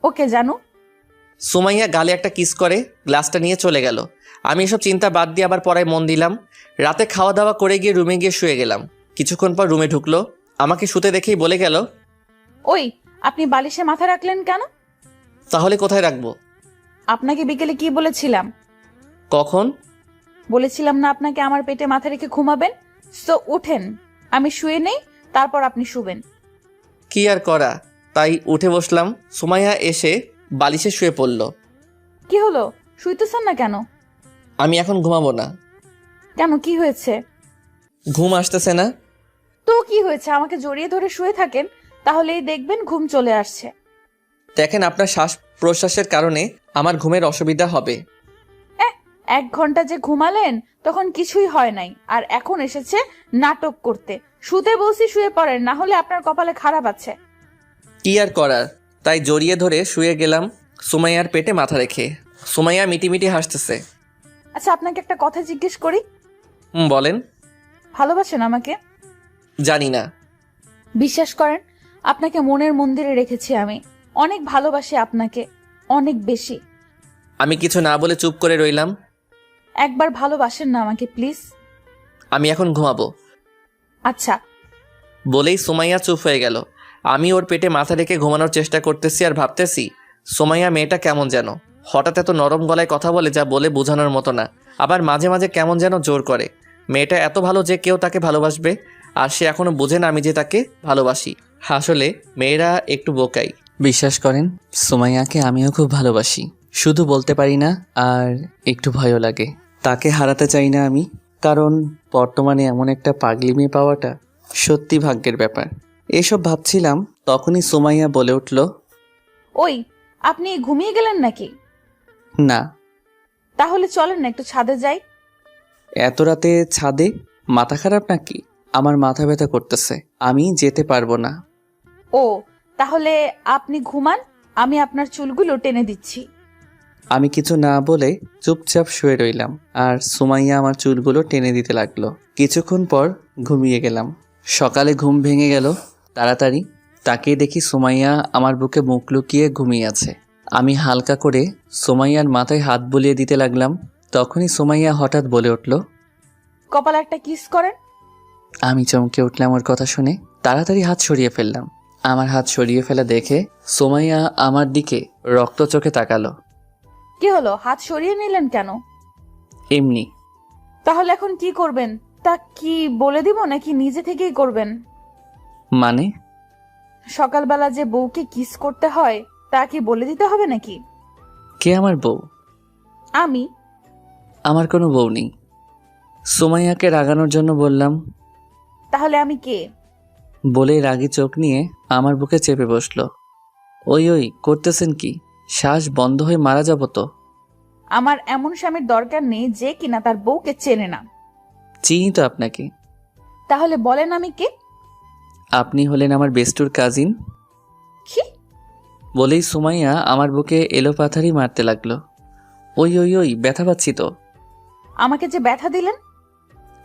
ওকে জানো। সুমাইয়া গালে একটা কিস করে গ্লাসটা নিয়ে চলে গেল। আমি এসব চিন্তা বাদ দিয়ে আবার পড়ায় মন দিলাম। রাতে খাওয়া দাওয়া করে গিয়ে রুমে গিয়ে শুয়ে গেলাম। কিছুক্ষণ পর রুমে ঢুকলো, আমাকে শুতে দেখেই বলে গেল, ওই আপনি বালিশে মাথা রাখলেন কেন? তাহলে কোথায় রাখবো? আপনাকে বিকেলে কি বলেছিলাম? কখন? বলেছিলাম না আপনাকে আমার পেটে মাথা রেখে ঘুমাবেন? সো উঠেন, আমি শুয়ে নেই, তারপর আপনি শুবেন। কি আর করা, তাই উঠে বসলাম। সুমাইয়া এসে বালিশে শুয়ে পড়ল। কি হলো, শুইতেছেন না কেন? আমি এখন ঘুমাবো না। কেন, কি হয়েছে? ঘুম আসতেছে না। তো কি হয়েছে, আমাকে জড়িয়ে ধরে শুয়ে থাকেন, তাহলেই দেখবেন ঘুম চলে আসছে। দেখেন, আপনার শ্বাস প্রশ্বাসের কারণে আমার ঘুমের অসুবিধা হবে। 1 ঘন্টা যে ঘুমালেন তখন কিছুই হয় নাই, আর এখন এসেছে নাটক করতে। শুতে বলছি শুয়ে পড়েন, না হলে আপনার কপালে খারাপ আছে। কি আর করার, তাই জড়িয়ে ধরে শুয়ে গেলাম সুমাইয়ার পেটে মাথা রেখে। সুমাইয়া মিটিমিটি হাসতেছে। আচ্ছা, আপনাকে একটা কথা জিজ্ঞেস করি। বলেন। ভালোবাসেন আমাকে? জানি না। বিশ্বাস করেন, আপনাকে মনের মন্দিরে রেখেছি আমি। অনেক ভালোবাসি আপনাকে, অনেক বেশি। আমি কিছু না বলে চুপ করে রইলাম। একবার ভালোবাসেন না আমাকে প্লিজ? আমি এখন ঘুমাবো। আচ্ছা। বলেই সুমাইয়া চুপ হয়ে গেল। আমি ওর পেটে মাথা রেখে ঘুমানোর চেষ্টা করতেছি আর ভাবতেছি, সুমাইয়া মেয়েটা কেমন যেন। হঠাৎ এত নরম গলায় কথা বলে যা বলে বোঝানোর মতো না। আবার মাঝে মাঝে কেমন যেন জোর করে। মেয়েটা এত ভালো যে কেউ তাকে ভালোবাসবে, আর সে এখনো বোঝে না আমি যে তাকে ভালোবাসি। আসলে মেয়েরা একটু বোকাই। বিশ্বাস করেন, সুমাইয়াকে আমিও খুব ভালোবাসি, শুধু বলতে পারি না, আর একটু ভয়ও লাগে। তাকে হারাতে চাই না আমি, কারণ বর্তমানে এমন একটা পাগলি মেয়ে পাওয়াটা সত্যি ভাগ্যের ব্যাপার। এসব ভাবছিলাম, তখনই সুমাইয়া বলে উঠল, ওই, আপনি ঘুমিয়ে গেলেন নাকি? না। তাহলে চলেন না একটু ছাদে যাই। এত রাতে ছাদে? মাথা খারাপ নাকি? আমার মাথা ব্যথা করতেছে, আমি যেতে পারবো না। ও, তাহলে আপনি ঘুমান, আমি আপনার চুলগুলো টেনে দিচ্ছি। আমি কিছু না বলে চুপচাপ শুয়ে রইলাম, আর সুমাইয়া আমার চুলগুলো টেনে দিতে লাগলো। কিছুক্ষণ পর ঘুমিয়ে গেলাম। সকালে ঘুম ভেঙে গেল তাড়াতাড়ি। তাকিয়ে দেখি সুমাইয়া আমার বুকে মুখ লুকিয়ে ঘুমিয়ে আছে। আমি হালকা করে সুমাইয়ার মাথায় হাত বুলিয়ে দিতে লাগলাম। তখনই সুমাইয়া হঠাৎ বলে উঠল, কপালে একটা কিস করেন। আমি চমকে উঠলাম ওর কথা শুনে। তাড়াতাড়ি হাত সরিয়ে ফেললাম। আমার হাত সরিয়ে ফেলা দেখে সুমাইয়া আমার দিকে রক্ত চোখে তাকালো। কি হলো, হাত সরিয়ে নিলেন কেন? এমনি। তাহলে এখন কি করবেন? তা কি বলে দিব নাকি নিজে থেকেই করবেন? মানে? সকালবেলা যে বউকে কিস করতে হয় তা কি বলে দিতে হবে নাকি? কে আমার বউ? আমি? আমার কোনো বউ নেই। সুমাইয়াকে রাগানোর জন্য বললাম। তাহলে আমি কে? বলে রাগী চোখ নিয়ে আমার বুকে চেপে বসলো। ওই ওই করতেছেন কি? শ্বাস বন্ধ হয়ে মারা যাব তো। আমার এমন স্বামীর দরকার নেই যে কিনা তার বউকে চেনে না। চিনি তো আপনাকে। তাহলে বলেন আমি কে? আপনি হলেন আমার বেস্টুর কাজিন। কি? বলেই সুমাইয়া আমার বুকে এলোপাথারি মারতে লাগলো। ওই ওই ওই ব্যথা পাচ্ছি তো। আমাকে যে ব্যথা দিলেন।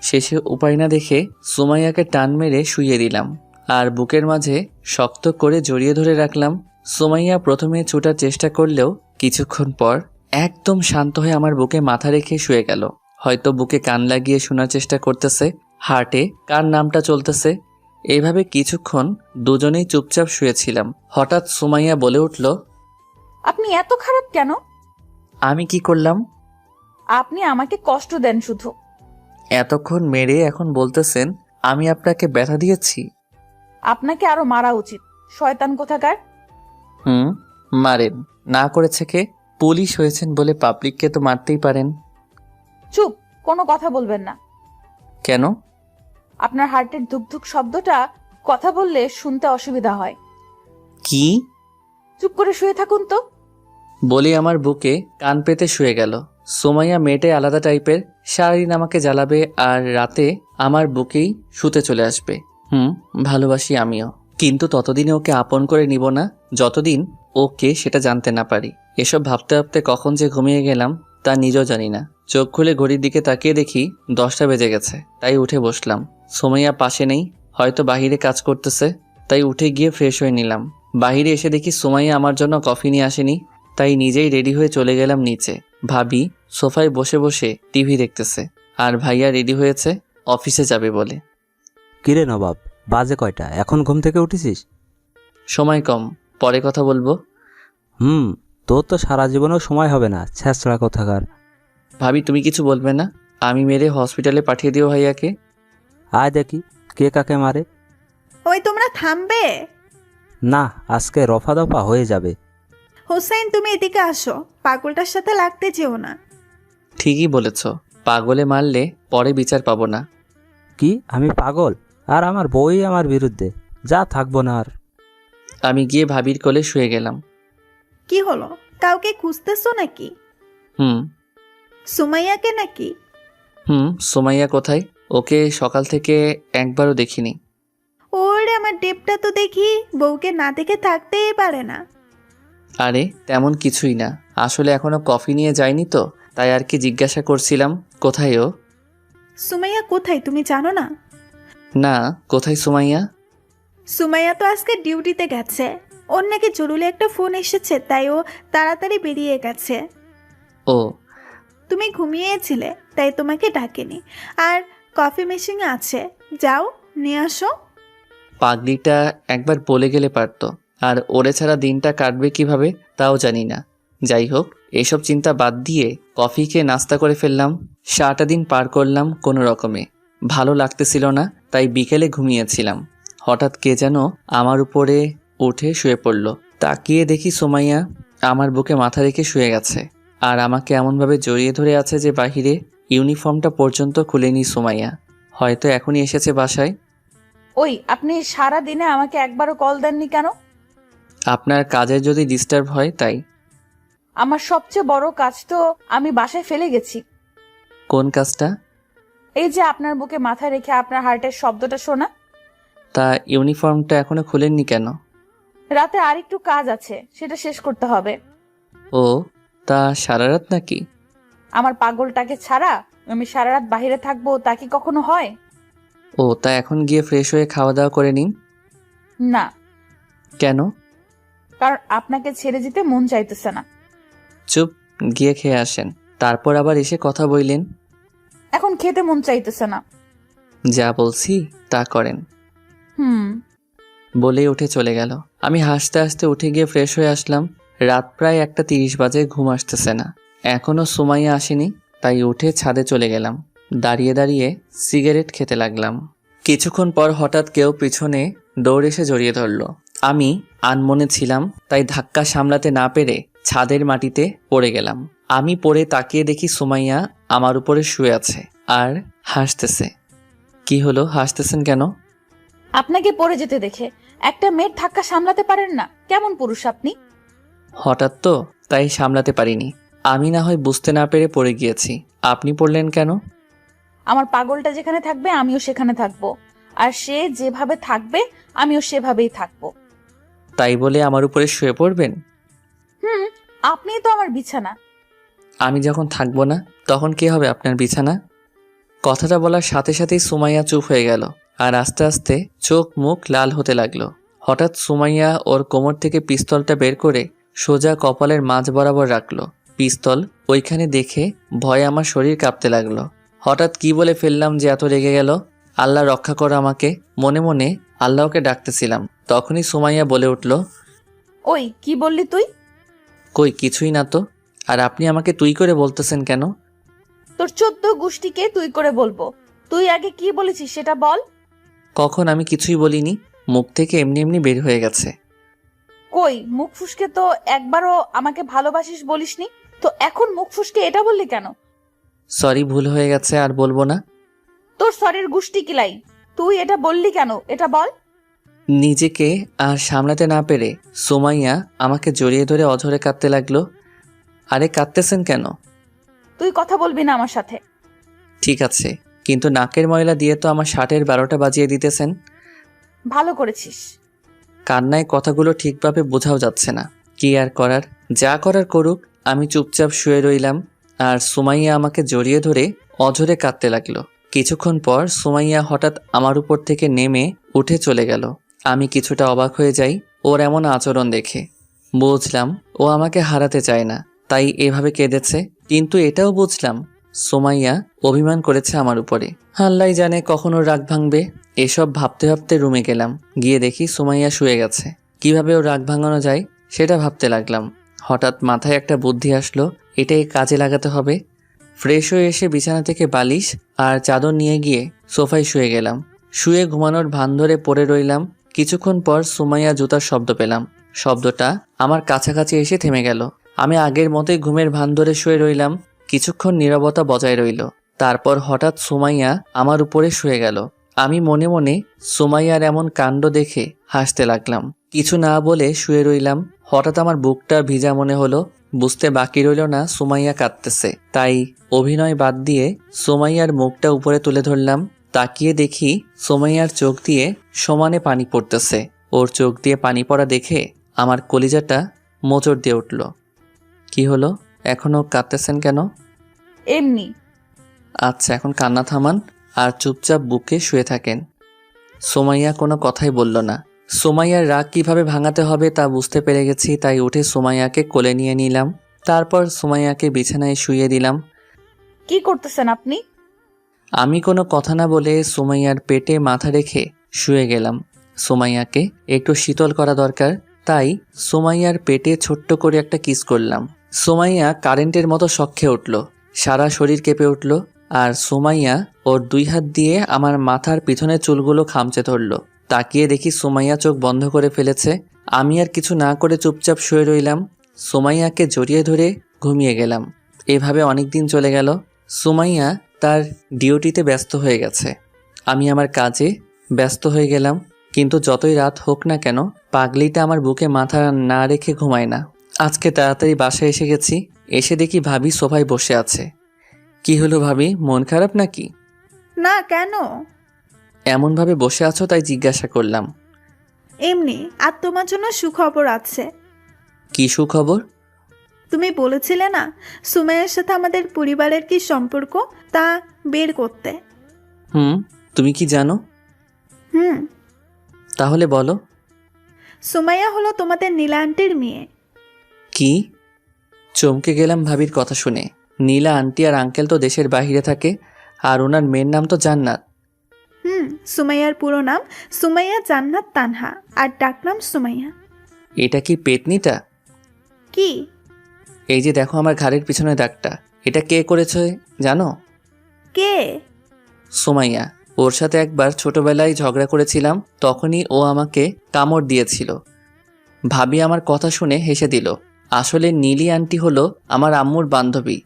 শেষে উপায় না দেখে সুমাইয়াকে টান মেরে শুইয়ে দিলাম, আর বুকের মাঝে শক্ত করে জড়িয়ে ধরে রাখলাম। সুমাইয়া প্রথমে ছুটার চেষ্টা করলেও কিছুক্ষণ পর একদম শান্ত হয়ে আমার বুকে মাথা রেখে শুয়ে গেল। হয়তো বুকে কান লাগিয়ে শোনার চেষ্টা করতেছে, হার্টে কার নামটা চলতেছে। এইভাবে কিছুক্ষণ দুজনেই চুপচাপ শুয়েছিলাম। হঠাৎ সুমাইয়া বলে উঠল, আপনি এত খারাপ কেন? আমি কি করলাম? আপনি আমাকে কষ্ট দেন শুধু। এতক্ষণ মেরে এখন বলতেছেন আমি আপনাকে ব্যথা দিয়েছি? আপনাকে আরো মারা উচিত, শয়তান কোথাকার। মারেন। না করেছে কে? পুলিশ হয়েছেন বলে পাবলিককে তো মারতেই পারেন। চুপ, কোনো কথা বলবেন না। কেন? আপনার হার্টের ধুকধুক শব্দটা কথা বললে শুনতে অসুবিধা হয়। কি? চুপ করে শুয়ে থাকুন তো। বলি আমার বুকে কান পেতে শুয়ে গেল। সুমাইয়া মেয়েটাই আলাদা টাইপের, সারাদিন আমাকে জ্বালাবে আর রাতে আমার বুকেই শুতে চলে আসবে। ভালোবাসি আমিও, কিন্তু ততদিনে ওকে আপন করে নিব না যতদিন ওকে সেটা জানতে না পারি। এসব ভাবতে ভাবতে কখন যে ঘুমিয়ে গেলাম তা নিজেও জানি না। চোখ খুলে ঘড়ির দিকে তাকিয়ে দেখি 10টা বেজে গেছে। তাই উঠে বসলাম। সুমাইয়া পাশে নেই, হয়তো বাহিরে কাজ করতেছে। তাই উঠে গিয়ে ফ্রেশ হয়ে নিলাম। বাহিরে এসে দেখি সুমাইয়া আমার জন্য কফি নিয়ে আসেনি। তাই নিজেই রেডি হয়ে চলে গেলাম নিচে। ভাবি সোফায় বসে বসে টিভি দেখতেছে, আর ভাইয়া রেডি হয়েছে অফিসে যাবে বলে। কিরে নবাব, বাজে কয়টা? এখন ঘুম থেকে উঠেছিস? সময় কম, পরে কথা বলবো। তোর তো সারা জীবনেও সময় হবে না, ছেঁচড়া কোথাকার। ভাবি তুমি কিছু বলবে না? আমি মেরে হসপিটালে পাঠিয়ে দিও ভাইয়াকে। আয় দেখি কে কাকে মারে। ওই তোমরা থামবে? না, আজকে রফা দফা হয়ে যাবে। হোসেন তুমি এদিকে আসো, পাগলটার সাথে লাগতে যেও না। ঠিকই বলেছ, পাগলে মারলে পরে বিচার পাবো না। কি আমি পাগল? আর আমার বই আমার বিরুদ্ধে, যা থাকবো না আর। আমি গিয়ে ভাবির কোলে শুয়ে গেলাম। কি হলো, কাউকে খুঁজতেছো নাকি? হুম সুমাইয়াকে নাকি? সুমাইয়া কোথায়? ওকে সকাল থেকে একবারও দেখিনি। ওরে আমার ডেপটা তো দেখি বউকে না দেখে থাকতেই পারে না। আরে তেমন কিছুই না, আসলে এখনো কফি নিয়ে যায়নি তো, তাই আর কি জিজ্ঞাসা করছিলাম কোথায় ও। সুমাইয়া কোথায় তুমি জানো না? না, কোথায় সুমাইয়া? সুমাইয়া তো আজকে ডিউটিতে গেছে। ওর নাকি জরুরি একটা ফোন এসেছে, তাই ও তাড়াতাড়ি বেরিয়ে গেছে। ও তুমি ঘুমিয়েছিলে তাই তোমাকে ডাকেনি। আর কফি মেশিনে আছে, যাও নিয়ে আসো। পাগলিটা একবার বলে গেলে পারতো, আর ওরে ছাড়া দিনটা কাটবে কিভাবে তাও জানি না। যাই হোক, এসব চিন্তা বাদ দিয়ে কফি খেয়ে নাস্তা করে ফেললাম। সারাটা দিন পার করলাম কোনো রকমে, ভালো লাগতেছিল না, তাই বিকেলে ঘুমিয়েছিলাম। হঠাৎ কে যেন আমার উপরে উঠে শুয়ে পড়ল। তাকিয়ে দেখি সুমাইয়া আমার বুকে মাথা রেখে শুয়ে গেছে, আর আমাকে এমনভাবে জড়িয়ে ধরে আছে যে বাহিরে ইউনিফর্মটা পর্যন্ত খুলেনি সুমাইয়া। হয়তো এখনই এসেছে বাসায়। ওই আপনি সারা দিনে আমাকে একবারও কল দেননি কেন? আপনার কাজের যদি ডিস্টার্ব হয় তাই। আমার সবচেয়ে বড় কাজ তো আমি বাসায় ফেলে গেছি। কোন কাজটা? এই যে আপনার বুকে মাথা রেখে আপনার হার্টের শব্দটা শোনা। তা ইউনিফর্মটা এখনো খুলেননি কেন? রাতে আর একটু কাজ আছে, সেটা শেষ করতে হবে। ও, তা সারা রাত নাকি? আমার পাগলটাকে ছাড়া আমি সারা রাত বাইরে থাকবো তা কি কখনো হয়? ও, তা এখন গিয়ে ফ্রেশ হয়ে খাওয়া দাওয়া করে নিন। না, কেন? কারণ আপনাকে ছেড়ে যেতে মন চাইতেছে না। চুপ, গিয়ে খেয়ে আসেন, তারপর আবার এসে কথা বললেন। এখন খেতে মন চাইতেছে না। যা বলছি তা করেন। হুম। বলেই উঠে চলে গেল। আমি হাসতে হাসতে উঠে গিয়ে ফ্রেশ হয়ে আসলাম। রাত প্রায় 1:30 বাজে, ঘুম আসতেছে না। এখনও সুমাইয়া আসেনি, তাই উঠে ছাদে চলে গেলাম। দাঁড়িয়ে দাঁড়িয়ে সিগারেট খেতে লাগলাম। কিছুক্ষণ পর হঠাৎ কেউ পিছনে দৌড়ে এসে জড়িয়ে ধরল। আমি আনমনে ছিলাম, তাই ধাক্কা সামলাতে না পেরে ছাদের মাটিতে পড়ে গেলাম। আমি পড়ে তাকিয়ে দেখি সুমাইয়া আমার উপরে শুয়ে আছে আর হাসতেছে। কি হলো, হাসতেছেন কেন? আপনাকে পড়ে যেতে দেখে একটা মেয়ের ধাক্কা সামলাতে পারেন না, কেমন পুরুষ আপনি? হঠাৎ তো, তাই সামলাতে পারিনি। আমি না হয় বুঝতে না পেরে পড়ে গিয়েছি, আপনি পড়লেন কেন? আমার পাগলটা যেখানে থাকবে আমিও সেখানে থাকবো, আর সে যেভাবে থাকবে আমিও সেভাবেই থাকবো। তাই বলে আমার উপরে শুয়ে পড়বেন? হুম, আপনিই তো আমার বিছানা। আমি যখন থাকবো না তখন কে হবে আপনার বিছানা? কথাটা বলার সাথে সাথেই সুমাইয়া চুপ হয়ে গেল, আর আস্তে আস্তে চোখ মুখ লাল হতে লাগলো। হঠাৎ সুমাইয়া ওর কোমর থেকে পিস্তলটা বের করে সোজা কপালের মাঝ বরাবর রাখলো। পিস্তল ওইখানে দেখে ভয়ে আমার শরীর কাঁপতে লাগলো। হঠাৎ কি বলে ফেললাম যে এত রেগে গেল। আল্লাহ রক্ষা করো আমাকে, মনে মনে আল্লাহকে ডাকতেছিলাম। তখনই সুমাইয়া বলে উঠল, ওই কি বললি তুই? কই কিছুই না তো। আর আপনি আমাকে তুই করে বলতেছেন কেন? তোর 14 গোষ্ঠীকে তুই করে বলবো। তুই আগে কি বলেছিস সেটা বল। কখন আমি কিছুই বলিনি, মুখ থেকে এমনি এমনি বের হয়ে গেছে। কই মুখ ফুসকে তো একবারও আমাকে ভালোবাসিস বলিসনি, তো এখন মুখ ফুসকে এটা বললি কেন? সরি, ভুল হয়ে গেছে, আর বলবো না। তোর সরির গোষ্ঠী কিলাই, তুই এটা বললি কেন এটা বল। নিজেকে আর সামলাতে না পেরে সুমাইয়া আমাকে জড়িয়ে ধরে অঝরে কাঁদতে লাগলো। আরে কাঁদতেছেন কেন? তুই কথা বলবি না আমার সাথে। ঠিক আছে, কিন্তু নাকের ময়লা দিয়ে তো আমার শার্টের 12টা বাজিয়ে দিতেছেন। ভালো করেছিস। কান্নায় কথাগুলো ঠিকভাবে বোঝাও যাচ্ছে না। কি আর করার, যা করার করুক। আমি চুপচাপ শুয়ে রইলাম, আর সুমাইয়া আমাকে জড়িয়ে ধরে অঝরে কাঁদতে লাগলো। কিছুক্ষণ পর সুমাইয়া হঠাৎ আমার উপর থেকে নেমে উঠে চলে গেল। আমি কিছুটা অবাক হয়ে যাই ওর এমন আচরণ দেখে। বুঝলাম ও আমাকে হারাতে চায় না, তাই এভাবে কেঁদেছে। কিন্তু এটাও বুঝলাম সুমাইয়া অভিমান করেছে আমার উপরে। আল্লাহ জানে কখন ওর রাগ ভাঙবে। এসব ভাবতে ভাবতে রুমে গেলাম। গিয়ে দেখি সুমাইয়া শুয়ে গেছে। কিভাবে ওর রাগ ভাঙানো যায় সেটা ভাবতে লাগলাম। হঠাৎ মাথায় একটা বুদ্ধি আসলো, এটাই কাজে লাগাতে হবে। ফ্রেশ হয়ে এসে বিছানা থেকে বালিশ আর চাদর নিয়ে গিয়ে সোফায় শুয়ে গেলাম। শুয়ে ঘুমানোর ভান ধরে পড়ে রইলাম। কিছুক্ষণ পর সুমাইয়া জুতার শব্দ পেলাম। শব্দটা আমার কাছাকাছি এসে থেমে গেল। আমি আগের মতোই ঘুমের ভান ধরে শুয়ে রইলাম। কিছুক্ষণ নীরবতা বজায় রইল। তারপর হঠাৎ সুমাইয়া আমার উপরে শুয়ে গেল। আমি মনে মনে সুমাইয়ার এমন কাণ্ড দেখে হাসতে লাগলাম। কিছু না বলে শুয়ে রইলাম। হঠাৎ আমার বুকটা ভিজা মনে হলো। বুঝতে বাকি রইল না সুমাইয়া কাঁদতেছে। তাই অভিনয় বাদ দিয়ে সুমাইয়ার মুখটা উপরে তুলে ধরলাম। তাকিয়ে দেখি সুমাইয়ার চোখ দিয়ে সমানে পানি পড়তেছে। ওর চোখ দিয়ে পানি পড়া দেখে আমার কলিজাটা মোচড় দিয়ে উঠল। কি হলো, এখনো কাঁদতেছেন কেন? এমনি। আচ্ছা, এখন কান্না থামান আর চুপচাপ বুকে শুয়ে থাকেন। সুমাইয়া কোনো কথাই বলল না। সুমাইয়ার রাগ কিভাবে ভাঙাতে হবে তা বুঝতে পেরে গেছি। তাই উঠে সুমাইয়াকে কোলে নিয়ে নিলাম। তারপর সুমাইয়াকে বিছানায় শুইয়ে দিলাম। কি করতেছেন আপনি? আমি কোনো কথা না বলে সুমাইয়ার পেটে মাথা রেখে শুয়ে গেলাম। সুমাইয়াকে একটু শীতল করা দরকার, তাই সুমাইয়ার পেটে ছোট্ট করে একটা কিস করলাম। সুমাইয়া কারেন্টের মতো শক খেয়ে উঠল, সারা শরীর কেঁপে উঠল। আর সুমাইয়া ওর 2 হাত দিয়ে আমার মাথার পিছনের চুলগুলো খামচে ধরল। তাকিয়ে দেখি সুমাইয়া চোখ বন্ধ করে ফেলেছে। আমি আর কিছু না করে চুপচাপ শুয়ে রইলাম। সুমাইয়াকে জড়িয়ে ধরে ঘুমিয়ে গেলাম। এভাবে অনেক দিন চলে গেল। সুমাইয়া তার ডিউটিতে ব্যস্ত হয়ে গেছে, আমি আমার কাজে ব্যস্ত হয়ে গেলাম। কিন্তু যতই রাত হোক না কেন, পাগলিটা আমার বুকে মাথা না রেখে ঘুমায় না। আজকে তাড়াতাড়ি বাসায় এসে গেছি। এসে দেখি ভাবি সোফায় বসে আছে। কি হলো ভাবি, মন খারাপ নাকি? না, কেন? এমনভাবে বসে আছো তাই জিজ্ঞাসা করলাম। এমনি। আর তোমার জন্য সুখবর আছে। কি সুখবর? তুমি বলেছিলে না সুমাইয়ার সাথে আমাদের পরিবারের কি সম্পর্ক, তা বের করতে। তুমি কি জানো? তাহলে বলো। সুমাইয়া হলো তোমাদের নীলা আন্টির মেয়ে। কি? চমকে গেলাম ভাবির কথা শুনে। নীলা আন্টি আর আঙ্কেল তো দেশের বাইরে থাকে, আর ওনার মেয়ের নাম তো জান্নাত। সুমাইয়ার পুরো নাম সুমাইয়া জান্নাত তানহা, আর ডাকনাম সুমাইয়া। এটা কি পেতনিটা? কি? এই যে দেখো আমার ঘাড়ের পিছনে দাগটা, এটা কে করেছে জানো? কে? সুমাইয়া। ওর সাথে একবার ছোটবেলায় ঝগড়া করেছিলাম, তখনই ও আমাকে কামড় দিয়েছিল। ভাবি আমার কথা শুনে হেসে দিল। আসলে নীলি আন্টি হলো আমার আম্মুর বান্ধবী,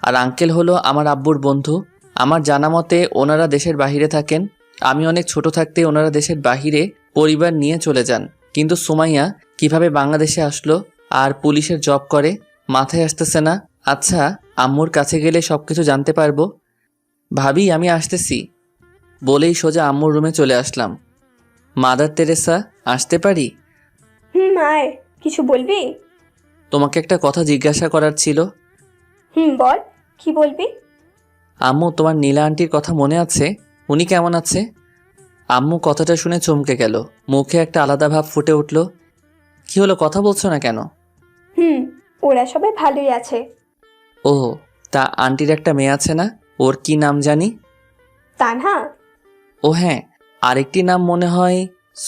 আর আঙ্কেল হলো আমার আব্বুর বন্ধু। আমার জানা মতে ওনারা দেশের বাহিরে থাকেন। আমি অনেক ছোট থাকতে ওনারা দেশের বাহিরে পরিবার নিয়ে চলে যান। কিন্তু সুমাইয়া কিভাবে বাংলাদেশে আসলো আর পুলিশের জব করে মাথায় আসতেছে না। আচ্ছা, আম্মুর কাছে গেলে সব কিছু জানতে পারবো। ভাবি আমি আসতেছি বলেই সোজা আম্মুর রুমে চলে আসলাম। মাদার তেরেসা, আসতে পারি? আয়। কিছু বলবি? তোমাকে একটা কথা জিজ্ঞাসা করার ছিল। বল, কি বলবি? আম্মু, তোমার নীলা আন্টির কথা মনে আছে? উনি কেমন আছে? আম্মু কথাটা শুনে চমকে গেল। মুখে একটা আলাদা ভাব ফুটে উঠল। কি হলো, কথা বলছো না কেন? ওরা সবাই ভালোই আছে। ও, তা আন্টির একটা মেয়ে আছে না, ওর কি নাম জানি? তানহা। ও হ্যাঁ, আরেকটি নাম মনে হয়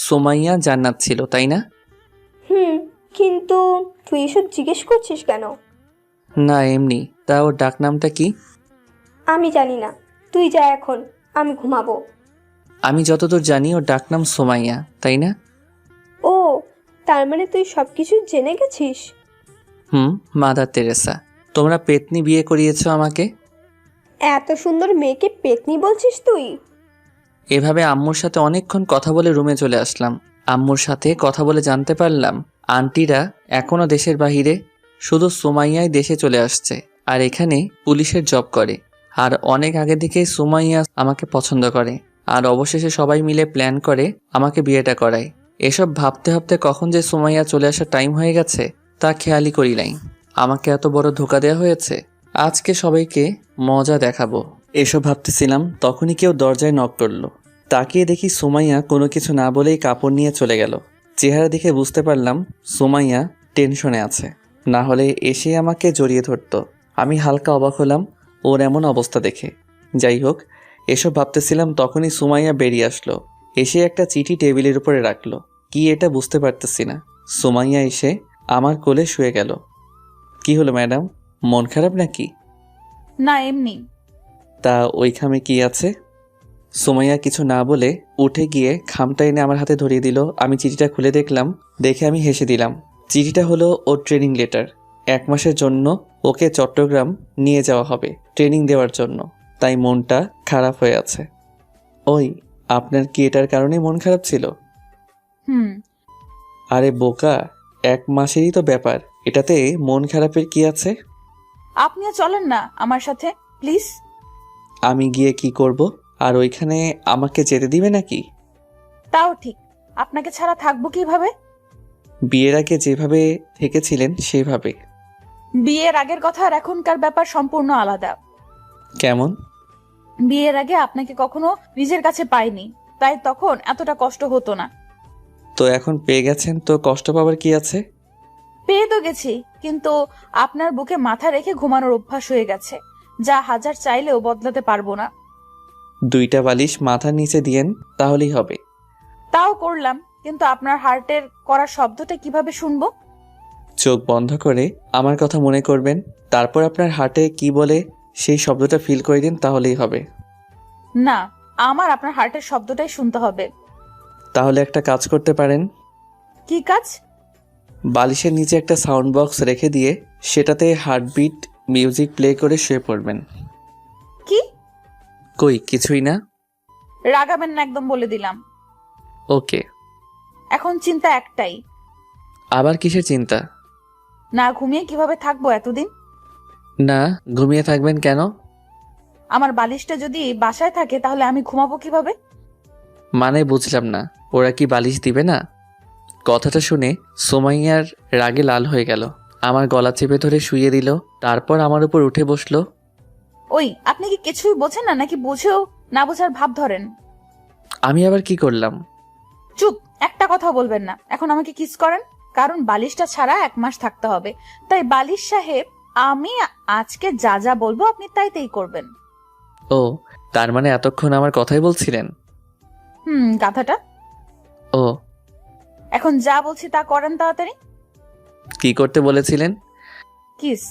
সুমাইয়া জান্নাত ছিল, তাই না? কিন্তু তুই এসব জিজ্ঞেস করছিস কেন? না এমনি। তা ওর ডাক নামটা কি? আমি জানি না, তুই যা এখন, আমি ঘুমাবো। আমি যতদূর জানি ওর ডাক নাম সুমাইয়া, তাই না? ও, তার মানে তুই সব কিছু জেনে গেছিস? মাদার তেরেসা, তোমরা পেতনি বিয়ে করিয়েছো আমাকে। এত সুন্দর মেয়েকে পেতনি বলছিস তুই? এভাবে আম্মুর সাথে অনেকক্ষণ কথা বলে রুমে চলে আসলাম। আম্মুর সাথে কথা বলে জানতে পারলাম আন্টিরা এখনও দেশের বাহিরে, শুধু সুমাইয়াই দেশে চলে আসছে আর এখানে পুলিশের জব করে। আর অনেক আগে থেকেই সুমাইয়া আমাকে পছন্দ করে, আর অবশেষে সবাই মিলে প্ল্যান করে আমাকে বিয়েটা করায়। এসব ভাবতে ভাবতে কখন যে সুমাইয়া চলে আসার টাইম হয়ে গেছে তা খেয়ালই করি নাই। আমাকে এত বড় ধোঁকা দেওয়া হয়েছে। আজকে সবাইকে মজা দেখাবো এসব ভাবতেছিলাম, তখনই কেউ দরজায় নক করলো। তাকিয়ে দেখি সুমাইয়া কোনো কিছু না বলেই কাপড় নিয়ে চলে গেল। চেহারা দেখে বুঝতে পারলাম সুমাইয়া টেনশনে আছে, না হলে এসে আমাকে জড়িয়ে ধরতো। আমি হালকা অবাক হলাম ওর এমন অবস্থা দেখে। যাই হোক, এসব ভাবতেছিলাম তখনই সুমাইয়া বেরিয়ে আসলো। এসে একটা চিঠি টেবিলের উপরে রাখলো। কি এটা বুঝতে পারতেছি না। সুমাইয়া এসে আমার কোলে শুয়ে গেল। কি হলো ম্যাডাম, মন খারাপ নাকি? না, এমনি। তা ওই খামে কি আছে? সুমাইয়া কিছু না বলে উঠে গিয়ে খামটা এনে আমার হাতে ধরিয়ে দিল। আমি চিঠিটা খুলে দেখলাম, দেখে আমি হেসে দিলাম। চিঠিটা হলো ওর ট্রেনিং লেটার। 1 মাসের জন্য ওকে চট্টগ্রাম নিয়ে যাওয়া হবে ট্রেনিং দেওয়ার জন্য, তাই মনটা খারাপ হয়ে আছে। ওই, আপনার কি এটার কারণে মন খারাপ ছিল? হুম। আরে বোকা, 1 মাসেরই তো ব্যাপার, এটাতে মন খারাপের কি আছে? আপনিও চলেন না আমার সাথে প্লিজ। আমি গিয়ে কি করব? আর ওইখানে আমাকে যেতে দিবে নাকি? তাও ঠিক, আপনাকে ছাড়া থাকবো কিভাবে? বিয়ের আগে যেভাবে থেকেছিলেন সেভাবে। বিয়ের আগের কথা আর এখনকার ব্যাপার সম্পূর্ণ আলাদা। কেমন? বিয়ের আগে আপনাকে কখনো নিজের কাছে পাইনি, তাই তখন এতটা কষ্ট হতো না। তো এখন পেয়ে গেছেন তো কষ্ট পাবার কি আছে? পেয়ে তো গেছি, কিন্তু আপনার বুকে মাথা রেখে ঘুমানোর অভ্যাস হয়ে গেছে, যা হাজার চাইলেও বদলাতে পারবো না। 2টা বালিশ মাথার নিচে দিয়েন, তাহলেই হবে। তাও করলাম, কিন্তু আপনার হার্টের করা শব্দটা কিভাবে শুনবো? চোখ বন্ধ করে আমার কথা মনে করবেন, তারপর আপনার হার্টে কি বলে সেই শব্দটা ফিল করে দিন, তাহলেই হবে। না, আমার আপনার হার্টের শব্দটাই শুনতে হবে। তাহলে একটা কাজ করতে পারেন। কি কাজ? বালিশের নিচে একটা সাউন্ড বক্স রেখে দিয়ে সেটাতে হার্টবিট মিউজিক প্লে করে শুয়ে পড়বেন। কি? কই কিছুই না। রাগাবেন না একদম, বলে দিলাম। ওকে। এখন চিন্তা একটাই। আবার কিসের চিন্তা? না ঘুমিয়ে কিভাবে থাকবো এতদিন? না, ঘুমিয়ে থাকবেন কেন? আমার বালিশটা যদি বাসায় থাকে তাহলে আমি ঘুমাবো কিভাবে? মানে বুঝলাম না, ওরা কি বালিশ দিবে না? কথাটা শুনে সুমাইয়ার রাগে লাল হয়ে গেল, আমার গলা চেপে ধরে শুইয়ে দিল, তারপর আমার উপর উঠে বসলো। ওই, আপনি কি কিছুই বোঝেন না নাকি বুঝেও না বোঝার ভাব ধরেন? আমি আবার কি করলাম? চুপ, একটা কথা বলবেন না। এখন আমাকে কিস করেন, কারণ বালিশটা ছাড়া 1 মাস থাকতে হবে। তাই বালিশ সাহেব, আমি আজকে যা যা বলবো আপনি তাই তাই করবেন। ও, তার মানে এতক্ষণ আমার কথাই বলছিলেন? গাধাটা। ও, এখন যা বলছি তা করেন তাড়াতাড়ি। কি করতে বলেছিলেন? কিস।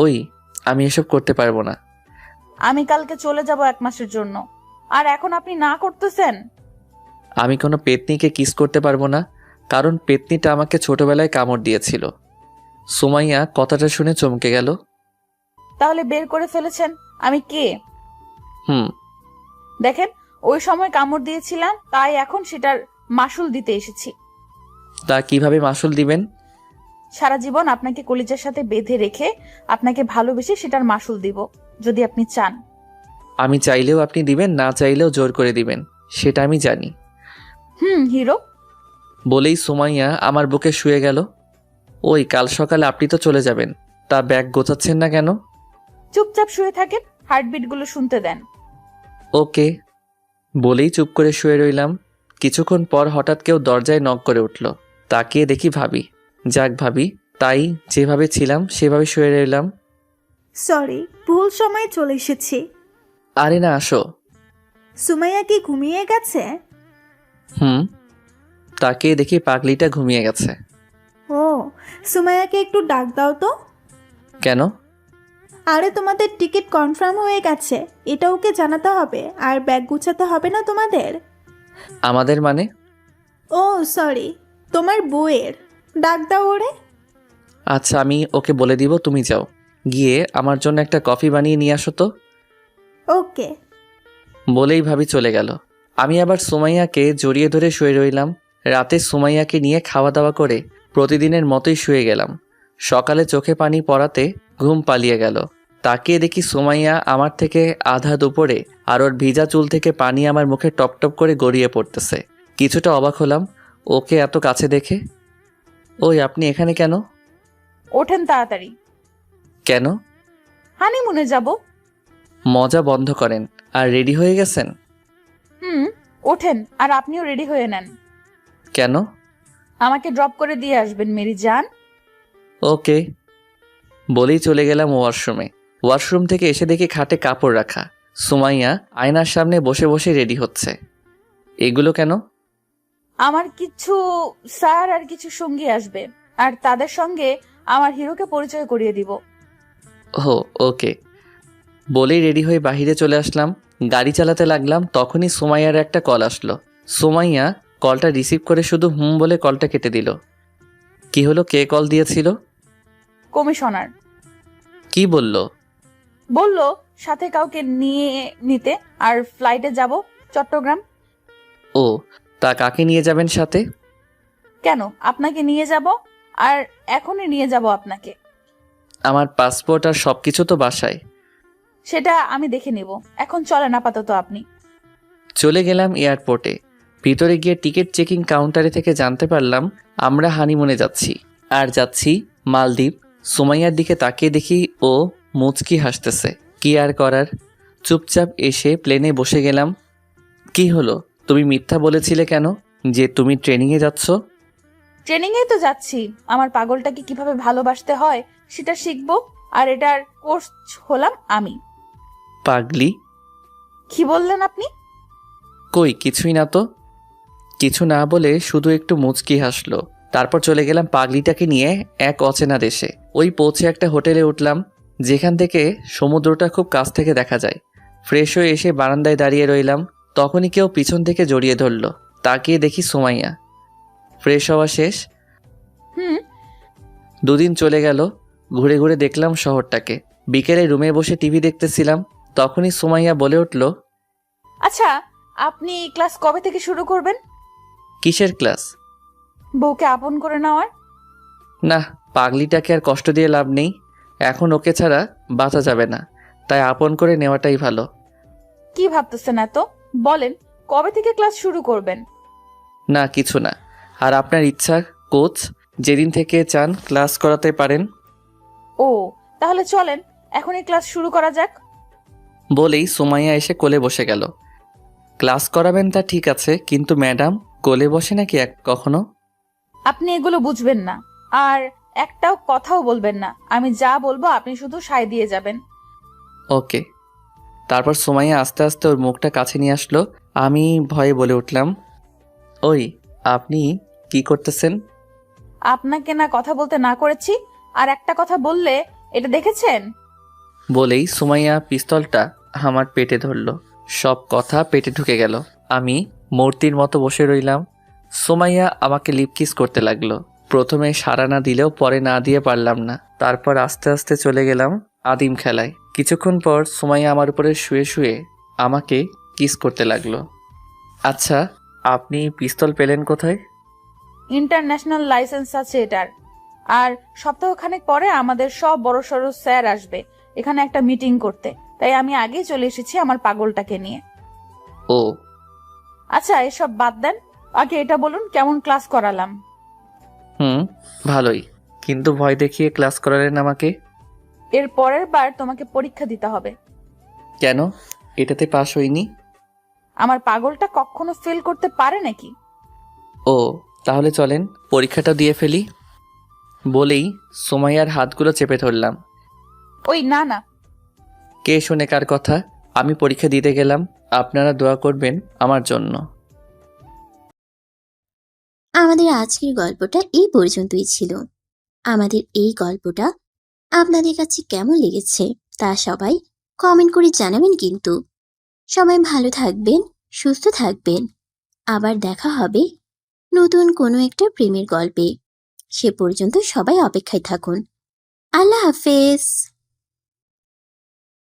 ওই, আমি এসব করতে পারবো না। আমি কালকে চলে যাব 1 মাসের জন্য, আর এখন আপনি না করতেছেন। আমি কোনো পেতনিকে কিস করতে পারবো না, কারণ পেতনিটা আমাকে ছোটবেলায় কামড় দিয়েছিল। সুমাইয়া কথাটা শুনে চমকে গেল। তাহলে বের করে ফেলেছেন আমি কে? হুম। দেখেন, ওই সময় কামড় দিয়েছিলাম, তাই এখন সেটার মাসুল দিতে এসেছি। তা কিভাবে মাসুল দিবেন? সারা জীবন আপনাকে কলিজার সাথে বেঁধে রেখে আপনাকে ভালোবেসে সেটার মাসুল দিব, যদি আপনি চান। আমি চাইলেও আপনি দিবেন, না চাইলেও জোর করে দিবেন, সেটা আমি জানি। হিরো। বলেই সুমাইয়া আমার বুকে শুয়ে গেল। ওই, কাল সকালে আপনি তো চলে যাবেন, তা ব্যাগ গোছাচ্ছেন না কেন? চুপচাপ শুয়ে থাকেন, হার্টবিট গুলো শুনতে দেন। ওকে। বলেই চুপ করে শুয়ে রইলাম। কিছুক্ষণ পর হঠাৎ কেউ দরজায় নক করে উঠল। তাকিয়ে দেখি ভাবি। যাক ভাবি, তাই যেভাবে ছিলাম সেভাবে শুয়ে রইলাম। সরি, ভুল সময় চলে এসেছি। আরে না, আসো। সুমাইয়া কি ঘুমিয়ে গেছে? তাকিয়ে দেখি পাগলিটা ঘুমিয়ে গেছে। ও, সুমাইয়াকে একটু ডাক দাও তো। কেন? আরে তোমাদের টিকিট কনফার্ম হয়ে গেছে, এটা ওকে জানাতে হবে, আর ব্যাগ গুছাতে হবে না তোমাদের? আমাদের মানে? ও সরি, তোমার বউয়ের। ডাক দাও ওরে। আচ্ছা, আমি ওকে বলে দিব, তুমি যাও গিয়ে আমার জন্য একটা কফি বানিয়ে নিয়ে আসো তো। ওকে। বলেই ভাবি চলে গেল। আমি আবার সুমাইয়াকে জড়িয়ে ধরে শুয়ে রইলাম। রাতে সুমাইয়াকে নিয়ে খাওয়া দাওয়া করে প্রতিদিনের মতোই শুয়ে গেলাম। সকালে চোখে পানি পড়াতে ঘুম পালিয়ে গেল। তাকিয়ে দেখি সুমাইয়া আমার থেকে আধা দুপুরে, আর ওর ভিজা চুল থেকে পানি আমার মুখে টপ টপ করে গড়িয়ে পড়তেছে। কিছুটা অবাক হলাম ওকে এত কাছে দেখে। ওই, আপনি এখানে কেন? ওঠেন তাড়াতাড়ি। কেন? হানিমুনে যাব। মজা বন্ধ করেন। আর রেডি হয়ে গেছেন? ওঠেন, আর আপনিও রেডি হয়ে নেন। কেন? আমাকে ড্রপ করে দিয়ে আসবেন মেরি জান। ওকে। বলেই চলে গেলাম ওয়াশরুমে। ওয়াশরুম থেকে এসে দেখি খাটে কাপড় রাখা। সুমাইয়া আয়নার সামনে বসে বসে রেডি হচ্ছে। এগুলো কেন? আমার কিছু স্যার আর কিছু সঙ্গী আসবে, আর তাদের সঙ্গে আমার হিরোকে পরিচয় করিয়ে দিব। ও ওকে বলেই রেডি হয়ে বাইরে চলে আসলাম। গাড়ি চালাতে লাগলাম, তখনই সুমাইয়ার একটা কল আসলো। সুমাইয়া কলটা রিসিভ করে শুধু হুম বলে কলটা কেটে দিল। কি হলো, কে কল দিয়েছিল? কমিশনার কি বলল? বলল সাথে কাউকে নিয়ে নিতে, আর ফ্লাইটে যাব চট্টগ্রাম। ও তা কাকে নিয়ে যাবেন সাথে? কেন, আপনাকে নিয়ে যাব, আর এখনই নিয়ে যাব আপনাকে। আমার পাসপোর্ট আর সব কিছু তো বাসায়। সেটা আমি দেখে নিব, এখন চলেন আপাতত আপনি। চলে গেলাম এয়ারপোর্টে। ভিতরে গিয়ে টিকিট চেকিং কাউন্টারে থেকে জানতে পারলাম আমরা হানিমুনে যাচ্ছি, আর যাচ্ছি মালদ্বীপ। সুমাইয়ার দিকে তাকিয়ে দেখি ও মুচকি হাসতেছে। কি আর করার, চুপচাপ এসে প্লেনে বসে গেলাম। কি হলো, তুমি মিথ্যা বলেছিলে কেন যে তুমি ট্রেনিংয়ে যাচ্ছ? ট্রেনিংয়েই তো যাচ্ছি, আমার পাগলটাকে কিভাবে ভালোবাসতে হয় সেটা শিখবো, আর এটার কোর্স হলাম আমি। পাগলি? কি বললেন আপনি? কই কিছুই না তো। কিছু না বলে শুধু একটু মুচকি হাসলো। তারপর চলে গেলাম পাগলিটাকে নিয়ে এক অচেনা দেশে। ওই পৌঁছে একটা হোটেলে উঠলাম, যেখান থেকে সমুদ্রটা খুব কাছ থেকে দেখা যায়। ফ্রেশ হয়ে এসে বারান্দায় দাঁড়িয়ে রইলাম, তখনই কেউ পিছন থেকে জড়িয়ে ধরলো। তাকিয়ে দেখি সুমাইয়া। ফ্রেশ হওয়া শেষ। হুম। দুদিন চলে গেল, ঘুরে ঘুরে দেখলাম শহরটাকে। বিকেলে রুমে বসে টিভি দেখতেছিলাম, তখনই সুমাইয়া বলে উঠল, আচ্ছা, আপনি ক্লাস কবে থেকে শুরু করবেন? কিসের ক্লাস? বউকে আপন করে নেওয়ার। না, পাগলিটাকে আর কষ্ট দিয়ে লাভ নেই, এখন ওকে ছাড়া বাঁচা যাবে না, তাই আপন করে নেওয়াটাই ভালো। কি ভাবতেছেন এত? বলেন কবে থেকে ক্লাস শুরু করবেন? না কিছু না, আর আপনার ইচ্ছা কোচ, যেদিন থেকে চান ক্লাস করাতে পারেন। ও তাহলে চলেন এখনই ক্লাস শুরু করা যাক। বলেই সুমাইয়া এসে কোলে বসে গেল। ক্লাস করাবেন তা ঠিক আছে, কিন্তু ম্যাডাম কোলে বসে নাকি কখনো? আপনি এগুলো বুঝবেন না, আর একটাও কথাও বলবেন না। আমি যা বলবো আপনি শুধু সায় দিয়ে যাবেন। ওকে। তারপর সুমাইয়া আস্তে আস্তে ওর মুখটা কাছে নিয়ে আসলো। আমি ভয়ে বলে উঠলাম, ওই আপনি কি করতেছেন? আপনাকে না কথা বলতে না করেছি, আর একটা কথা বললে এটা দেখেছেন? বলেই সুমাইয়া পিস্তলটা আমার পেটে ধরল। সব কথা পেটে ঢুকে গেল। আমি মূর্তির মতো বসে রইলাম। সুমাইয়া আমাকে লিপ কিস করতে লাগলো। প্রথমে সাড়া না দিলেও পরে না দিয়ে পারলাম না। তারপর আস্তে আস্তে চলে গেলাম আদিম খেলায়। কিছুক্ষণ পর সুমাইয়া আমার উপরে শুয়ে শুয়ে আমাকে কিস করতে লাগলো। আচ্ছা, আপনি পিস্তল পেলেন কোথায়? ইন্টারন্যাশনাল লাইসেন্স আছে এটার। আর সপ্তাহখানেক পরে আমাদের সব বড় সড়ো স্যার আসবে এখানে একটা মিটিং করতে, তাই আমি আগেই চলে এসেছি আমার পাগলটাকে নিয়ে। ও আচ্ছা, এসব বাদ দেন, আগে এটা বলুন কেমন ক্লাস করালাম? ভালোই, কিন্তু ভয় দেখিয়ে ক্লাস করালেন আমাকে। এর পরের বার তোমাকে পরীক্ষা দিতে হবে। কেন? এটাতে পাশ হইনি। আমার পাগলটা কখনো ফেল করতে পারে নাকি? ও তাহলে চলেন পরীক্ষাটা দিয়ে ফেলি। বলেই সুমাইয়ার হাতগুলো চেপে ধরলাম। ওই না না। কে শুনে কার কথা? আমি পরীক্ষা দিতে গেলাম, আপনারা দোয়া করবেন আমার জন্য। আমাদের আজকের গল্পটা এই পর্যন্তই ছিল। আমাদের এই গল্পটা আপনাদের কাছে কেমন লেগেছে তা সবাই কমেন্ট করে জানাবেন কিন্তু। সবাই ভালো থাকবেন, সুস্থ থাকবেন। আবার দেখা হবে নতুন কোনো একটা প্রেমের গল্পে। সে পর্যন্ত সবাই অপেক্ষায় থাকুন। আল্লাহ হাফেজ।